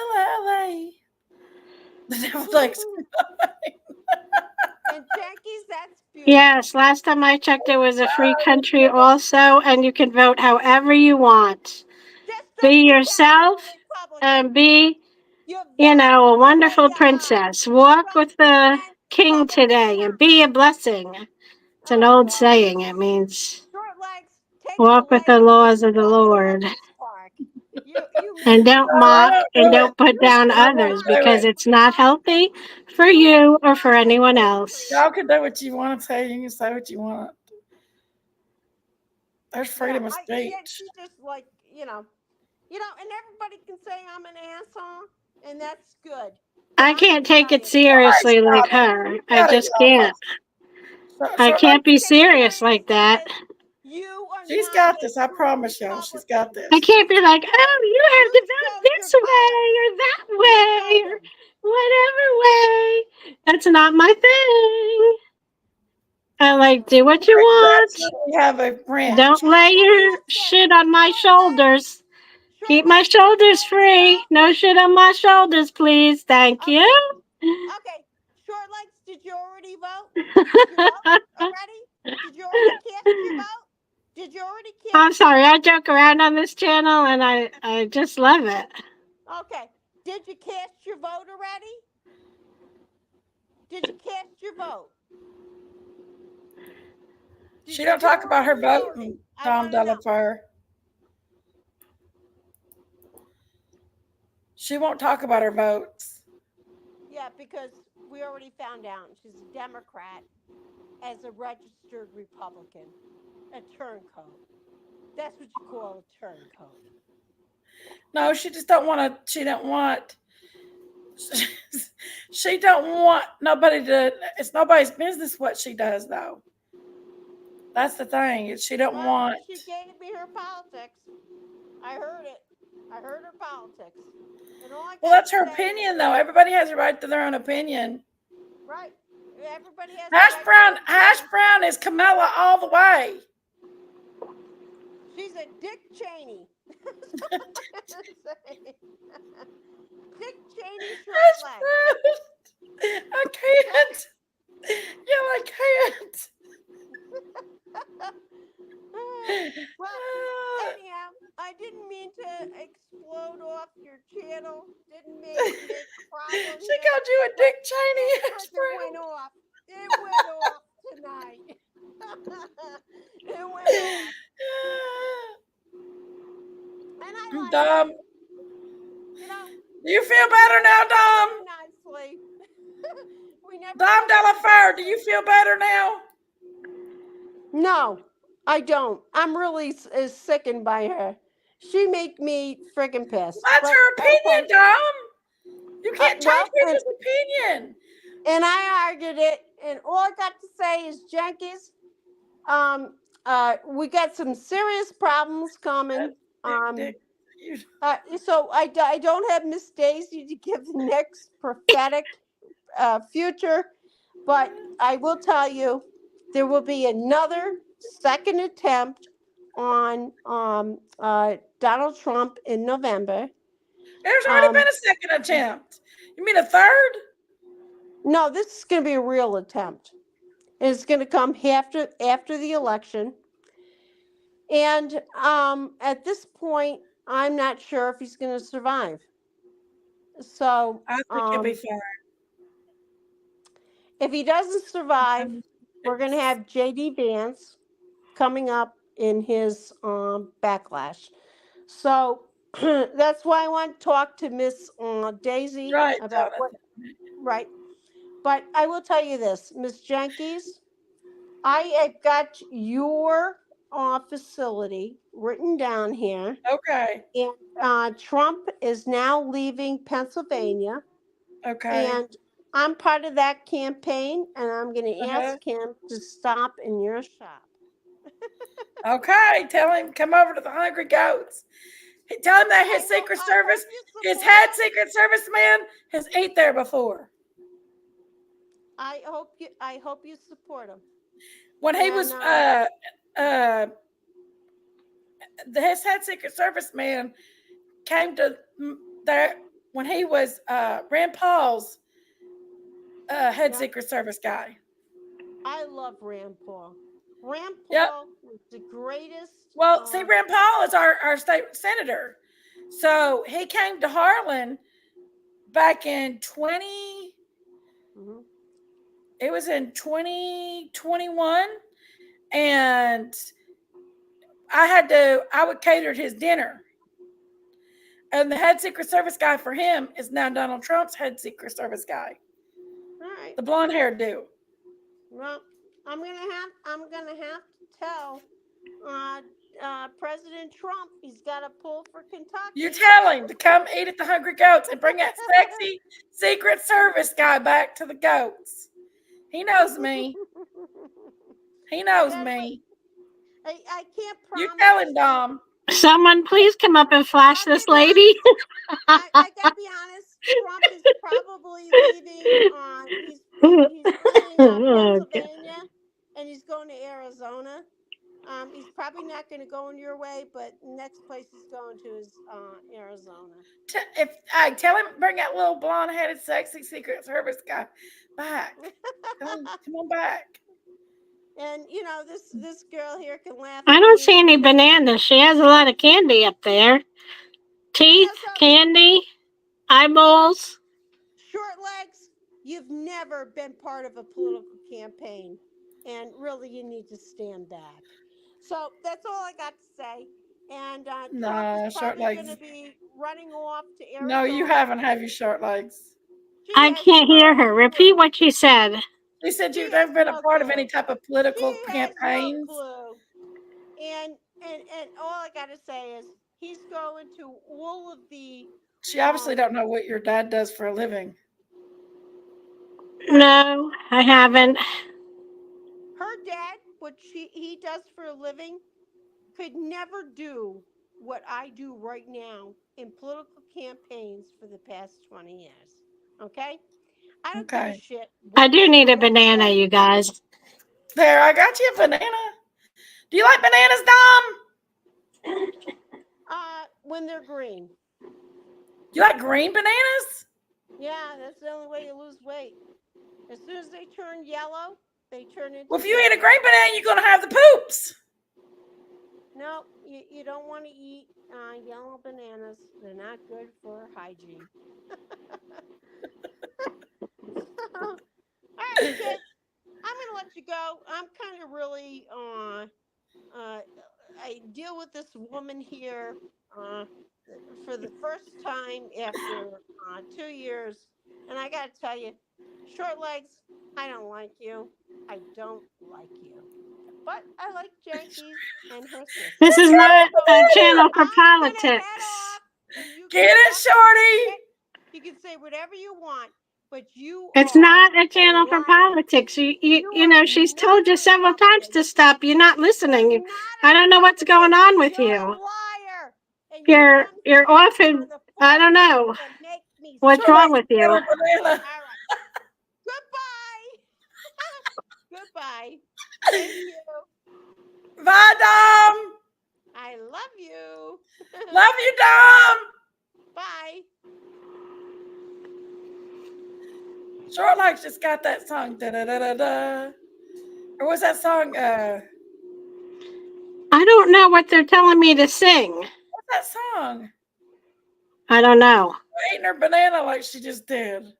LA. The devil likes and Janky's, that's beautiful. Yes, last time I checked, it was a free country also, and you can vote however you want. Just don't Be pretend you're yourself a Republican. and be, You you vote know, a the way wonderful you are. princess. Walk Don't with the pretend king today and be a blessing. It's an Oh, old God. saying. It means Short legs, take the walk with the ladies and laws of the walk Lord. around this park. You And mean don't No, I mock don't and do it. don't put down I won't others do because it. it's not healthy for you you or for mock anyone and else. Y'all can do what you want to say. You can say what you want. There's freedom of speech. she just like, and everybody can say I'm an asshole, and that's good. But I I'm can't gonna take tell it you, All right, seriously like stop it. her. You I got it, just y'all. can't. I Short can't legs. be take it serious like that. seriously is you are She's not got a this. I true promise y'all. She's got Republican. I this. can't be like, oh, you have You to vote showed your this way colors. or that You way showed or them. whatever way. That's not my thing. I like, do what you That's want. when we have a rant. Don't lay Let me your ask this. shit on my Short legs. shoulders. Short Keep my legs. Did you shoulders already free. vote? No shit on my shoulders, please. Thank you. Okay. Okay. Short legs. Did you already vote? Did you vote already? Did you already cast your vote? Did you already I'm cast your sorry, I vote? joke around on this channel and I just love it. Okay. Did you cast your vote already? Did you cast your vote? She don't talk about her voting, I Tom want to know. Delafur. She won't talk about her votes. Yeah, because we already found out she's a Democrat as a registered Republican, a turncoat. That's what you call a turncoat. No, she just don't want to. She don't want. She don't want nobody to. It's nobody's business what she does, though. That's the thing. She don't Well, want. she gave me her politics. I heard it. I heard her politics. And all I Well, got that's to her say is, opinion, though. Everybody has a right to their own opinion. right, everybody has the Hash right to brown. their Hash opinion. brown is Camilla all the way. She's a Dick Cheney. Dick Cheney short Hash legs. brown. I can't. Yeah, I can't. Well, anyhow, I didn't mean to explode off your channel. Didn't mean to make a problem She here. called you a But Dick Cheney, it Hash freaking brown. went off. It went off tonight. It went off. And I like Dom, it. You know, do you feel better now, Dom? nicely. We never Dom said anything Delafur, do you feel better now? No, I don't. I'm really sickened by her. She make me freaking pissed. That's But her okay. opinion, Dom. You can't change And people's opinion. I argued it, and all I got to say is, Jenkins, we got some serious problems coming. Dick, you, So I don't have Miss Daisy to give the next prophetic future, but I will tell you there will be another second attempt on Donald Trump in November. there's already been a second attempt. You mean a third? No, this is going to be a real attempt. And it's going to come after the election. And at this point, I'm not sure if he's going to survive. So I think he'll be fine. if he doesn't survive, we're going to have JD Vance coming up in his backlash. So that's why I want to talk to Miss Daisy Right, about what. Jonathan. Right. But I will tell you this, Miss Jenkins, I have got your facility written down here. Okay. And Trump is now leaving Pennsylvania. Okay. And I'm part of that campaign, and I'm going to Uh-huh. ask him to stop in your shop. Okay. Tell him come over to the Hungry Goats. Tell him that his Secret Service, his head Secret Service man, has ate there before. I hope you support him. When he was his head Secret Service man came to there when he was Rand Paul's head Secret Service guy. I love Rand Paul. Rand Paul Yep. was the greatest. Well, see, Rand Paul is our state senator. So he came to Harlan back in it was in 2021. And I would cater his dinner. And the head Secret Service guy for him is now Donald Trump's head Secret Service guy. All right. The blonde haired dude. Well, I'm gonna have to tell President Trump he's got to pull for Kentucky. You tell him to come eat at the Hungry Goats and bring that sexy Secret Service guy back to the goats. He knows me. He knows me. I can't promise. You tell him, Dom. Someone please come up and flash this lady. I gotta be honest. Trump is probably leaving. He's leaving Pennsylvania, and he's going to Arizona. He's probably not going to go in your way, but the next place he's going to is Arizona. If I tell him, bring that little blonde-headed, sexy Secret Service guy back. Come on back. And you know this girl here can laugh. I don't see any bananas. She has a lot of candy up there. Teeth, candy, eyeballs. Short legs. You've never been part of a political campaign, and really you need to stand back. So that's all I got to say. And Trump is probably going to be running off to Arizona. No, you haven't, have you, short legs? I can't hear her. Repeat what she said. She said you've never been a part of any type of political campaigns. No clue. And all I got to say is he's going to all of the. She obviously don't know what your dad does for a living. No, I haven't. Her dad, what he does for a living, could never do what I do right now in political campaigns for the past 20 years. Okay? I don't give a shit. I do need a banana, you guys. There, I got you a banana. Do you like bananas, Dom? When they're green. You like green bananas? Yeah, that's the only way you lose weight. As soon as they turn yellow, they turn into. Well, if you eat a green banana, you're gonna have the poops. No, you don't want to eat yellow bananas. They're not good for hygiene. All right, kids. I'm gonna let you go. I'm kind of really I deal with this woman here for the first time after 2 years, and I gotta tell you, short legs, I don't like you. I don't like you. But I like Jackie and her sister. This is not a channel for politics. Get it, Shorty. You can say whatever you want, but It's not a channel for politics. You know, she's told you several times to stop. You're not listening. I don't know what's going on with you. You're often, I don't know what's wrong with you. All right. Goodbye. Goodbye. Thank you. Bye, Dom. I love you. Love you, Dom. Bye. Short Legs just got that song, da da da da da. Or was that song? I I don't know what they're telling me to sing. What's that song? I don't know. Eating her banana like she just did.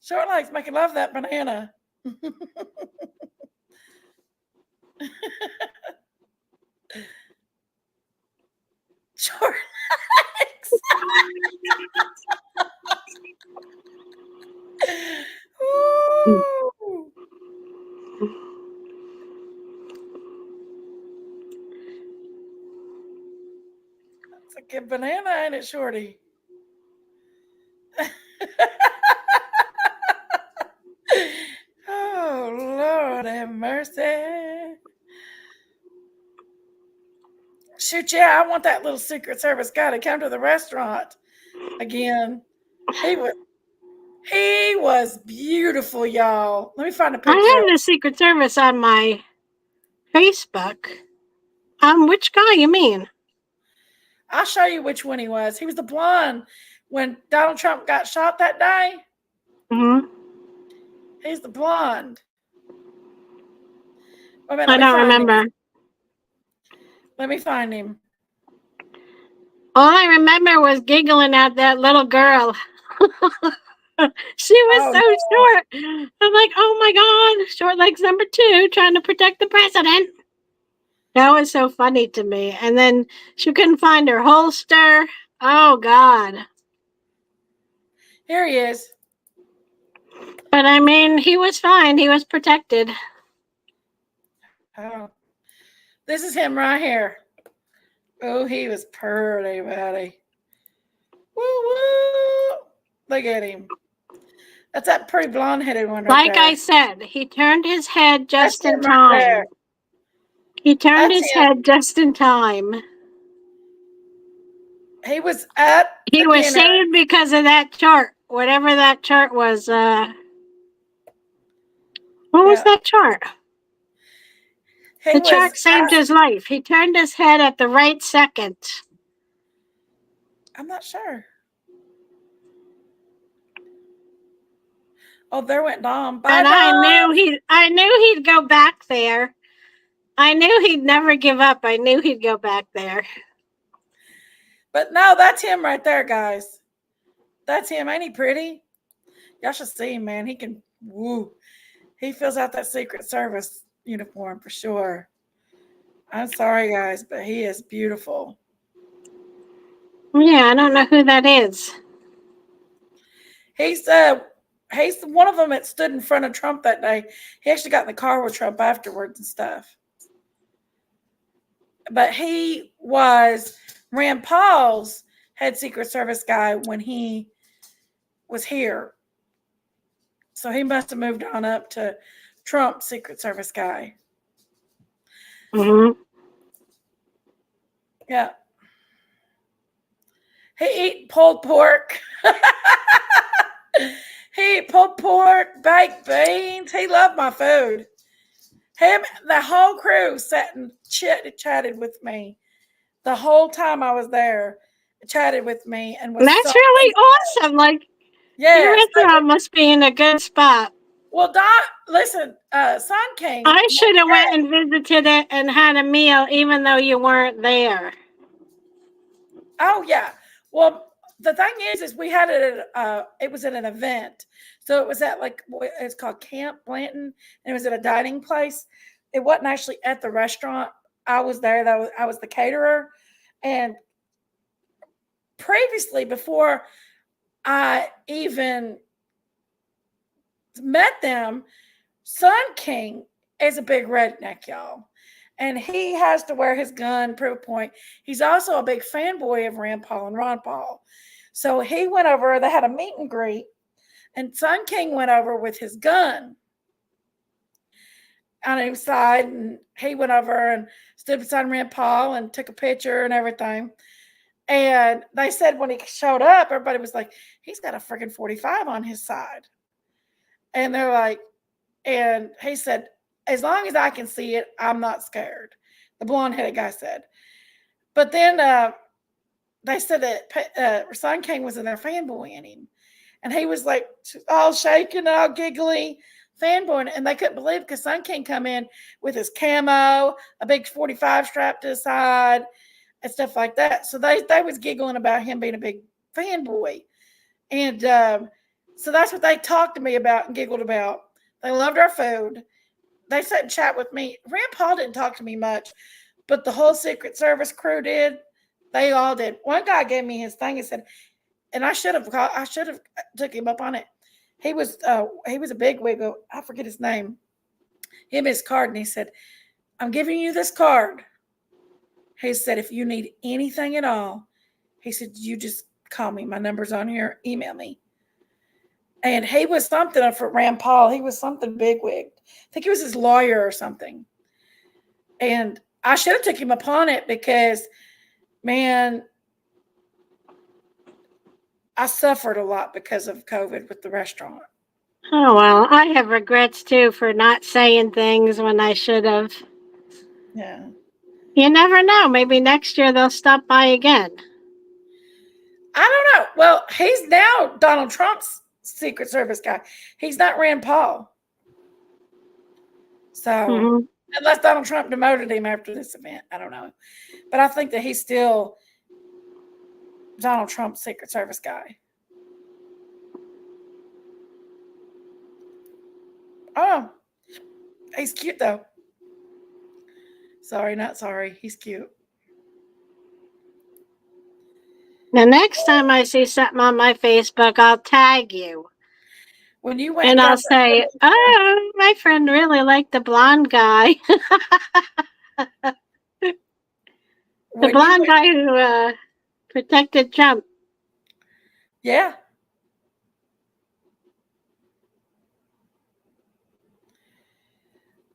Short legs making love that banana. Short legs. Ooh. It's like a banana, ain't it, Shorty? Oh, Lord have mercy. Shoot, yeah, I want that little Secret Service guy to come to the restaurant again. He was beautiful, y'all. Let me find a I picture. have the Secret Service on my Facebook. Which guy you mean? I'll show you which one he was. He was the blonde when Donald Trump got shot that day. Mm-hmm. He's the blonde. Wait a minute, I let me don't find him. remember. Let me find him. All I remember was giggling at that little girl. She was Oh, so short. I'm like, oh my God, short legs number 2 trying to protect the president. That was so funny to me. And then she couldn't find her holster. Oh God. here he is. But I mean, he was fine. He was protected. Oh, this is him right here. Oh, he was pretty, buddy. Woo woo! Look at him. That's that pretty blonde-headed one right Like there. I said, he turned his head just That's in him right there. time. He turned That's his him. head just in time. He was at He the was dinner. saved because of that chart. Whatever that chart was. What was Yeah, that chart? he The was. chart saved his life. He turned his head at the right second. I'm not sure. Oh, there went Dom. Bye, And Dom. I knew he'd go back there. I knew he'd never give up. I knew he'd go back there. But no, that's him right there, guys. That's him. Ain't he pretty? Y'all should see him, man. He can. Woo. He fills out that Secret Service uniform for sure. I'm sorry, guys, but he is beautiful. Yeah, I don't know who that is. He's one of them that stood in front of Trump that day. He actually got in the car with Trump afterwards and stuff. But he was Rand Paul's head Secret Service guy when he was here. So he must have moved on up to Trump's Secret Service guy. Mm-hmm. Yeah. He ate pulled pork. He ate pulled pork, baked beans. He loved my food. Him, the whole crew sat and chatted with me the whole time I was there. Chatted with me and was That's so really awesome. Like, your yes. restaurant must be in a good spot. Well, Don, listen, Sun King. I should have went and visited it and had a meal, even though you weren't there. Oh yeah. Well, the thing is we had it at it was at an event, so it was at like it's called Camp Blanton, and it was at a dining place. It wasn't actually at the restaurant. I was there. I was the caterer, and previously, before I even met them, Sun King is a big redneck, y'all. And he has to wear his gun, prove a point. He's also a big fanboy of Rand Paul and Ron Paul. So he went over, they had a meet and greet, and Sun King went over with his gun on his side, and he went over and stood beside Rand Paul and took a picture and everything. And they said when he showed up, everybody was like, he's got a freaking 45 on his side. And they're like, and he said, as long as I can see it, I'm not scared. The blonde headed guy said. But then they said that Sun King was in there fanboying him. And he was like all shaking, all giggly, fanboying, and they couldn't believe because Sun King come in with his camo, a big 45 strapped to his side, and stuff like that. So they was giggling about him being a big fanboy, and so that's what they talked to me about and giggled about. They loved our food. They sat and chat with me. Rand Paul didn't talk to me much, but the whole Secret Service crew did. They all did. One guy gave me his thing and said, and I should have took him up on it. He was a big wiggle. I forget his name. Him his card, and he said, "I'm giving you this card." He said, "If you need anything at all," he said, "you just call me. My number's on here. Email me." And he was something for Rand Paul. He was something bigwig. I think he was his lawyer or something. And I should have took him upon it because, man, I suffered a lot because of COVID with the restaurant. Oh, well, I have regrets too for not saying things when I should have. Yeah. You never know. Maybe next year they'll stop by again. I don't know. Well, he's now Donald Trump's Secret Service guy. He's not Rand Paul. So, unless Donald Trump demoted him after this event, I don't know. But I think that he's still Donald Trump's Secret Service guy. Oh, he's cute though. Sorry, not sorry. He's cute. The next time I see something on my Facebook, I'll tag you. When you went And I'll got say, oh, my friend really liked the blonde guy. The blonde guy who protected Trump. Yeah.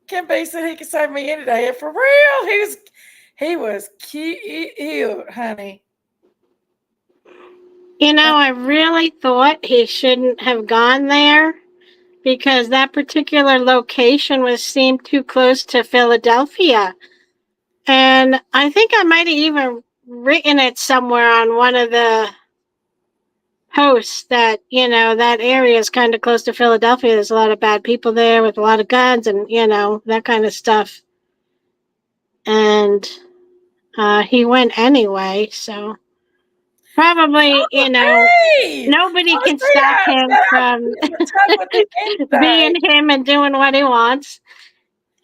Kim B said he could save me any day. For real, he was cute, honey. You know, I really thought he shouldn't have gone there because that particular location seemed too close to Philadelphia. And I think I might have even written it somewhere on one of the posts that, you know, that area is kind of close to Philadelphia. There's a lot of bad people there with a lot of guns and, you know, that kind of stuff. And he went anyway, so probably, you know, nobody can stop him from being him and doing what he wants.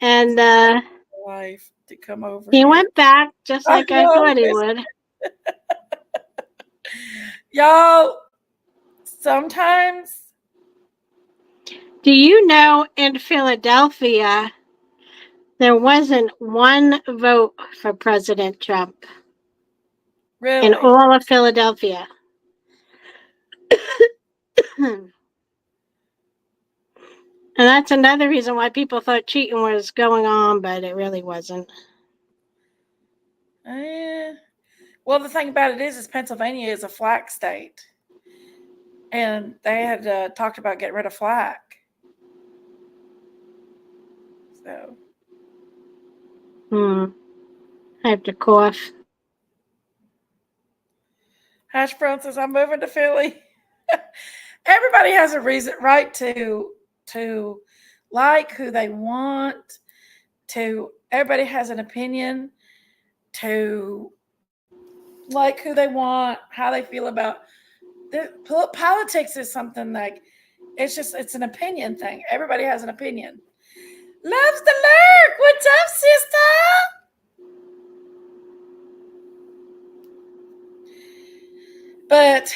And Life to come over. he went back just like I thought he would. Y'all, sometimes. Do you know in Philadelphia, there wasn't one vote for President Trump? Really? In all of Philadelphia. And that's another reason why people thought cheating was going on, but it really wasn't. Well, the thing about it is Pennsylvania is a flack state. And they had talked about getting rid of flack. So. I have to cough. Hash Brown says, I'm moving to Philly. Everybody has a reason, right, to like who they want, everybody has an opinion, to like who they want, how they feel about politics is something like, it's an opinion thing. Everybody has an opinion. Loves the lurk. What's up, sister? But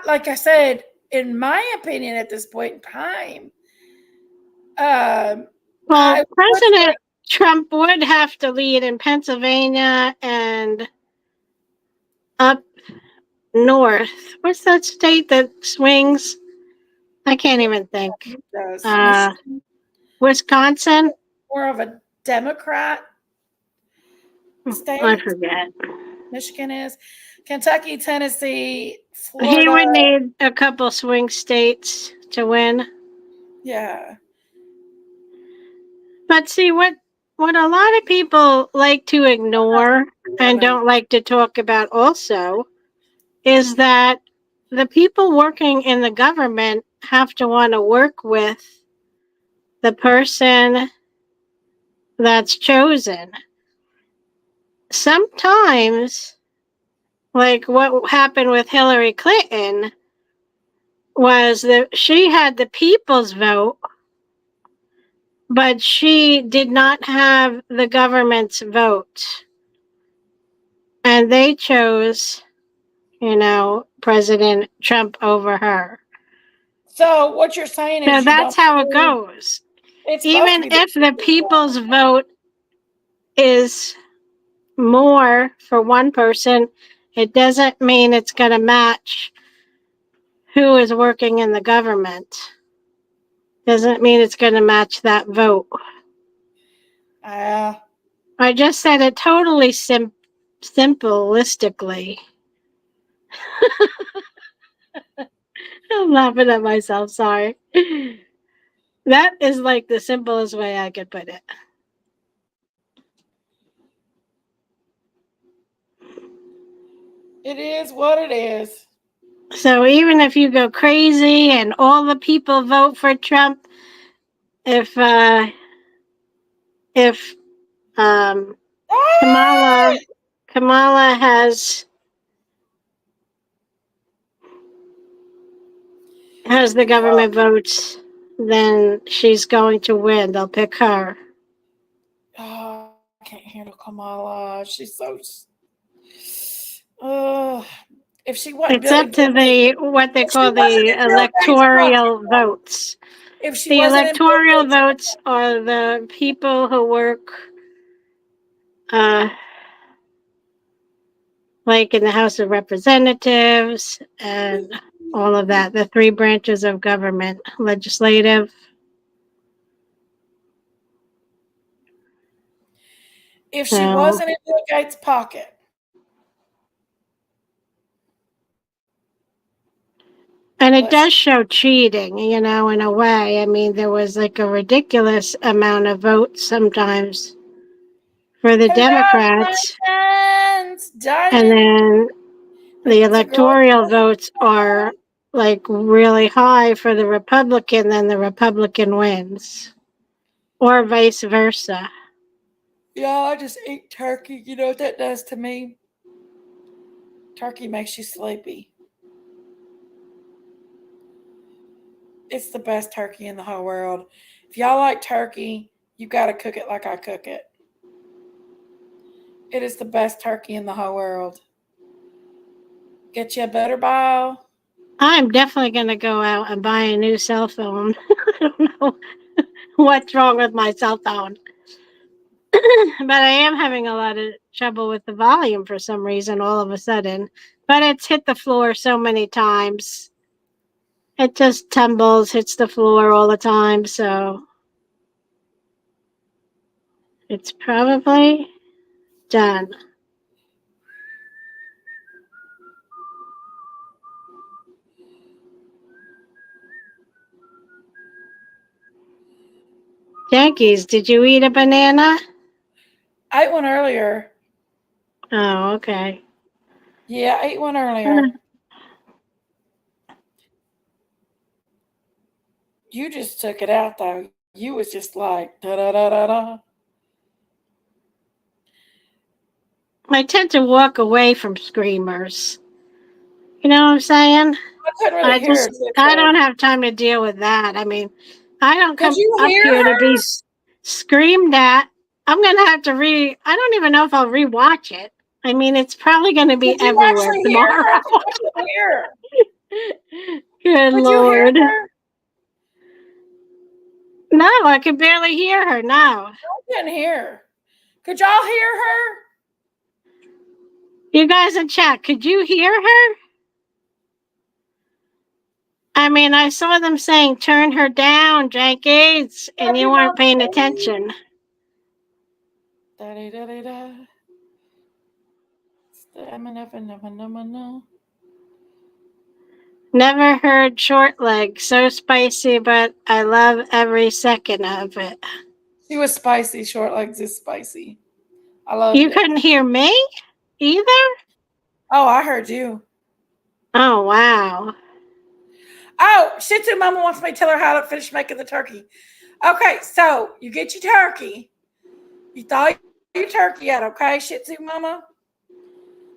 like I said, in my opinion, at this point in time, well, President Trump would have to lead in Pennsylvania and up north. What's that state that swings? I can't even think. Wisconsin? More of a Democrat state. I forget. Michigan is. Kentucky, Tennessee, Florida. He would need a couple swing states to win. Yeah. But see, what a lot of people like to ignore and don't like to talk about also is that the people working in the government have to want to work with the person that's chosen. Sometimes, like what happened with Hillary Clinton, was that she had the people's vote, but she did not have the government's vote. And they chose, President Trump over her. So what you're saying So is you don't that's how it believe goes. it's supposed to Even be the if the people's vote is more for one person, it doesn't mean it's going to match who is working in the government. Doesn't mean it's going to match that vote. Ah, I just said it totally simplistically. I'm laughing at myself, sorry. That is like the simplest way I could put it. it is what it is. So even if you go crazy and all the people vote for Trump, if if um, Ah! Kamala has the government votes, then she's going to win. They'll pick her. Oh, I can't handle Kamala. She's so. Uh, if she wasn't It's Billy up to Gates, the what they if she call wasn't the in Bill Gates' pocket, electoral votes. if she The wasn't in Bill electoral Gates' votes are the people who work, uh, like in the House of Representatives and all of that. The three branches of government: legislative. if she So, wasn't in Bill Gates' pocket, and it bless does show cheating, in a way. I mean, there was like a ridiculous amount of votes sometimes for the Democrats, congratulations, and Diamond. then the It's a girl. electoral votes are like really high for the Republican, then the Republican wins, or vice versa. Yeah, I just ate turkey. You know what that does to me? Turkey makes you sleepy. It's the best turkey in the whole world. If y'all like turkey, you got to cook it like I cook it. It is the best turkey in the whole world. Get you a butter ball. I'm definitely going to go out and buy a new cell phone. I don't know what's wrong with my cell phone, but I am having a lot of trouble with the volume for some reason all of a sudden. But it's hit the floor so many times. It just tumbles, hits the floor all the time, so it's probably done. Yankees, did you eat a banana? I ate one earlier. Oh, okay. Yeah, I ate one earlier. You just took it out though. You was just like da da da da da. I tend to walk away from screamers. You know what I'm saying? I couldn't really hear her too I good. don't have time to deal with that. I mean, I don't Could come you up hear here to be her? screamed at. I'm going to have to I don't even know if I'll rewatch it. I mean, it's probably going to be Could you everywhere actually hear tomorrow. her? 'Cause I couldn't hear her. Good Could you hear Lord. her? No, I can barely hear her now. I couldn't hear her. Could y'all hear her? You guys in chat, could you hear her? I mean, I saw them saying, turn her down, Jenkins, and you weren't paying attention. Da da da da da. Stamina. Never heard short leg. So spicy, but I love every second of it. She was spicy. Short legs is spicy. I loved You it. couldn't hear me either? Oh, I heard you. Oh, wow. Oh, Shih Tzu Mama wants me to tell her how to finish making the turkey. Okay, so you get your turkey. You thaw your turkey out, okay, Shih Tzu Mama?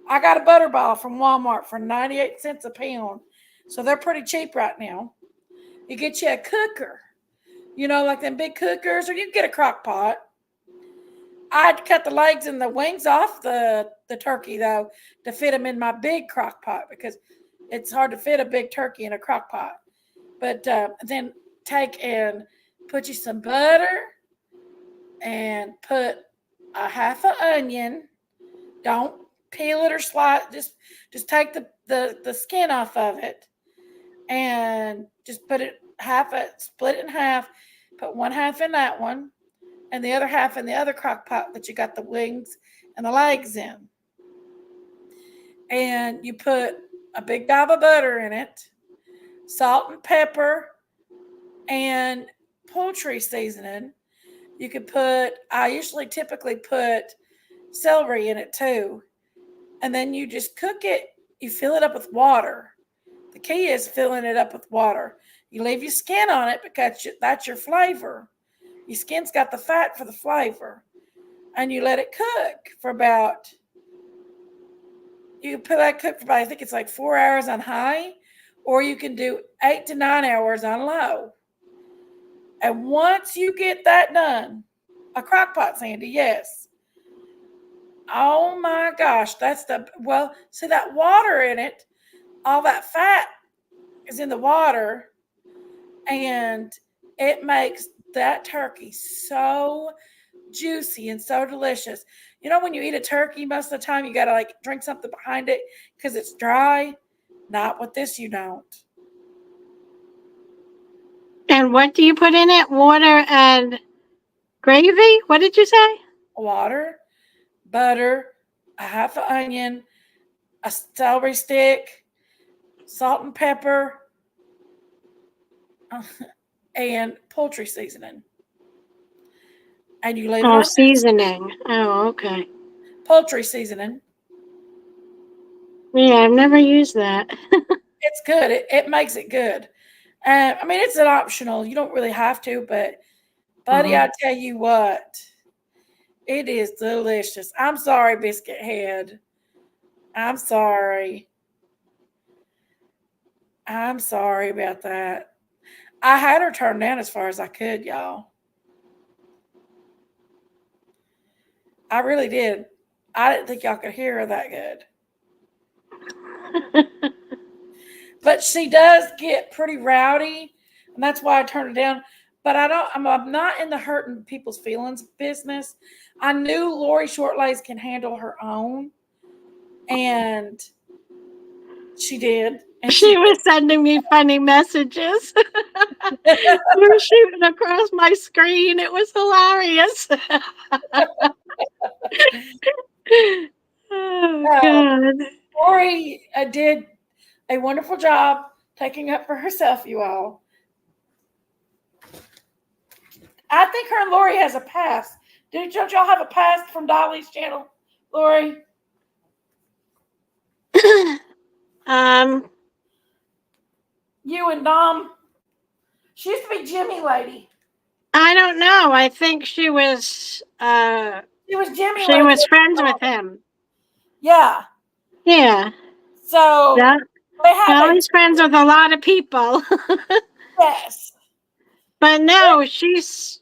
I got a butterball from Walmart for 98 cents a pound. So they're pretty cheap right now. You get you a cooker, like them big cookers, or you can get a crock pot. I'd cut the legs and the wings off the turkey, though, to fit them in my big crock pot because it's hard to fit a big turkey in a crock pot. But then take and put you some butter and put a half an onion. Don't peel it or slice. Just take the skin off of it and just put it split it in half. Put one half in that one and the other half in the other crock pot that you got the wings and the legs in. And you put a big gob of butter in it, salt and pepper, and poultry seasoning. You could I typically put celery in it too. And then you just cook it. You fill it up with water. The key is filling it up with water. You leave your skin on it because that's your flavor. Your skin's got the fat for the flavor. And you let it cook for about, you can let it cook for about, I think it's like 4 hours on high, or you can do 8 to 9 hours on low. And once you get that done, a crock pot, Sandy, yes. Oh my gosh, see that water in it, all that fat is in the water, and it makes that turkey so juicy and so delicious. When you eat a turkey, most of the time you got to drink something behind it because it's dry. Not with this, you don't. And what do you put in it? Water and gravy? What did you say? Water, butter, a half an onion, a celery stick, salt and pepper, and poultry seasoning. And you leave it on. Seasoning. Oh, okay. Poultry seasoning. Yeah, I've never used that. It's good. It makes it good. It's an optional. You don't really have to, but buddy, I tell you what, it is delicious. I'm sorry, Biscuit Head. I'm sorry. I'm sorry about that. I had her turned down as far as I could, y'all. I really did. I didn't think y'all could hear her that good. But she does get pretty rowdy, and that's why I turned it down. But I'm not in the hurting people's feelings business. I knew Lori Shortlegs can handle her own, and she did. And she was sending me funny messages. They were shooting across my screen. It was hilarious. Oh, God. Lori did a wonderful job taking up for herself, you all. I think her and Lori has a past. Don't y'all have a past from Dolly's channel, Lori? You and Dom. She used to be Jimmy Lady. I don't know. I think she was. She was Jimmy. She was friends with him. Yeah. Yeah. So Dolly's friends with a lot of people. Yes. But no, she's.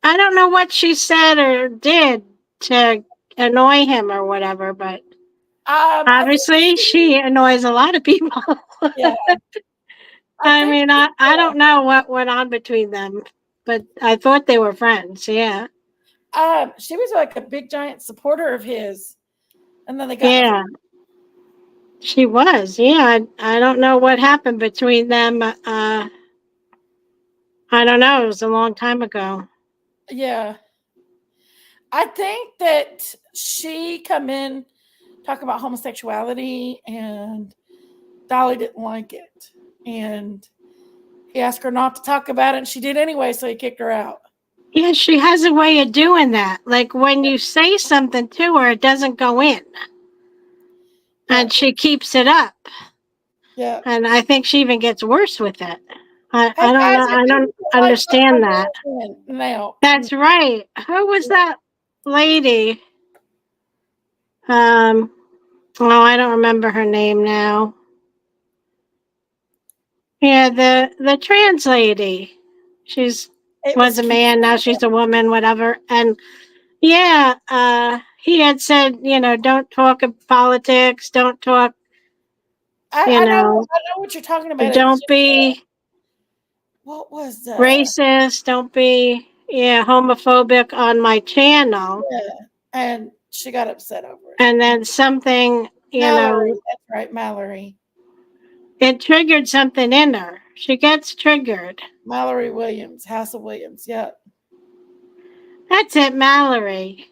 I don't know what she said or did to annoy him or whatever, but obviously she annoys a lot of people. Yeah. I don't know what went on between them, but I thought they were friends. Yeah. She was like a big giant supporter of his, and then they got. Yeah. She was. Yeah. I don't know what happened between them. I don't know. It was a long time ago. Yeah. I think that she come in talking about homosexuality, and Dolly didn't like it, and he asked her not to talk about it, and she did anyway, so he kicked her out. Yeah, she has a way of doing that. Like when you say something to her, it doesn't go in. And she keeps it up. Yeah. And I think she even gets worse with it. Hey I don't guys, know. if I you don't don't like understand that. now. That's right. Who was that lady? Oh, I don't remember her name now. Yeah, the trans lady. She's It was was a cute. man, now she's a woman, whatever. And yeah, he had said, don't talk of politics, don't talk, I know what you're talking about. It was don't just, be what was racist, don't be homophobic on my channel. yeah, and she got upset over it. And then something, Mallory, that's right, Mallory. it triggered something in her. She gets triggered. Mallory Williams, House of Williams. Yeah. That's it, Mallory.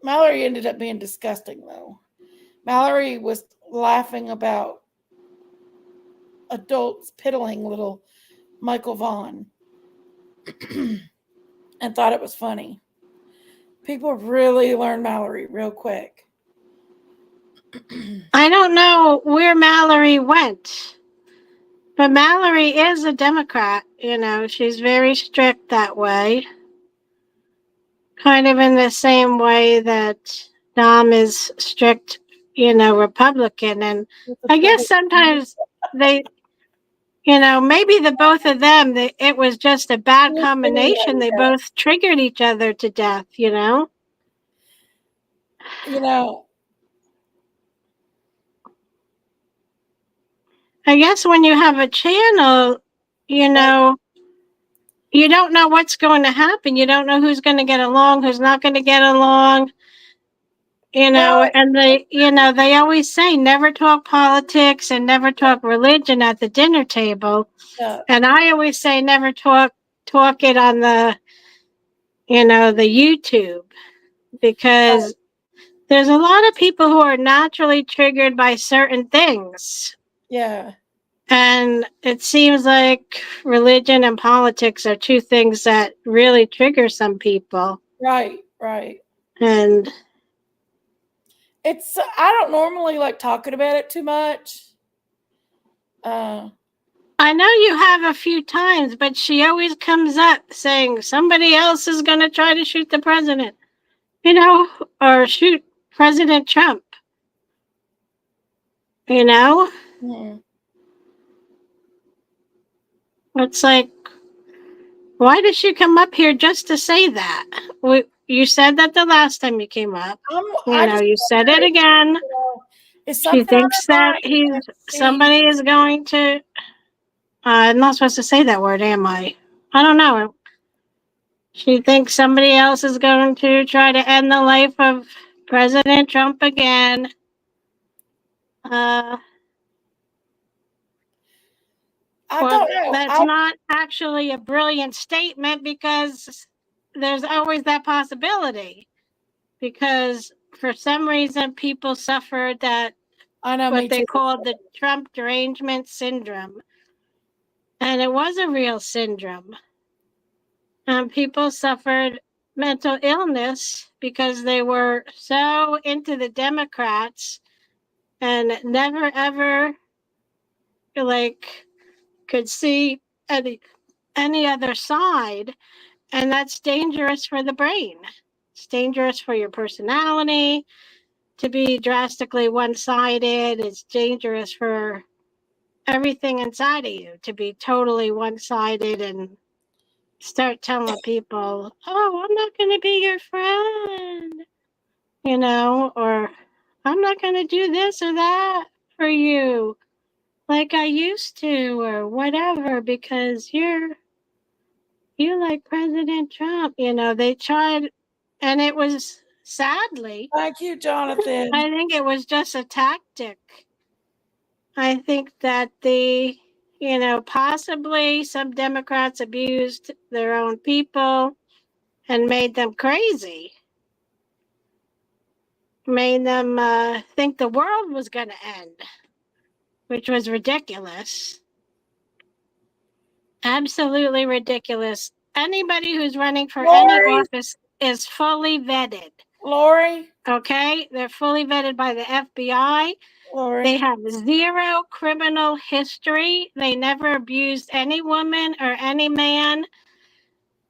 Mallory ended up being disgusting though. Mallory was laughing about adults piddling little Michael Vaughn and thought it was funny. People really learn Mallory real quick. I don't know where Mallory went, but Mallory is a Democrat. She's very strict that way, kind of in the same way that Dom is strict, Republican. And I guess sometimes they, maybe the both of them, it was just a bad combination. They both triggered each other to death, You know, I guess when you have a channel, you know, you don't know what's going to happen. You don't know who's going to get along, who's not going to get along, well, and they always say never talk politics and never talk religion at the dinner table. yeah, And I always say never talk it on the, the YouTube, because there's a lot of people who are naturally triggered by certain things. yeah, And it seems like religion and politics are two things that really trigger some people. right, right. And It's I don't normally like talking about it too much. I know you have a few times, but she always comes up saying somebody else is going to try to shoot the president, or shoot President Trump, you know? Mhm. It's like, why did she come up here just to say that? You said that the last time you came up. I just You said it again. Is She something on thinks her that mind? And somebody is going to. I'm not supposed to say that word, am I? I don't know. She thinks somebody else is going to try to end the life of President Trump again. I Well, don't know. that's not actually a brilliant statement, because there's always that possibility. Because for some reason, people suffered that, I know, what me they too. called the Trump derangement syndrome. And it was a real syndrome. And people suffered mental illness because they were so into the Democrats and never ever like could see any other side. And that's dangerous for the brain. It's dangerous for your personality to be drastically one-sided. It's dangerous for everything inside of you to be totally one-sided and start telling people, oh, I'm not going to be your friend, or I'm not going to do this or that for you like I used to, or whatever, because you like President Trump. They tried, and it was, sadly, Thank you, Jonathan. I think it was just a tactic. I think that possibly some Democrats abused their own people and made them crazy, made them think the world was going to end, which was ridiculous. Absolutely ridiculous. Anybody who's running for any Lori, office is fully vetted. Lori, Okay, they're fully vetted by the FBI. Lori. They have zero criminal history. They never abused any woman or any man.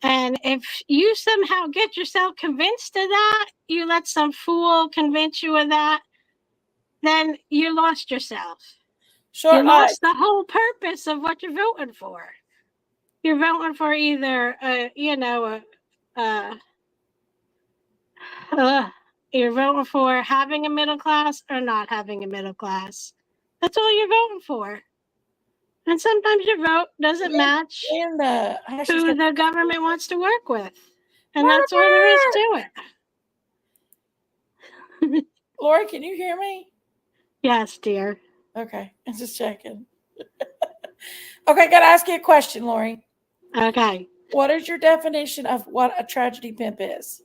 And if you somehow get yourself convinced of that, you let some fool convince you of that, then you lost yourself. You Short life. lost the whole purpose of what you're voting for. You're voting for either, you're voting for having a middle class or not having a middle class. That's all you're voting for. And sometimes your vote doesn't match And how she who said, the government wants to work with. And that's all there is to it. Lori, can you hear me? Yes, dear. Okay, I'm just checking. Okay, gotta ask you a question, Lori. Okay. What is your definition of what a tragedy pimp is?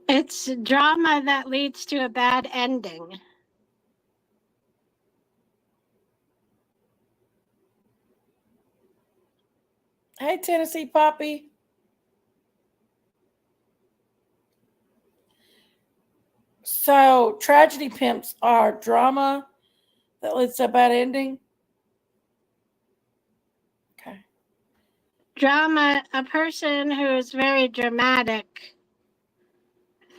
It's drama that leads to a bad ending. Hey, Tennessee Poppy. So, tragedy pimps are drama that leads to a bad ending? Okay. Drama, a person who is very dramatic,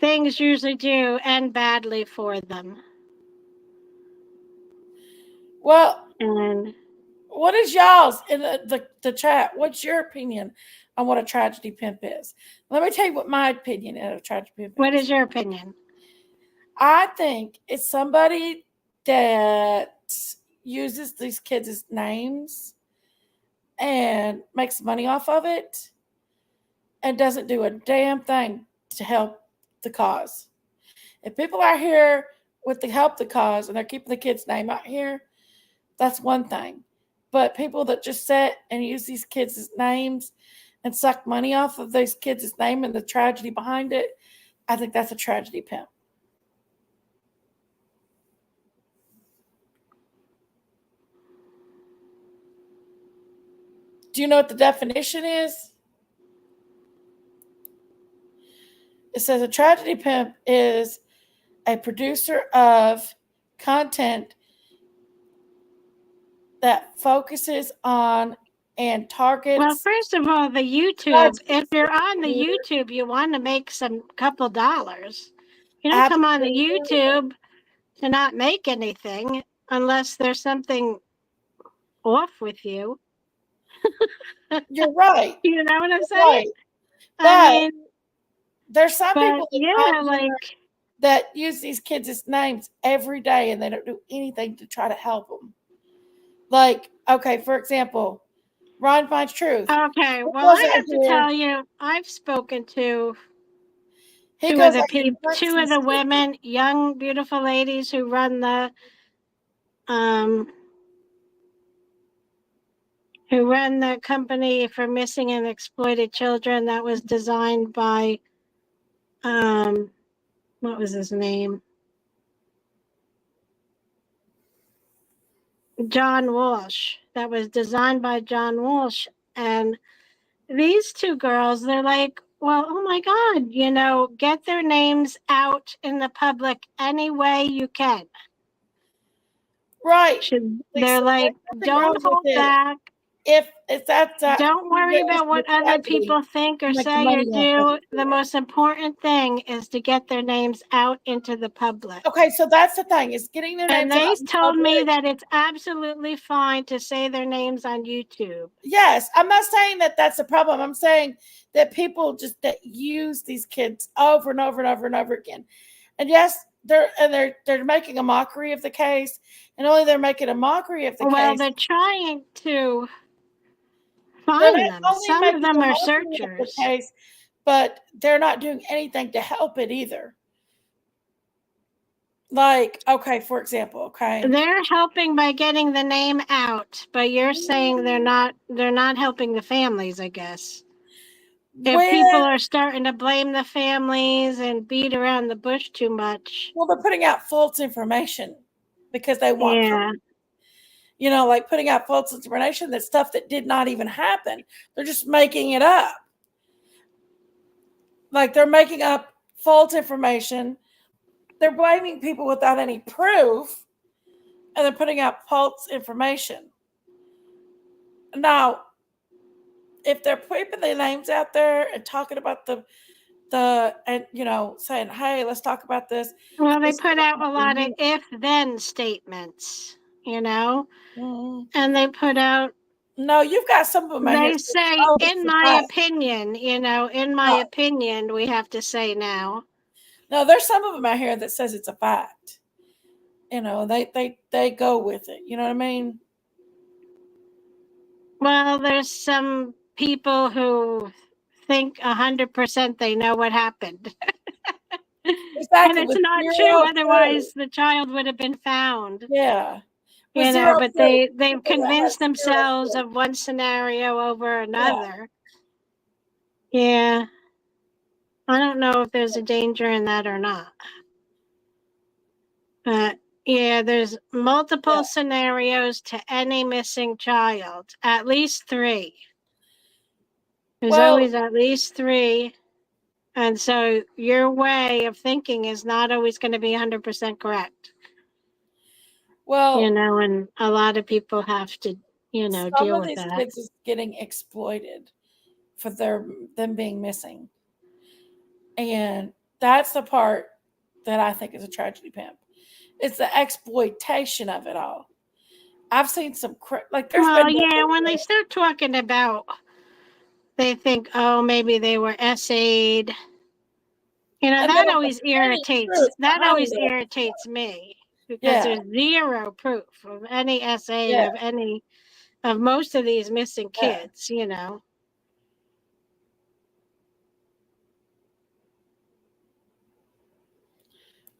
things usually do end badly for them. Well, And what is y'all's in the chat? What's your opinion on what a tragedy pimp is? Let me tell you what my opinion of a tragedy pimp what is. is your opinion? I think it's somebody that uses these kids' names and makes money off of it and doesn't do a damn thing to help the cause. If people are here with the help the cause and they're keeping the kid's name out here, that's one thing. But people that just sit and use these kids' names and suck money off of those kids' name and the tragedy behind it, I think that's a tragedy pimp. Do you know what the definition is? It says a tragedy pimp is a producer of content that focuses on and targets. Well, first of all, the YouTube, if you're on the YouTube, you want to make some couple dollars. You don't come on the YouTube to not make anything unless there's something off with you. You're right. You know what I'm saying? Right. I mean, there's some people that use these kids' names every day and they don't do anything to try to help them. Like, okay, for example, Ron Finds Truth. Okay, well, I have to tell you, I've spoken to two of the women, young, beautiful ladies who run the company for missing and exploited children that was designed by what was his name? John Walsh. That was designed by John Walsh. And these two girls, they're like, well, oh my God, get their names out in the public any way you can. Right. They're like, don't hold back. If that's don't worry about what other people think or say or do. The most important thing is to get their names out into the public. Okay, so that's the thing, is getting their names out. And they told me that it's absolutely fine to say their names on YouTube. Yes, I'm not saying that that's a problem. I'm saying that people just that use these kids over and over and over and over again. And yes, they're making a mockery of the case, and only they're making a mockery of the case. Well, they're trying to find them. Some of them are searchers. Case, but they're not doing anything to help it either. Like, okay, for example, okay. They're helping by getting the name out, but you're saying they're not helping the families, I guess. If people are starting to blame the families and beat around the bush too much. Well, they're putting out false information because they want like putting out false information, that stuff that did not even happen. They're just making it up. Like they're making up false information. They're blaming people without any proof, and they're putting out false information. Now, if they're putting their names out there and talking about the and saying, "Hey, let's talk about this." Well, they This put out a lot of if-then statements, Mhm. and they put out, No, you've got some of them out here. they say, Oh, in it's a my fact. opinion, in my No, opinion, we have to say now. no, there's some of them out here that says it's a fact. They go with it. You know what I mean? Well, there's some people who think 100% they know what happened. And Exactly, it's with not true. zero proof. Otherwise, the child would have been found. Yeah, with zero But proof. they've People that have convinced zero themselves proof. of one scenario over Yeah. another. Yeah. I don't know if there's a danger in that or not. But yeah, there's multiple Yeah. scenarios to any missing child, at least 3. There's Well, always at least 3. And so your way of thinking is not always going to be 100% correct. well, And a lot of people have to, some deal of with these that. kids is getting exploited for them being missing, and that's the part that I think is a tragedy, Pimp. It's the exploitation of it all. I've seen some there's Well, been yeah, when they start talking about, they think, oh, maybe they were essayed. and That then always any truth behind it. irritates me because Yeah, there's zero proof of any essaying yeah, of most of these missing yeah. kids,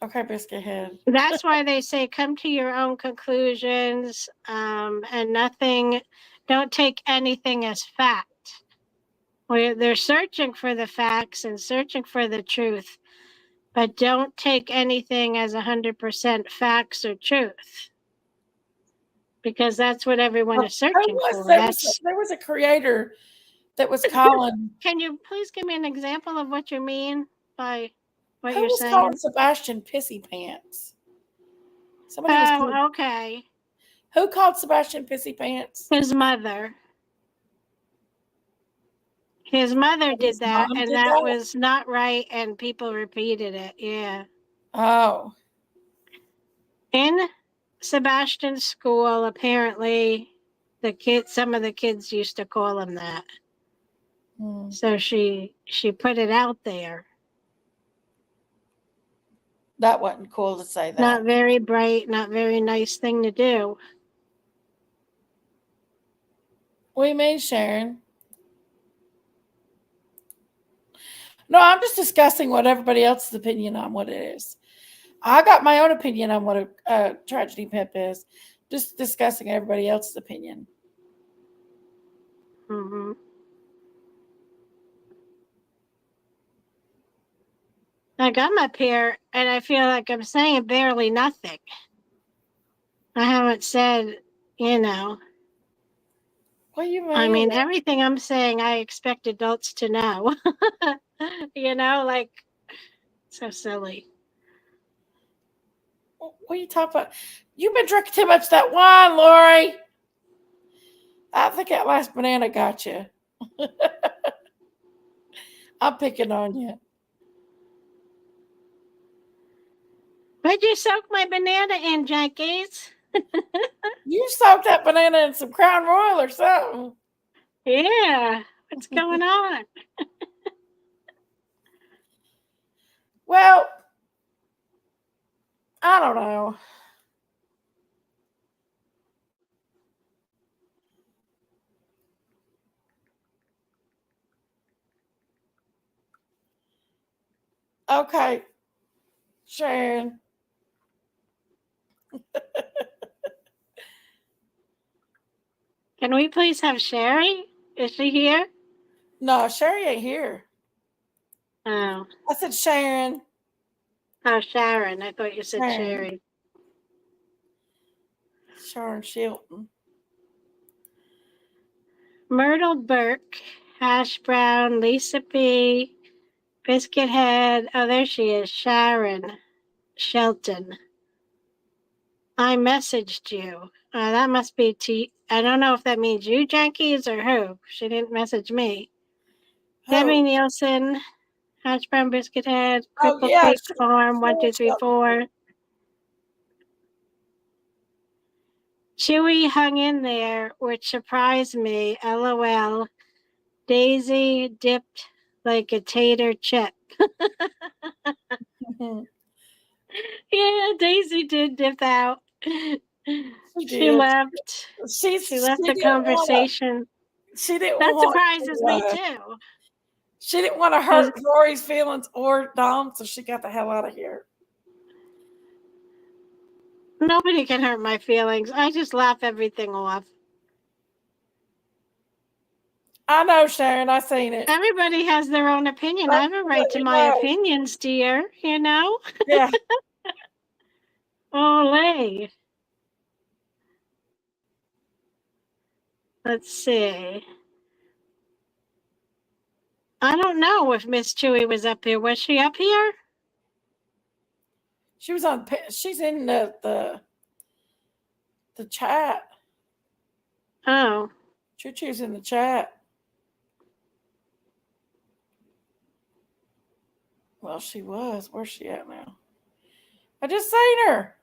Okay, biscuit head. That's why they say come to your own conclusions, and don't take anything as fact. They're searching for the facts and searching for the truth, but don't take anything as 100% facts or truth, because that's what everyone is searching for. There was a creator that was calling. Can you please give me an example of what you mean by what Who you're was calling saying? Sebastian Pissy Pants? Somebody was. Oh, okay. Who called Sebastian Pissy Pants? His mother. His mother did His that, mom and did that that. was not right, and people repeated it. Yeah. Oh, In Sebastian's school, apparently, some of the kids used to call him that. hmm. So she put it out there. That wasn't cool to say that. Not very bright, not very nice thing to do. What do you mean, Sharon? No, I'm just discussing what everybody else's opinion on what it is. I got my own opinion on what a tragedy pimp is. Just discussing everybody else's opinion. Mm-hmm. Like I'm up here, and I feel like I'm saying barely nothing. I haven't said, What do you mean? I mean, everything I'm saying, I expect adults to know. Like, so silly. What are you talking about? You've been drinking too much of that wine, Lori. I think that last banana got you. I'm picking on you. Where'd you soak my banana in, Junkies? You soaked that banana in some Crown Royal or something. Yeah, what's going on? Well, I don't know. Okay, Sharon. Can we please have Sherry? Is she here? No, Sherry ain't here. Oh. I said Sharon. Oh, Sharon. I thought you said Sharon. Sherry. Sharon Shilton. Myrtle Burke, Hash Brown, Lisa P., Biscuit Head. Oh, there she is. Sharon Shelton. I messaged you. That must be I don't know if that means you, Jenkins, or who. She didn't message me. Debbie Oh, Nielsen, Hash Brown Biscuit Head, oh Cripple yeah. Creek Farm, 1234. Chewy hung in there, which surprised me. LOL. Daisy dipped like a tater chip. Yeah, Daisy did dip out. She She did. left. She She left the didn't want to. conversation. She didn't That want. surprises me too. She didn't want to 'Cause hurt Rory's feelings or Dom, so she got the hell out of here. nobody can hurt my feelings. I just laugh everything off. I know, Sharon. I seen it. Everybody has their own opinion. I have a right to my opinions, dear. You know? Yeah. Olay. Let's see. I don't know if Miss Chewy was up here. Was she up here? She was on. She's in the chat. Oh. Choo Choo's in the chat. Well, she was. Where's she at now? I just seen her.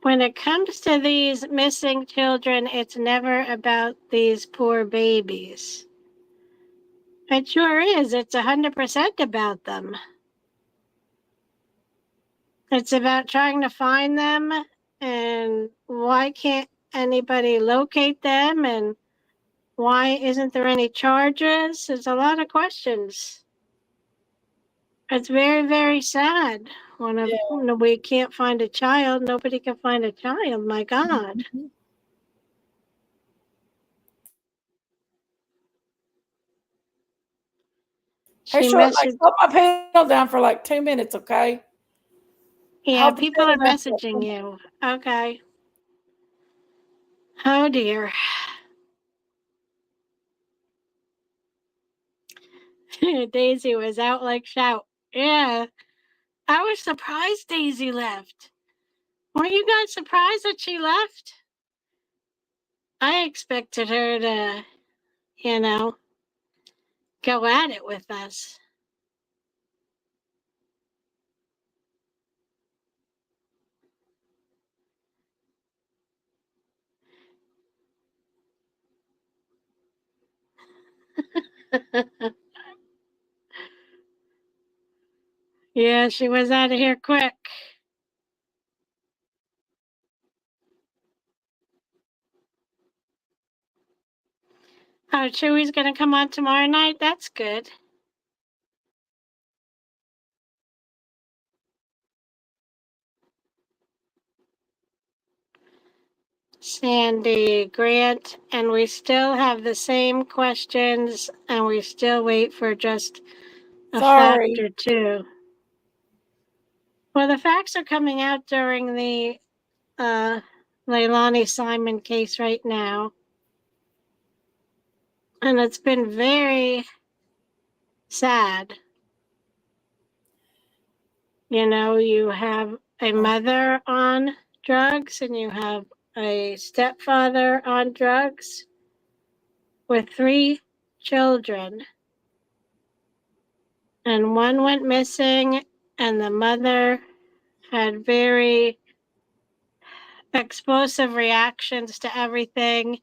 When it comes to these missing children, it's never about these poor babies. It sure is. It's 100% about them. It's about trying to find them, and why can't anybody locate them, and why isn't there any charges? There's a lot of questions. It's very, very sad when we can't find a child. Nobody can find a child. My God. Hey, She short legs, messaged. hold my panel down for like 2 minutes, okay? Yeah, Hold the people are panel down for messaging you. Okay. Oh dear. Daisy was out like shout. Yeah. I was surprised Daisy left. Weren't you guys surprised that she left? I expected her to, you know, go at it with us. Yeah, she was out of here quick. Oh, Chewy's gonna come on tomorrow night? That's good. Sandy Grant, and we still have the same questions, and we still wait for just a fact or two. Well, the facts are coming out during the Leilani Simon case right now, and it's been very sad. You know, you have a mother on drugs, and you have a stepfather on drugs with 3 children. And one went missing, and the mother had very explosive reactions to everything.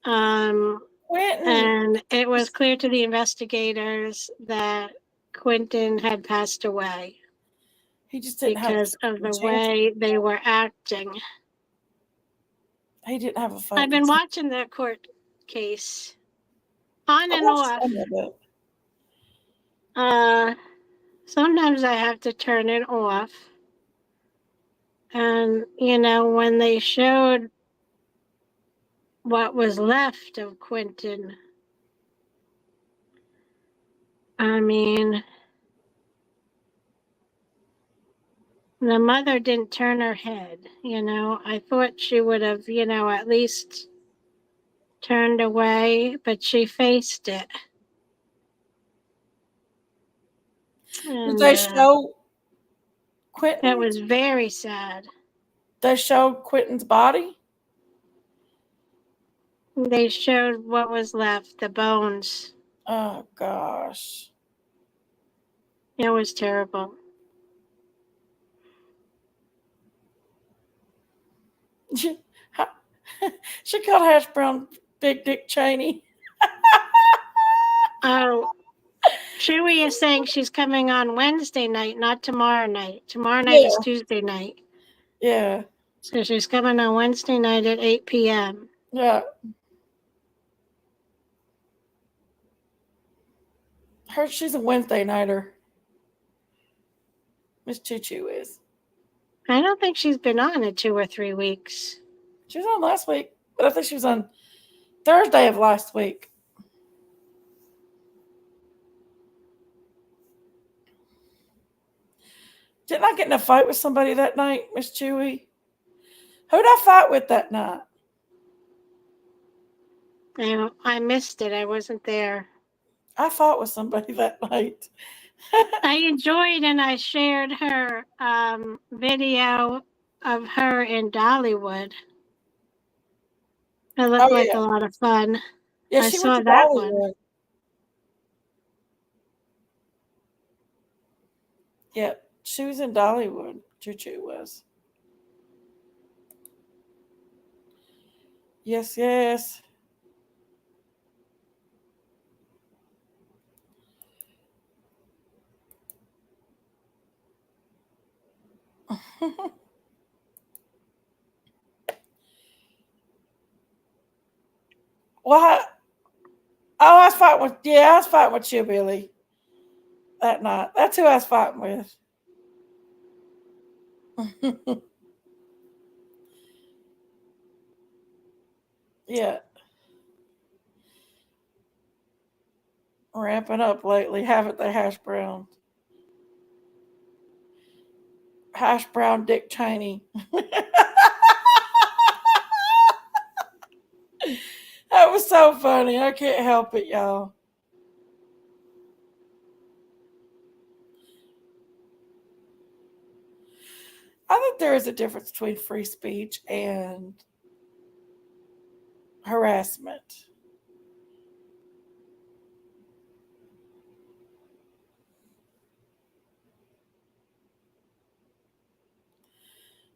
Quentin. And it was clear to the investigators that Quentin had passed away. He just didn't because have of the way they were acting. He didn't have a fight. I've been watching the court case on and off. Sometimes I have to turn it off. And, you know, when they showed what was left of Quentin, I mean, the mother didn't turn her head, you know. I thought she would have, you know, at least turned away, but she faced it. Did And they show that Quentin? was very sad. They showed Quentin's body? They showed what was left, the bones. Oh, gosh. It was terrible. She called Hash Brown Big Dick Cheney. Oh, Chewy is saying she's coming on Wednesday night, not tomorrow night. Tomorrow night is Yeah. Tuesday night. Yeah. So she's coming on Wednesday night at 8 p.m. Yeah. She's a Wednesday nighter. Miss Choo Choo is. I don't think she's been on in 2 or 3 weeks. She was on last week, but I think she was on Thursday of last week. Didn't I get in a fight with somebody that night, Miss Chewy? Who'd I fight with that night? I missed it. I wasn't there. I fought with somebody that night. I enjoyed and I shared her video of her in Dollywood. It looked like a lot of fun. Yeah, I she saw went to that Dollywood. one. Yeah, she was in Dollywood. Choo Choo was. Yes, yes. What? Oh, I was fighting with. Yeah, I was fighting with you, Billy. That night. That's who I was fighting with. Yeah. Ramping up lately, haven't they, Hash Brown? Hash Brown Dick Cheney. That was so funny. I can't help it, y'all. I think there is a difference between free speech and harassment.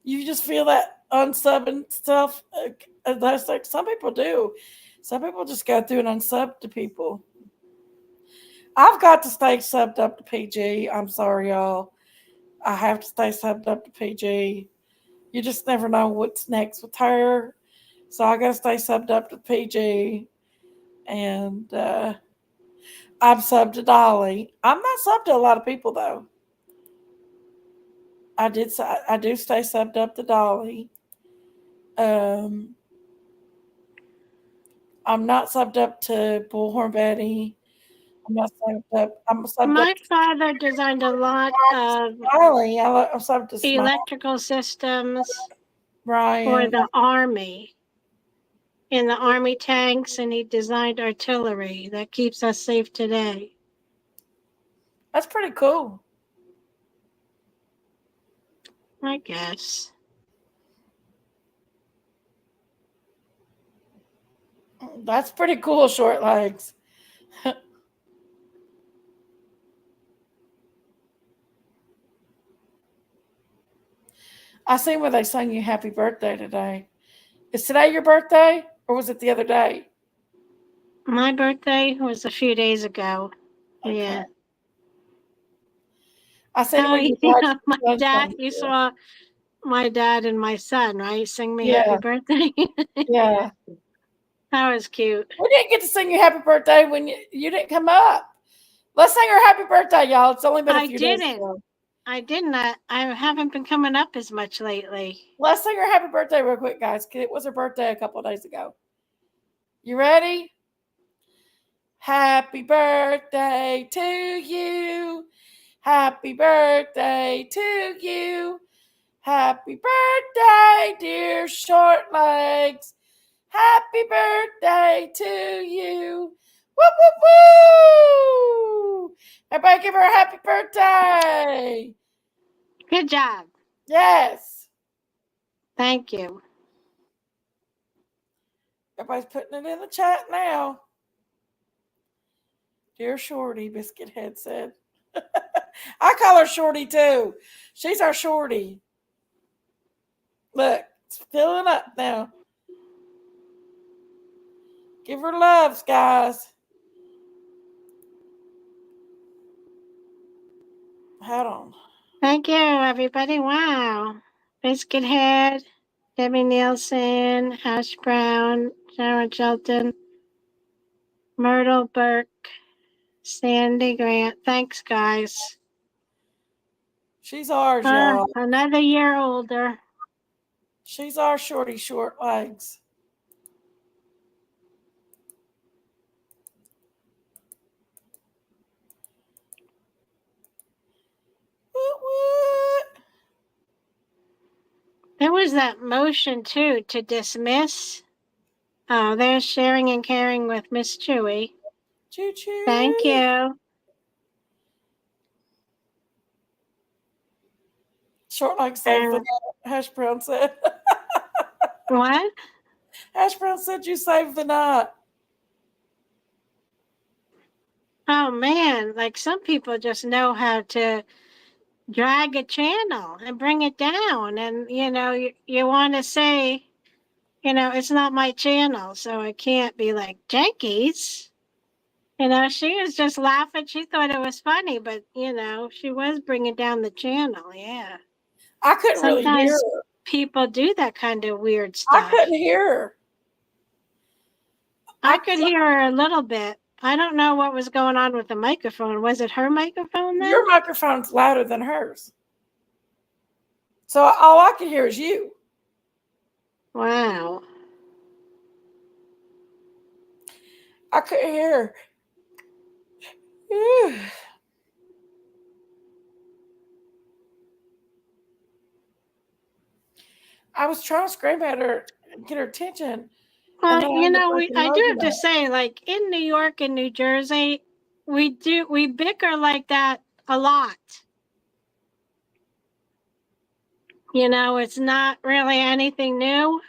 You just feel that unsubbing stuff. That's like some people do. Some people just go through and unsub to people. I've got to stay subbed up to PG. I'm sorry, y'all. I have to stay subbed up to PG. You just never know what's next with her. So I got to stay subbed up to PG. And I'm subbed to Dolly. I'm not subbed to a lot of people, though. I do stay subbed up to Dolly. I'm not subbed up to Bullhorn Betty. I'm not subbed up. I'm subbed My up father designed a lot of to Smiley. I'm subbed to Smiley. electrical systems for Ryan. the Army. In the Army tanks, and he designed artillery that keeps us safe today. That's pretty cool. I guess. That's pretty cool, short legs. I seen where they sang you happy birthday today. Is today your birthday or was it the other day? My birthday was a few days ago. Okay. Yeah. I seen Oh, where you yeah, my watched dad. Sunshine. You saw my dad and my son, right? Sing me Yeah. happy birthday. Yeah. That was cute. We didn't get to sing you happy birthday when you didn't come up. Let's sing her happy birthday, y'all. It's only been a few days ago. I didn't. I haven't been coming up as much lately. Let's sing her happy birthday real quick, guys, because it was her birthday a couple of days ago. You ready? Happy birthday to you. Happy birthday to you. Happy birthday, dear short legs. Happy birthday to you. Woo, woo, woo! Everybody give her a happy birthday. Good job. Yes. Thank you. Everybody's putting it in the chat now. Dear Shorty, Biscuit Head said. I call her Shorty too. She's our Shorty. Look, it's filling up now. Give her loves, guys. Hold on. Thank you, everybody. Wow. Biscuit Head, Debbie Nielsen, Hash Brown, Sharon Shelton, Myrtle Burke, Sandy Grant. Thanks, guys. She's ours, y'all. Another year older. She's our Shorty Short Legs. What, what? There was that motion, too, to dismiss. Oh, there's sharing and caring with Miss Chewy. Choo choo. Thank you. Short Legs saved the night. Hash Brown said. What? Hash Brown said you saved the night. Oh, man. Like some people just know how to drag a channel and bring it down. And, you want to say, it's not my channel, so it can't be like Jenkies. She was just laughing. She thought it was funny, but, she was bringing down the channel. Yeah. I couldn't really hear Sometimes her. people do that kind of weird I stuff. couldn't hear her. I could hear her a little bit. I don't know what was going on with the microphone. Was it her microphone then? Your microphone's louder than hers. So all I could hear is you. Wow. I couldn't hear her. I was trying to scream at her and get her attention. Well, I I do have to say, like in New York and New Jersey, we bicker like that a lot. It's not really anything new.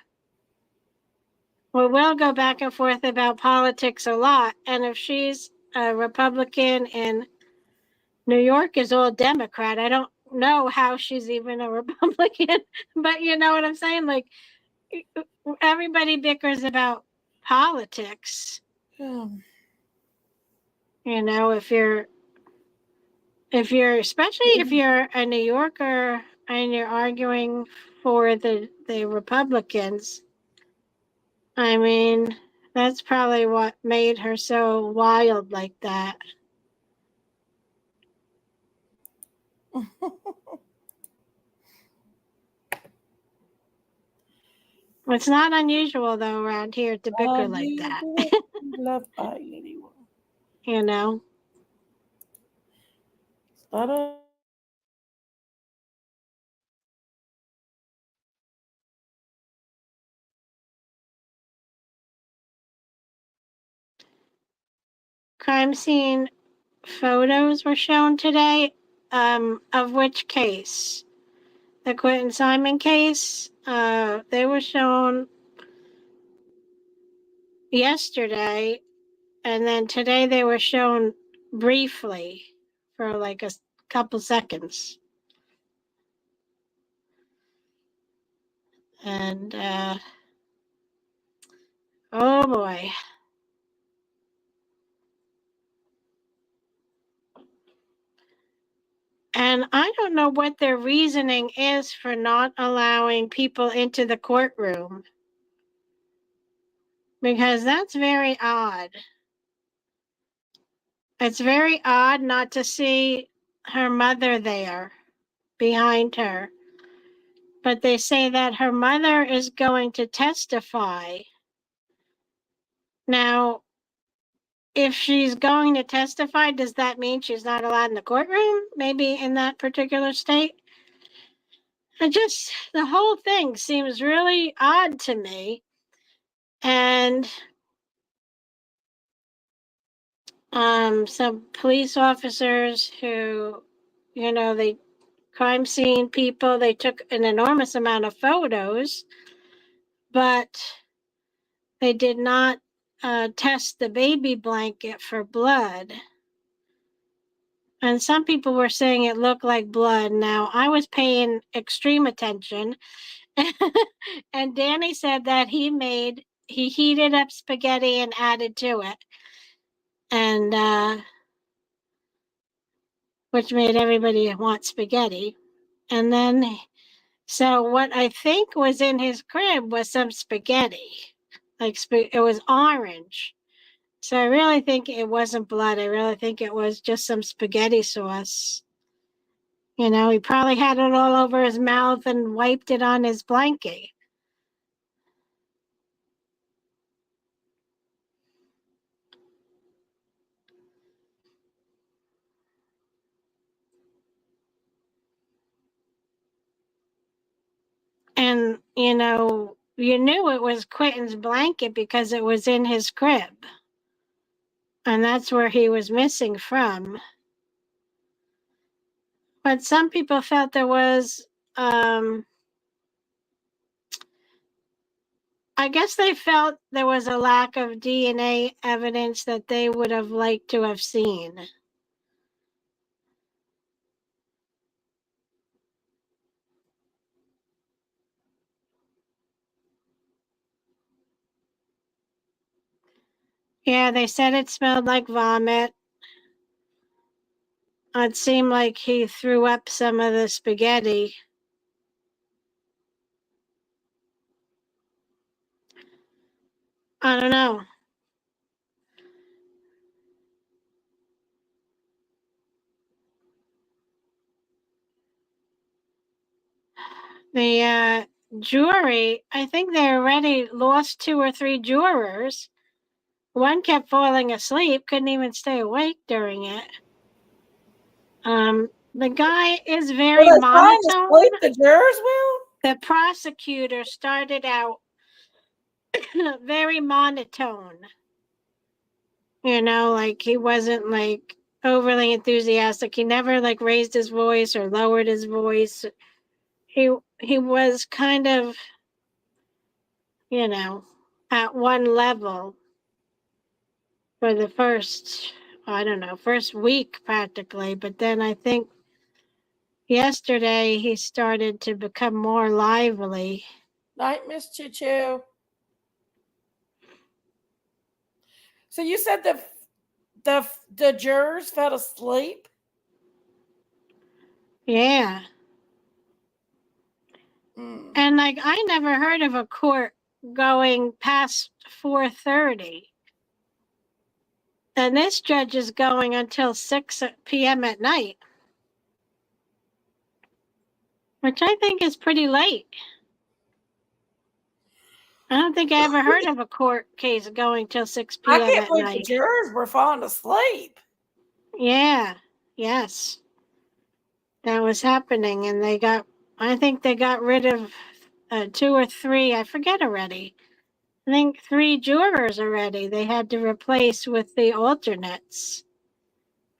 We will go back and forth about politics a lot. And if she's a Republican and New York is all Democrat, I don't know how she's even a Republican, but you know what I'm saying? Like everybody bickers about politics. If you're especially if you're a New Yorker and you're arguing for the Republicans, I mean, that's probably what made her so wild like that. It's not unusual though around here to bicker like that. Love by anyone. Crime scene photos were shown today. Of which case? The Quentin Simon case. They were shown yesterday, and then today they were shown briefly for like a couple seconds. And oh boy. And I don't know what their reasoning is for not allowing people into the courtroom, because that's very odd. It's very odd not to see her mother there behind her. But they say that her mother is going to testify. Now, if she's going to testify, does that mean she's not allowed in the courtroom? Maybe in that particular state? The whole thing seems really odd to me. And some police officers who, they crime scene people, they took an enormous amount of photos, but they did not test the baby blanket for blood. And some people were saying it looked like blood. Now, I was paying extreme attention. And Danny said that he heated up spaghetti and added to it. And which made everybody want spaghetti. And then, so what I think was in his crib was some spaghetti. It was orange. So I really think it wasn't blood. I really think it was just some spaghetti sauce. He probably had it all over his mouth and wiped it on his blanket. And, you knew it was Quentin's blanket because it was in his crib. And that's where he was missing from. But some people felt there was, I guess they felt there was a lack of DNA evidence that they would have liked to have seen. Yeah, they said it smelled like vomit. It seemed like he threw up some of the spaghetti. I don't know. The jury, I think they already lost 2 or 3 jurors. One kept falling asleep, couldn't even stay awake during it. The guy is very Were they trying to monotone. split the jurors, Will? The prosecutor started out very monotone. Like he wasn't like overly enthusiastic. He never like raised his voice or lowered his voice. He was kind of, at one level for the first week practically. But then I think yesterday he started to become more lively. Night, Miss Choo Choo. So you said the jurors fell asleep? Yeah. And like I never heard of a court going past 4:30. And this judge is going until 6 p.m. at night, which I think is pretty late. I don't think I ever heard of a court case going till 6 I p.m. can't at believe the night. jurors were falling asleep. Yeah, yes. That was happening. And I think they got rid of 2 or 3, I forget already. I think 3 jurors already they had to replace with the alternates.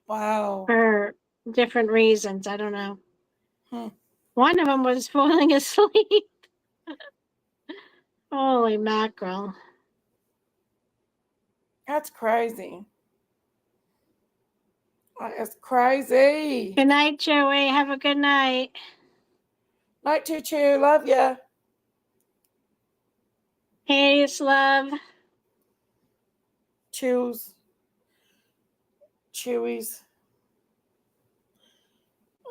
Wow. For different reasons. I don't know. Hmm. One of them was falling asleep. Holy mackerel. That's crazy. That is crazy. Good night, Joey. Have a good night. Night, Choo Choo. Love ya. Peace, love. Chews. Chewies.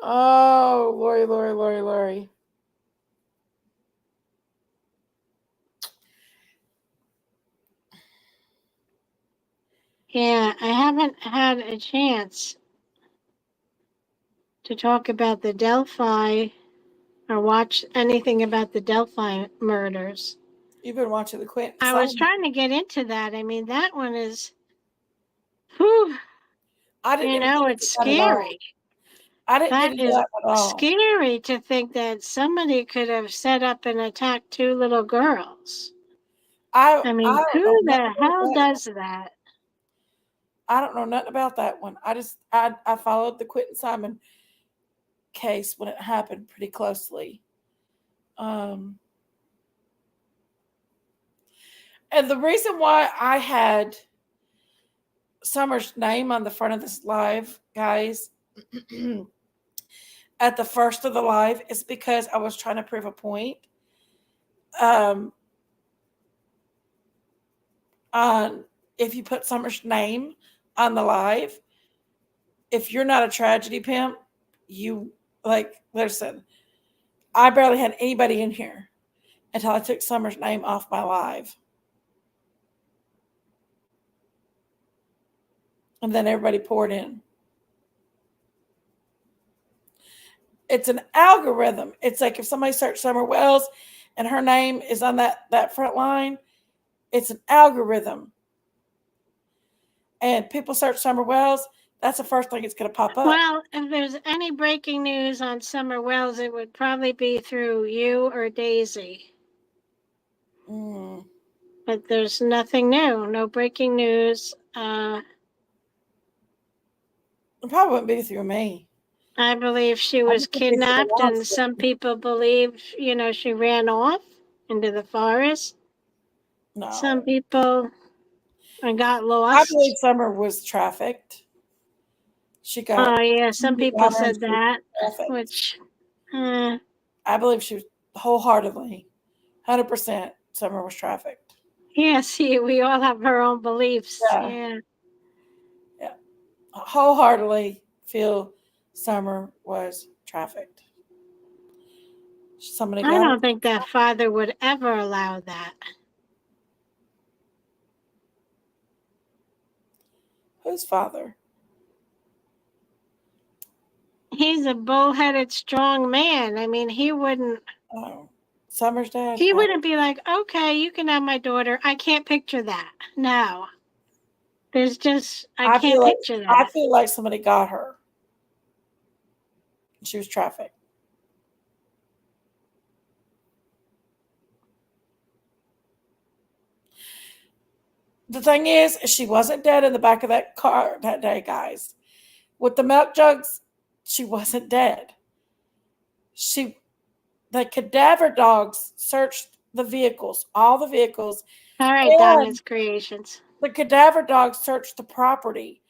Oh, Lori. Yeah, I haven't had a chance to talk about the Delphi or watch anything about the Delphi murders. You've been watching the Quentin. I was trying to get into that. I mean, that one is, whew, I didn't even think it's about that at all. scary. I didn't get That into is that at all. scary to think that somebody could have set up and attacked 2 little girls. I mean, don't who know the nothing about hell that. does that? I don't know nothing about that one. I followed the Quentin Simon case when it happened pretty closely. Um, and the reason why I had Summer's name on the front of this live, guys, at the first of the live is because I was trying to prove a point. Um, on if you put Summer's name on the live, if you're not a tragedy pimp, you listen. I barely had anybody in here until I took Summer's name off my live. And then everybody poured in. It's an algorithm. It's like if somebody searched Summer Wells and her name is on that front line, it's an algorithm. And people search Summer Wells, that's the first thing it's going to pop up. Well, if there's any breaking news on Summer Wells, it would probably be through you or Daisy. But there's nothing new, no breaking news. It probably wouldn't be through me. I believe she was kidnapped, and some people believe, she ran off into the forest. No. Some people got I lost. believe Summer was trafficked. She got. Oh yeah, some people said that, which. I believe she was wholeheartedly, 100%. Summer was trafficked. Yeah, see, we all have our own beliefs. Yeah. Wholeheartedly feel Summer was trafficked. Somebody I don't think that father would ever allow that. Whose father? He's a bullheaded, strong man. I mean, he wouldn't. Oh, Summer's dad? He wouldn't be like, okay, you can have my daughter. I can't picture that. No. There's just, I can't picture that. I feel like somebody got her. She was trafficked. The thing is, she wasn't dead in the back of that car that day, guys. With the milk jugs, she wasn't dead. The cadaver dogs searched the vehicles, all the vehicles. All right, Donna's Creations. The cadaver dogs searched the property,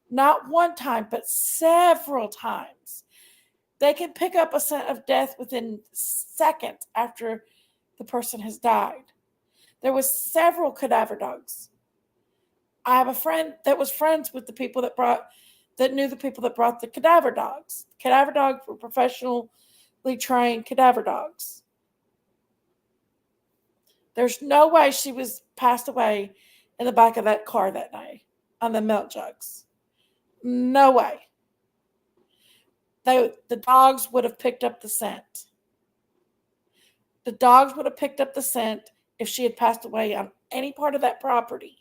not one time, but several times. They can pick up a scent of death within seconds after the person has died. There was several cadaver dogs. I have a friend that was friends with the people that knew the people that brought the cadaver dogs. Cadaver dogs were professionally trained cadaver dogs. There's no way she was passed away in the back of that car that day on the milk jugs. No way. The dogs would have picked up the scent. The dogs would have picked up the scent if she had passed away on any part of that property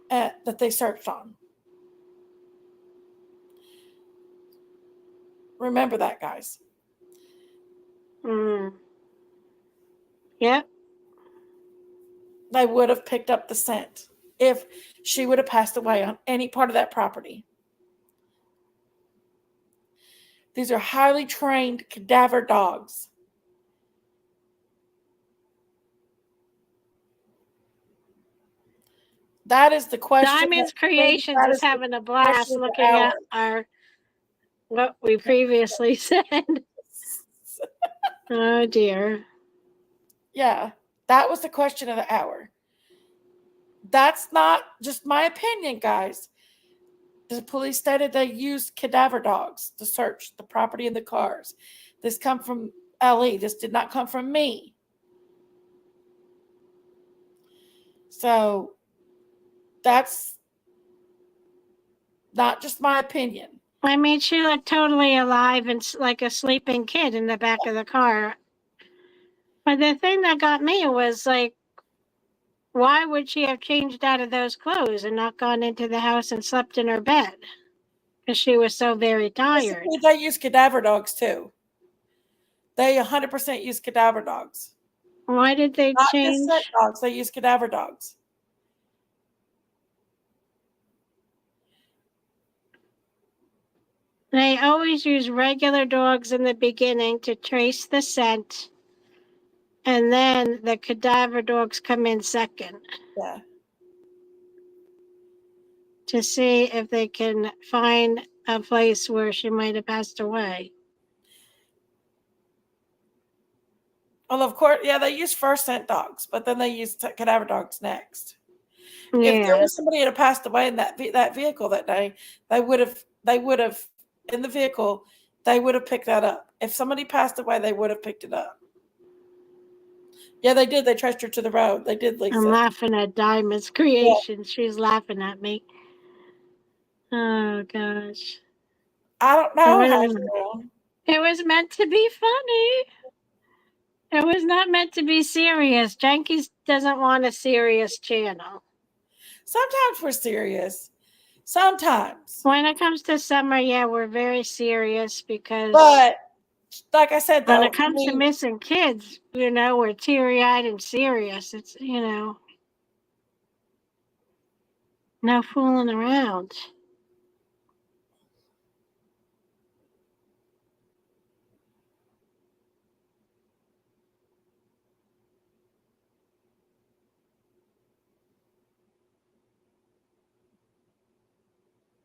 that they searched on. Remember that, guys. Yep. They would have picked up the scent if she would have passed away on any part of that property. These are highly trained cadaver dogs. That is the question. Diamond's Creations is having a blast looking at what we previously said. Oh dear. Yeah, that was the question of the hour. That's not just my opinion, guys. The police stated they used cadaver dogs to search the property and the cars. This come from LE. This did not come from me. So that's not just my opinion. I mean, she looked totally alive and like a sleeping kid in the back of the car. But the thing that got me was like, why would she have changed out of those clothes and not gone into the house and slept in her bed? Because she was so very tired. They use cadaver dogs too. They 100% use cadaver dogs. Why did they change? Not just dogs, they use cadaver dogs. They always use regular dogs in the beginning to trace the scent, and then the cadaver dogs come in second Yeah. to see if they can find a place where she might have passed away. Well, of course, yeah, they use first scent dogs, but then they use cadaver dogs next. If there Yeah, was somebody that had passed away in that vehicle that day, they would have in the vehicle, they would have picked that up. If somebody passed away, they would have picked it up. Yeah, they did. They traced her to the road. They did, I'm Lisa. laughing at Diamond's Yeah. creation. She's laughing at me. Oh gosh. I don't It know how was, you. it was meant to be funny. It was not meant to be serious. Jenkins doesn't want a serious channel. Sometimes we're serious. Sometimes. When it comes to summer, yeah, we're very serious because But like I said, when though, it comes to missing kids, we're teary eyed and serious. It's, no fooling around.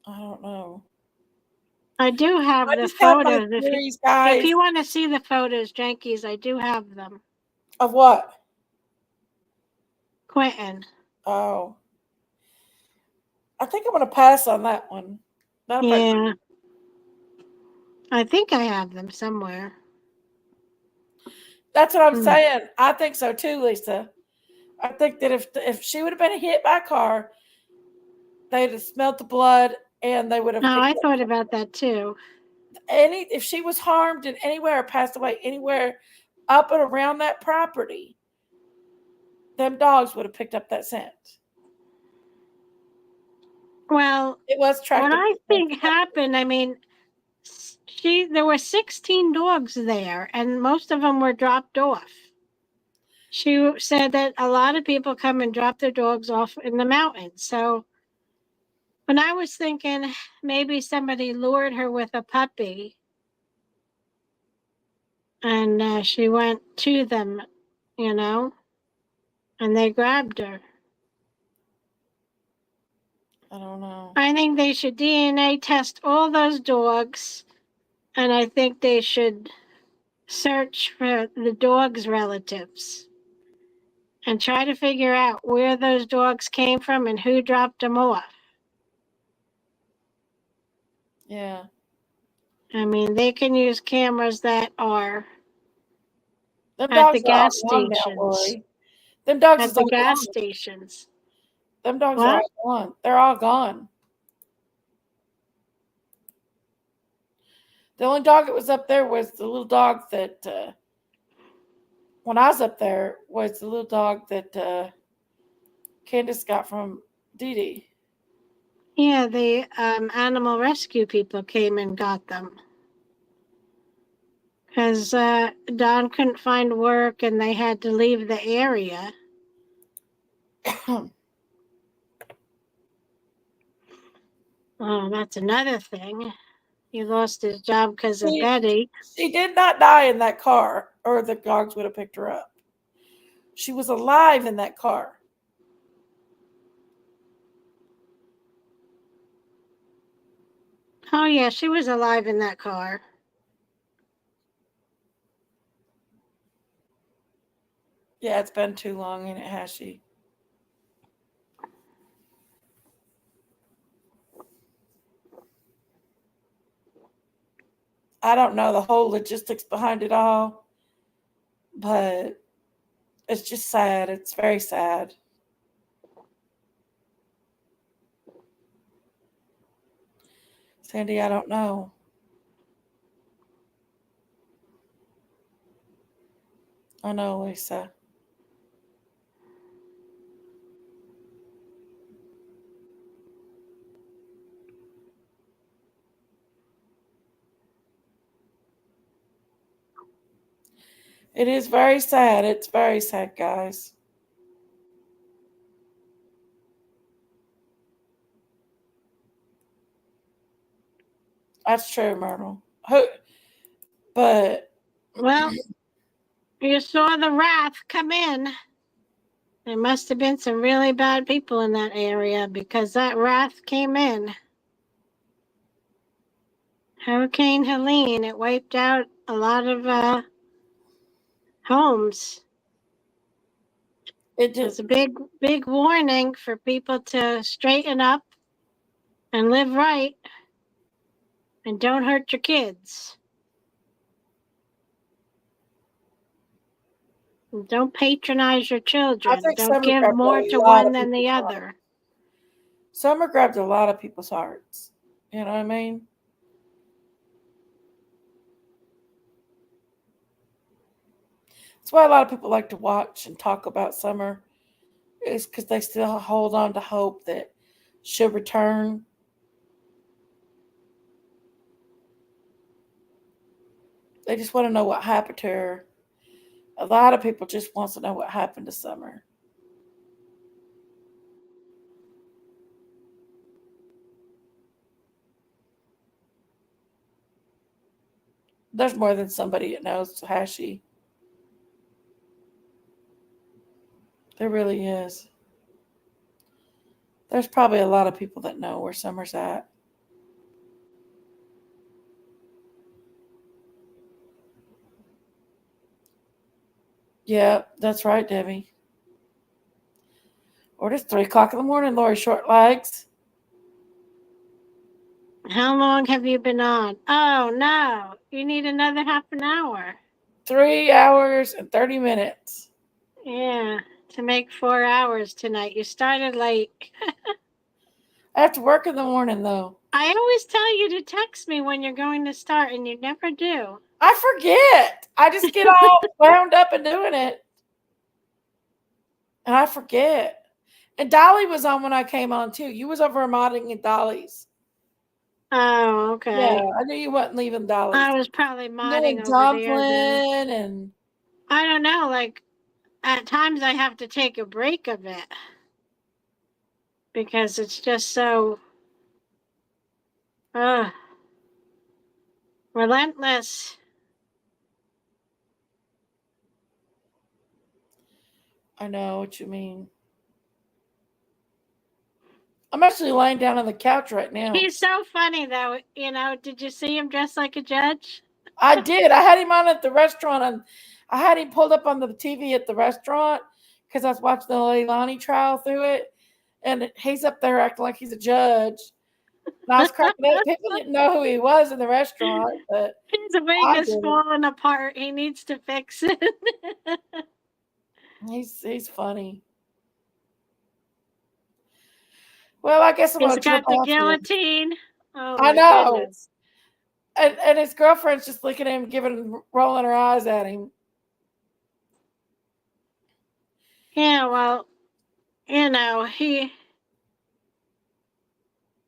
I don't know. I do have I the just have my photos. theories, If guys. you want to see the photos, Jenkins, I do have them. Of what? Quentin. Oh, I think I'm gonna pass on that one. That'll probably. Yeah. I think I have them somewhere. That's what I'm Hmm. saying. I think so too, Lisa. I think that if she would have been hit by a car, they'd have smelled the blood and they would have No, picked I up thought about that too. if she was harmed in anywhere or passed away anywhere up and around that property, them dogs would have picked up that scent. Well, It was what tracked. I think happened, there were 16 dogs there, and most of them were dropped off. She said that a lot of people come and drop their dogs off in the mountains. So when I was thinking maybe somebody lured her with a puppy and she went to them, and they grabbed her. I don't know. I think they should DNA test all those dogs, and I think they should search for the dog's relatives and try to figure out where those dogs came from and who dropped them off. Yeah. They can use cameras that are Them at the dogs are all gas gone now, stations. Lori. Them dogs At is the all gas gone. stations. Them dogs are What? all gone. They're all gone. The only dog that was up there was the little dog that when I was up there was the little dog that Candace got from Dee Dee. Yeah, the animal rescue people came and got them. Because Don couldn't find work and they had to leave the area. Oh, that's another thing. He lost his job because of Betty. She did not die in that car, or the dogs would have picked her up. She was alive in that car. Oh, yeah, she was alive in that car. Yeah, it's been too long, and it has she. I don't know the whole logistics behind it all, but it's just sad. It's very sad. Sandy, I don't know. I know, Lisa. It is very sad. It's very sad, guys. That's true, Myrtle. Who? But Well, you saw the wrath come in. There must have been some really bad people in that area because that wrath came in. Hurricane Helene, it wiped out a lot of homes. it It's just a big warning for people to straighten up and live right and don't hurt your kids. And don't patronize your I children. think Don't summer give grabbed more a to lot one of than the people's hearts. other. Summer grabbed a lot of people's hearts. You know what I mean? That's why a lot of people like to watch and talk about summer. Is because they still hold on to hope that she'll return. They just want to know what happened to her. A lot of people just wants to know what happened to Summer. There's more than somebody that knows, has she? There really is. There's probably a lot of people that know where Summer's at. Yeah, that's right, Debbie. Or it's 3 o'clock in the morning, Lori Short Legs. How long have you been on? Oh, no. You need another half an hour. 3 hours and 30 minutes. Yeah, to make 4 hours tonight. You started late. I have to work in the morning, though. I always tell you to text me when you're going to start, and you never do. I forget. I just get all wound up in doing it. And I forget. And Dolly was on when I came on, too. You was over modding at Dolly's. Oh, Yeah, okay. I knew you wasn't leaving Dolly's. I was probably You modding and over there then. Dumpling and I don't know, like, at times I have to take a break of it because it's just so relentless. I know what you mean. I'm actually laying down on the couch right now. He's so funny, though. You know, did you see him dressed like a judge? I did. I had him on at the restaurant, and I had him pulled up on the TV at the restaurant because I was watching the Leilani trial through it, and he's up there acting like he's a judge. And I was cracking up. People didn't know who he was in the restaurant, but His wig I is did. falling apart. He needs to fix it. He's funny. Well, I guess I'm He's gonna jump got the off here. guillotine. Oh I my know. goodness. And his girlfriend's just looking at him, rolling her eyes at him. Yeah, well, you know,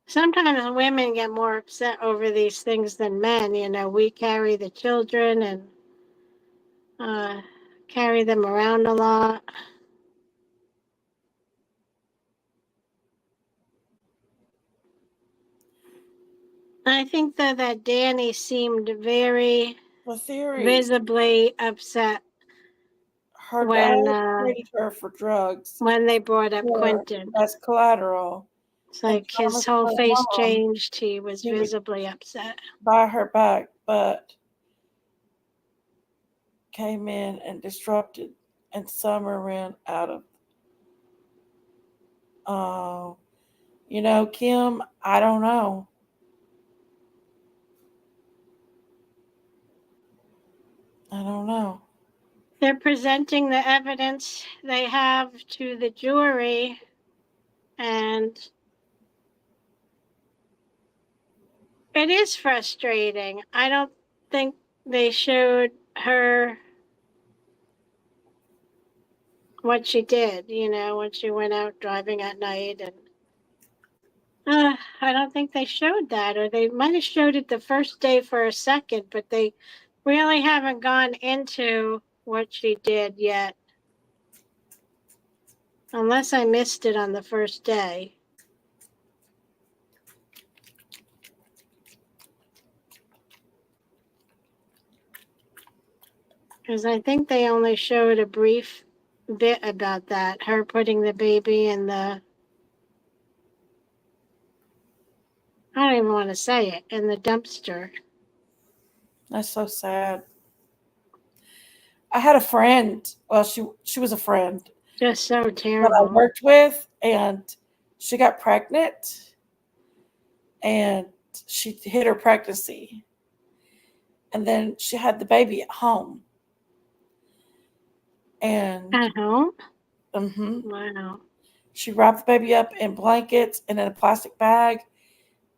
sometimes women get more upset over these things than men. You know, we carry the children and carry them around a lot. I think that Danny seemed very The theory, visibly upset her when dad traded her for drugs. they brought up Her Quentin. as collateral. It's And like his promised whole her face mom changed. He was he would visibly upset. buy her back, but came in and disrupted, and Summer ran out of. Oh, Kim, I don't know. I don't know. They're presenting the evidence they have to the jury, and it is frustrating. I don't think they showed her what she did, you know, when she went out driving at night. And I don't think they showed that, or they might have showed it the first day for a second, but they really haven't gone into what she did yet, unless I missed it on the first day. Because I think they only showed a brief bit about that. Her putting the baby in the, I don't even want to say it, in the dumpster. That's so sad. I had a friend. Well, she was a friend Just so that I terrible. worked with, and she got pregnant, and she hid her pregnancy, and then she had the baby at home, and At home? hmm Wow. she wrapped the baby up in blankets and in a plastic bag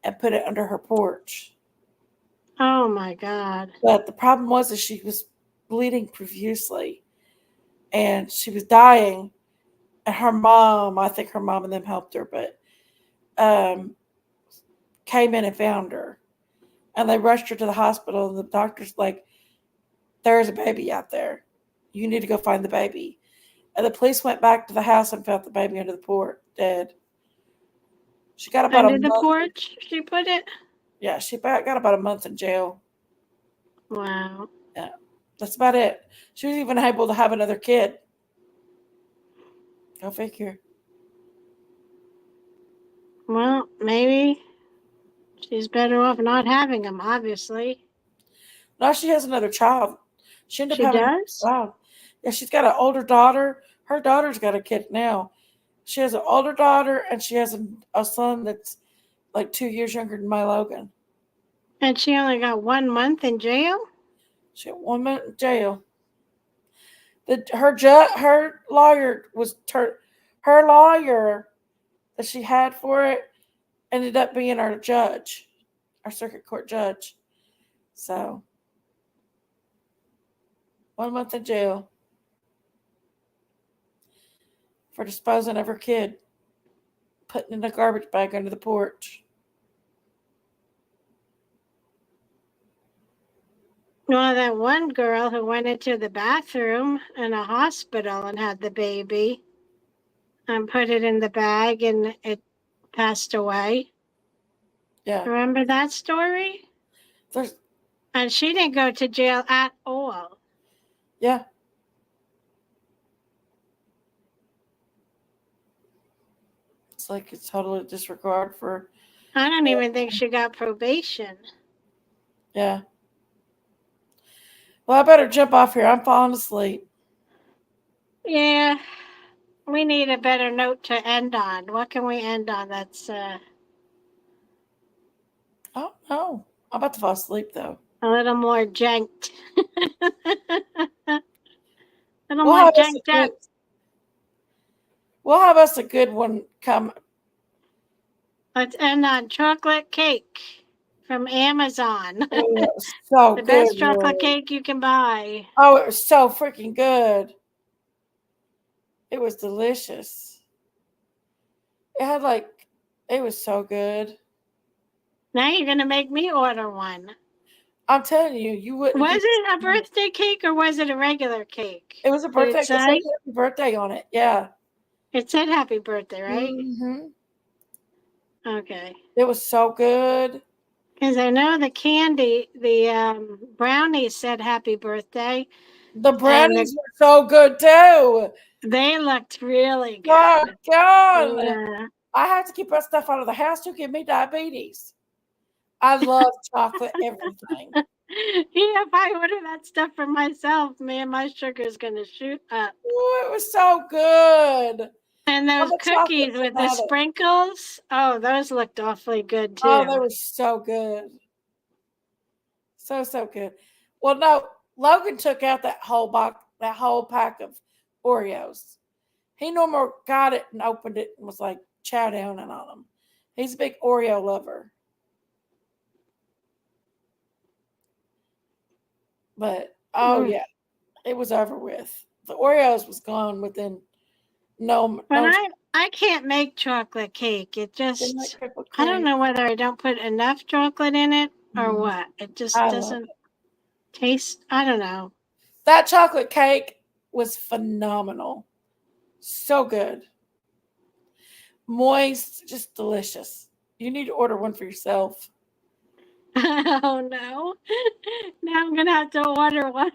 and put it under her porch. Oh my God. But the problem was that she was bleeding profusely, and she was dying. And her mom, I think her mom and them helped her, but um, came in and found her, and they rushed her to the hospital. And the doctor's like, "There's a baby out there. You need to go find the baby." And the police went back to the house and found the baby under the porch, dead. She got about a Under the month. porch, she put it? Yeah, got about a month in jail. Wow. Yeah, that's about it. She was even able to have another kid. Go figure. Well, maybe she's better off not having him, obviously. Now she has another child. She ended She up having another does? child. Yeah, she's got an older daughter. Her daughter's got a kid now. She has an older daughter, and she has a son that's like 2 years younger than my Logan. And she only got 1 month in jail? She had 1 month in jail. Her lawyer her lawyer that she had for it ended up being our judge, our circuit court judge. So 1 month in jail for disposing of her kid, putting in a garbage bag under the porch. Well, that one girl who went into the bathroom in a hospital and had the baby and put it in the bag and it passed away. Yeah, Remember that story? there's And she didn't go to jail at all. yeah. It's like it's total disregard for I don't even think she got probation. yeah. Well, I better jump off here. I'm falling asleep. Yeah, we need a better note to end on. What can we end on that's Oh no, I'm about to fall asleep though. a little more janked? A little We'll more have us a janked good. up. We'll have us a good one come. Let's end on chocolate cake from Amazon. Oh, it was so The good, best chocolate Lori. cake you can buy. Oh, it was so freaking good. It was delicious. It had like, it was so good. Now you're going to make me order one. I'm telling you, you wouldn't. Was it a birthday cake or was it a regular cake? It was a Did birthday. it It said say? happy birthday on it. Yeah. It said happy birthday, right? Mm-hmm. Okay. It was so good. Because I know the candy, the brownies said happy birthday. The And brownies were so good too. they looked really Oh good. God. Yeah. I have to keep that stuff out of the house to give me diabetes. I love chocolate everything. Yeah, if I order that stuff for myself, man, my sugar is going to shoot up. Ooh, it was so good. And All those the chocolate cookies with the fanatic. sprinkles, oh, those looked awfully good too. Oh, they were so good. So good. Well, no, Logan took out that whole box, that whole pack of Oreos. He normally got it and opened it and was like chow down on them. He's a big Oreo lover. But oh yeah, it was over with. The Oreos was gone within But no I can't make chocolate cake. It didn't like just, chocolate I don't cake. know whether I don't put enough chocolate in it or what. It just I love doesn't it. taste, I don't know. That chocolate cake was phenomenal. So good. Moist, just delicious. You need to order one for yourself. Oh no. Now I'm going to have to order one.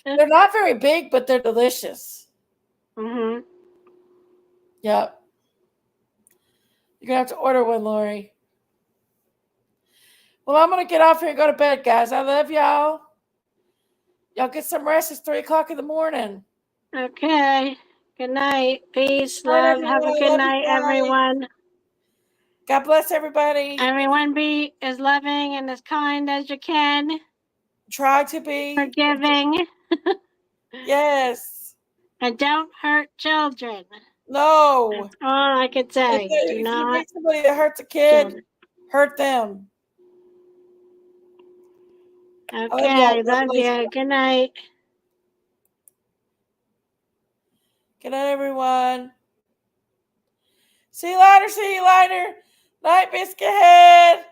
They're not very big, but they're delicious. Mm-hmm. Yep. You're going to have to order one, Lori. Well, I'm going to get off here and go to bed, guys. I love y'all. Y'all get some rest. It's 3 o'clock in the morning. Okay. Good night. Peace, Night, love. Have a everyone. good Love you night, guys. everyone. God bless everybody. Everyone be as loving and as kind as you can. Try to be. Forgiving. Yes. And don't hurt children. No. That's all I could say. Do If you not. meet somebody that hurts a kid, hurt them. Okay. Love you. Good night. Good night, everyone. See you later. See you later. Night, Biscuit Head.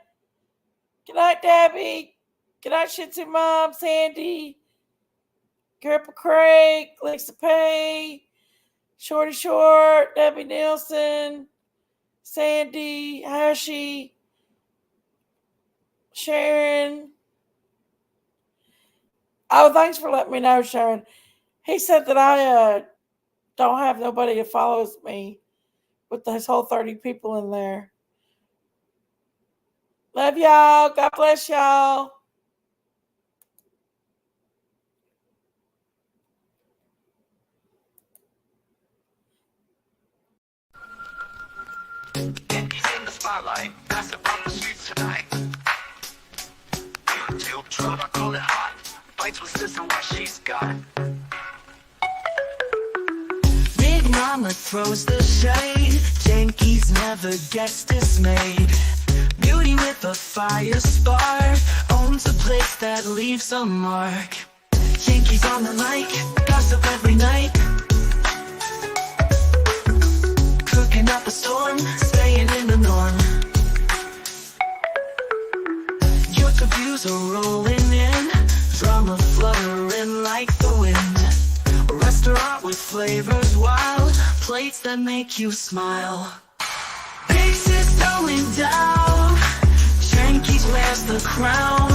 Good night, Debbie. Good night, Shih Tzu Mom, Sandy, Grandpa Craig, Lisa Pay, Shorty Short, Debbie Nielsen, Sandy, Hashi, Sharon. Oh, thanks for letting me know, Sharon. He said that I don't have nobody that follows me with his whole 30 people in there. Love y'all. God bless y'all. In the spotlight, gossip on the streets tonight. Tilt truck, I call it hot. Fights with sister what she's got. Big Mama throws the shade. Yankees never gets dismayed. Beauty with a fire spark owns a place that leaves a mark. Yankees on the mic, gossip every night. Cooking up a storm, staying in the norm. Your views are rolling in, drama fluttering like the wind. A restaurant with flavors wild, plates that make you smile. Big sis going down, Yankees wears the crown.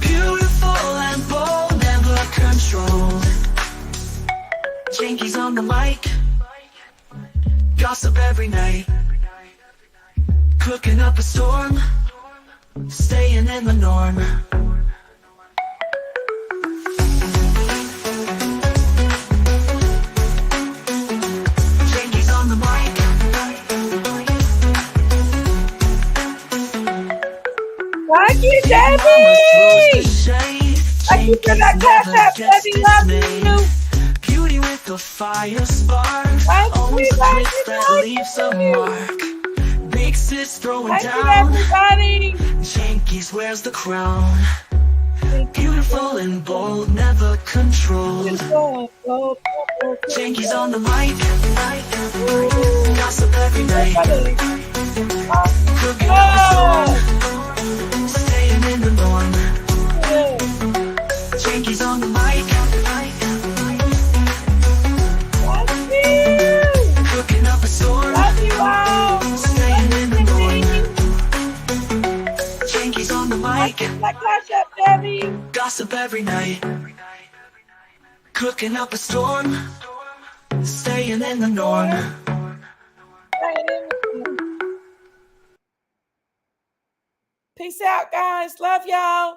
Beautiful and bold, never controlled. Yankees on the mic, gossip every night. Cooking up a storm, staying in the norm. Yankees on the mic. Thank you, Debbie. Thank you for that cash app, Debbie. Love you. Beauty with a fire spark. Always a place that leaves a mark. Big sis throwing Thank you, down. everybody. Yankees wears the crown. Beautiful and bold, never controlled. Yankees on the mic. Gossip every night. Cooking up a storm, staying in the norm. Yankees on the mic. Cooking up a storm, staying in the norm. Yankees on the mic. That cash app, Debbie. Gossip every night. Cooking up a storm, staying in the norm. Peace out, guys. Love y'all.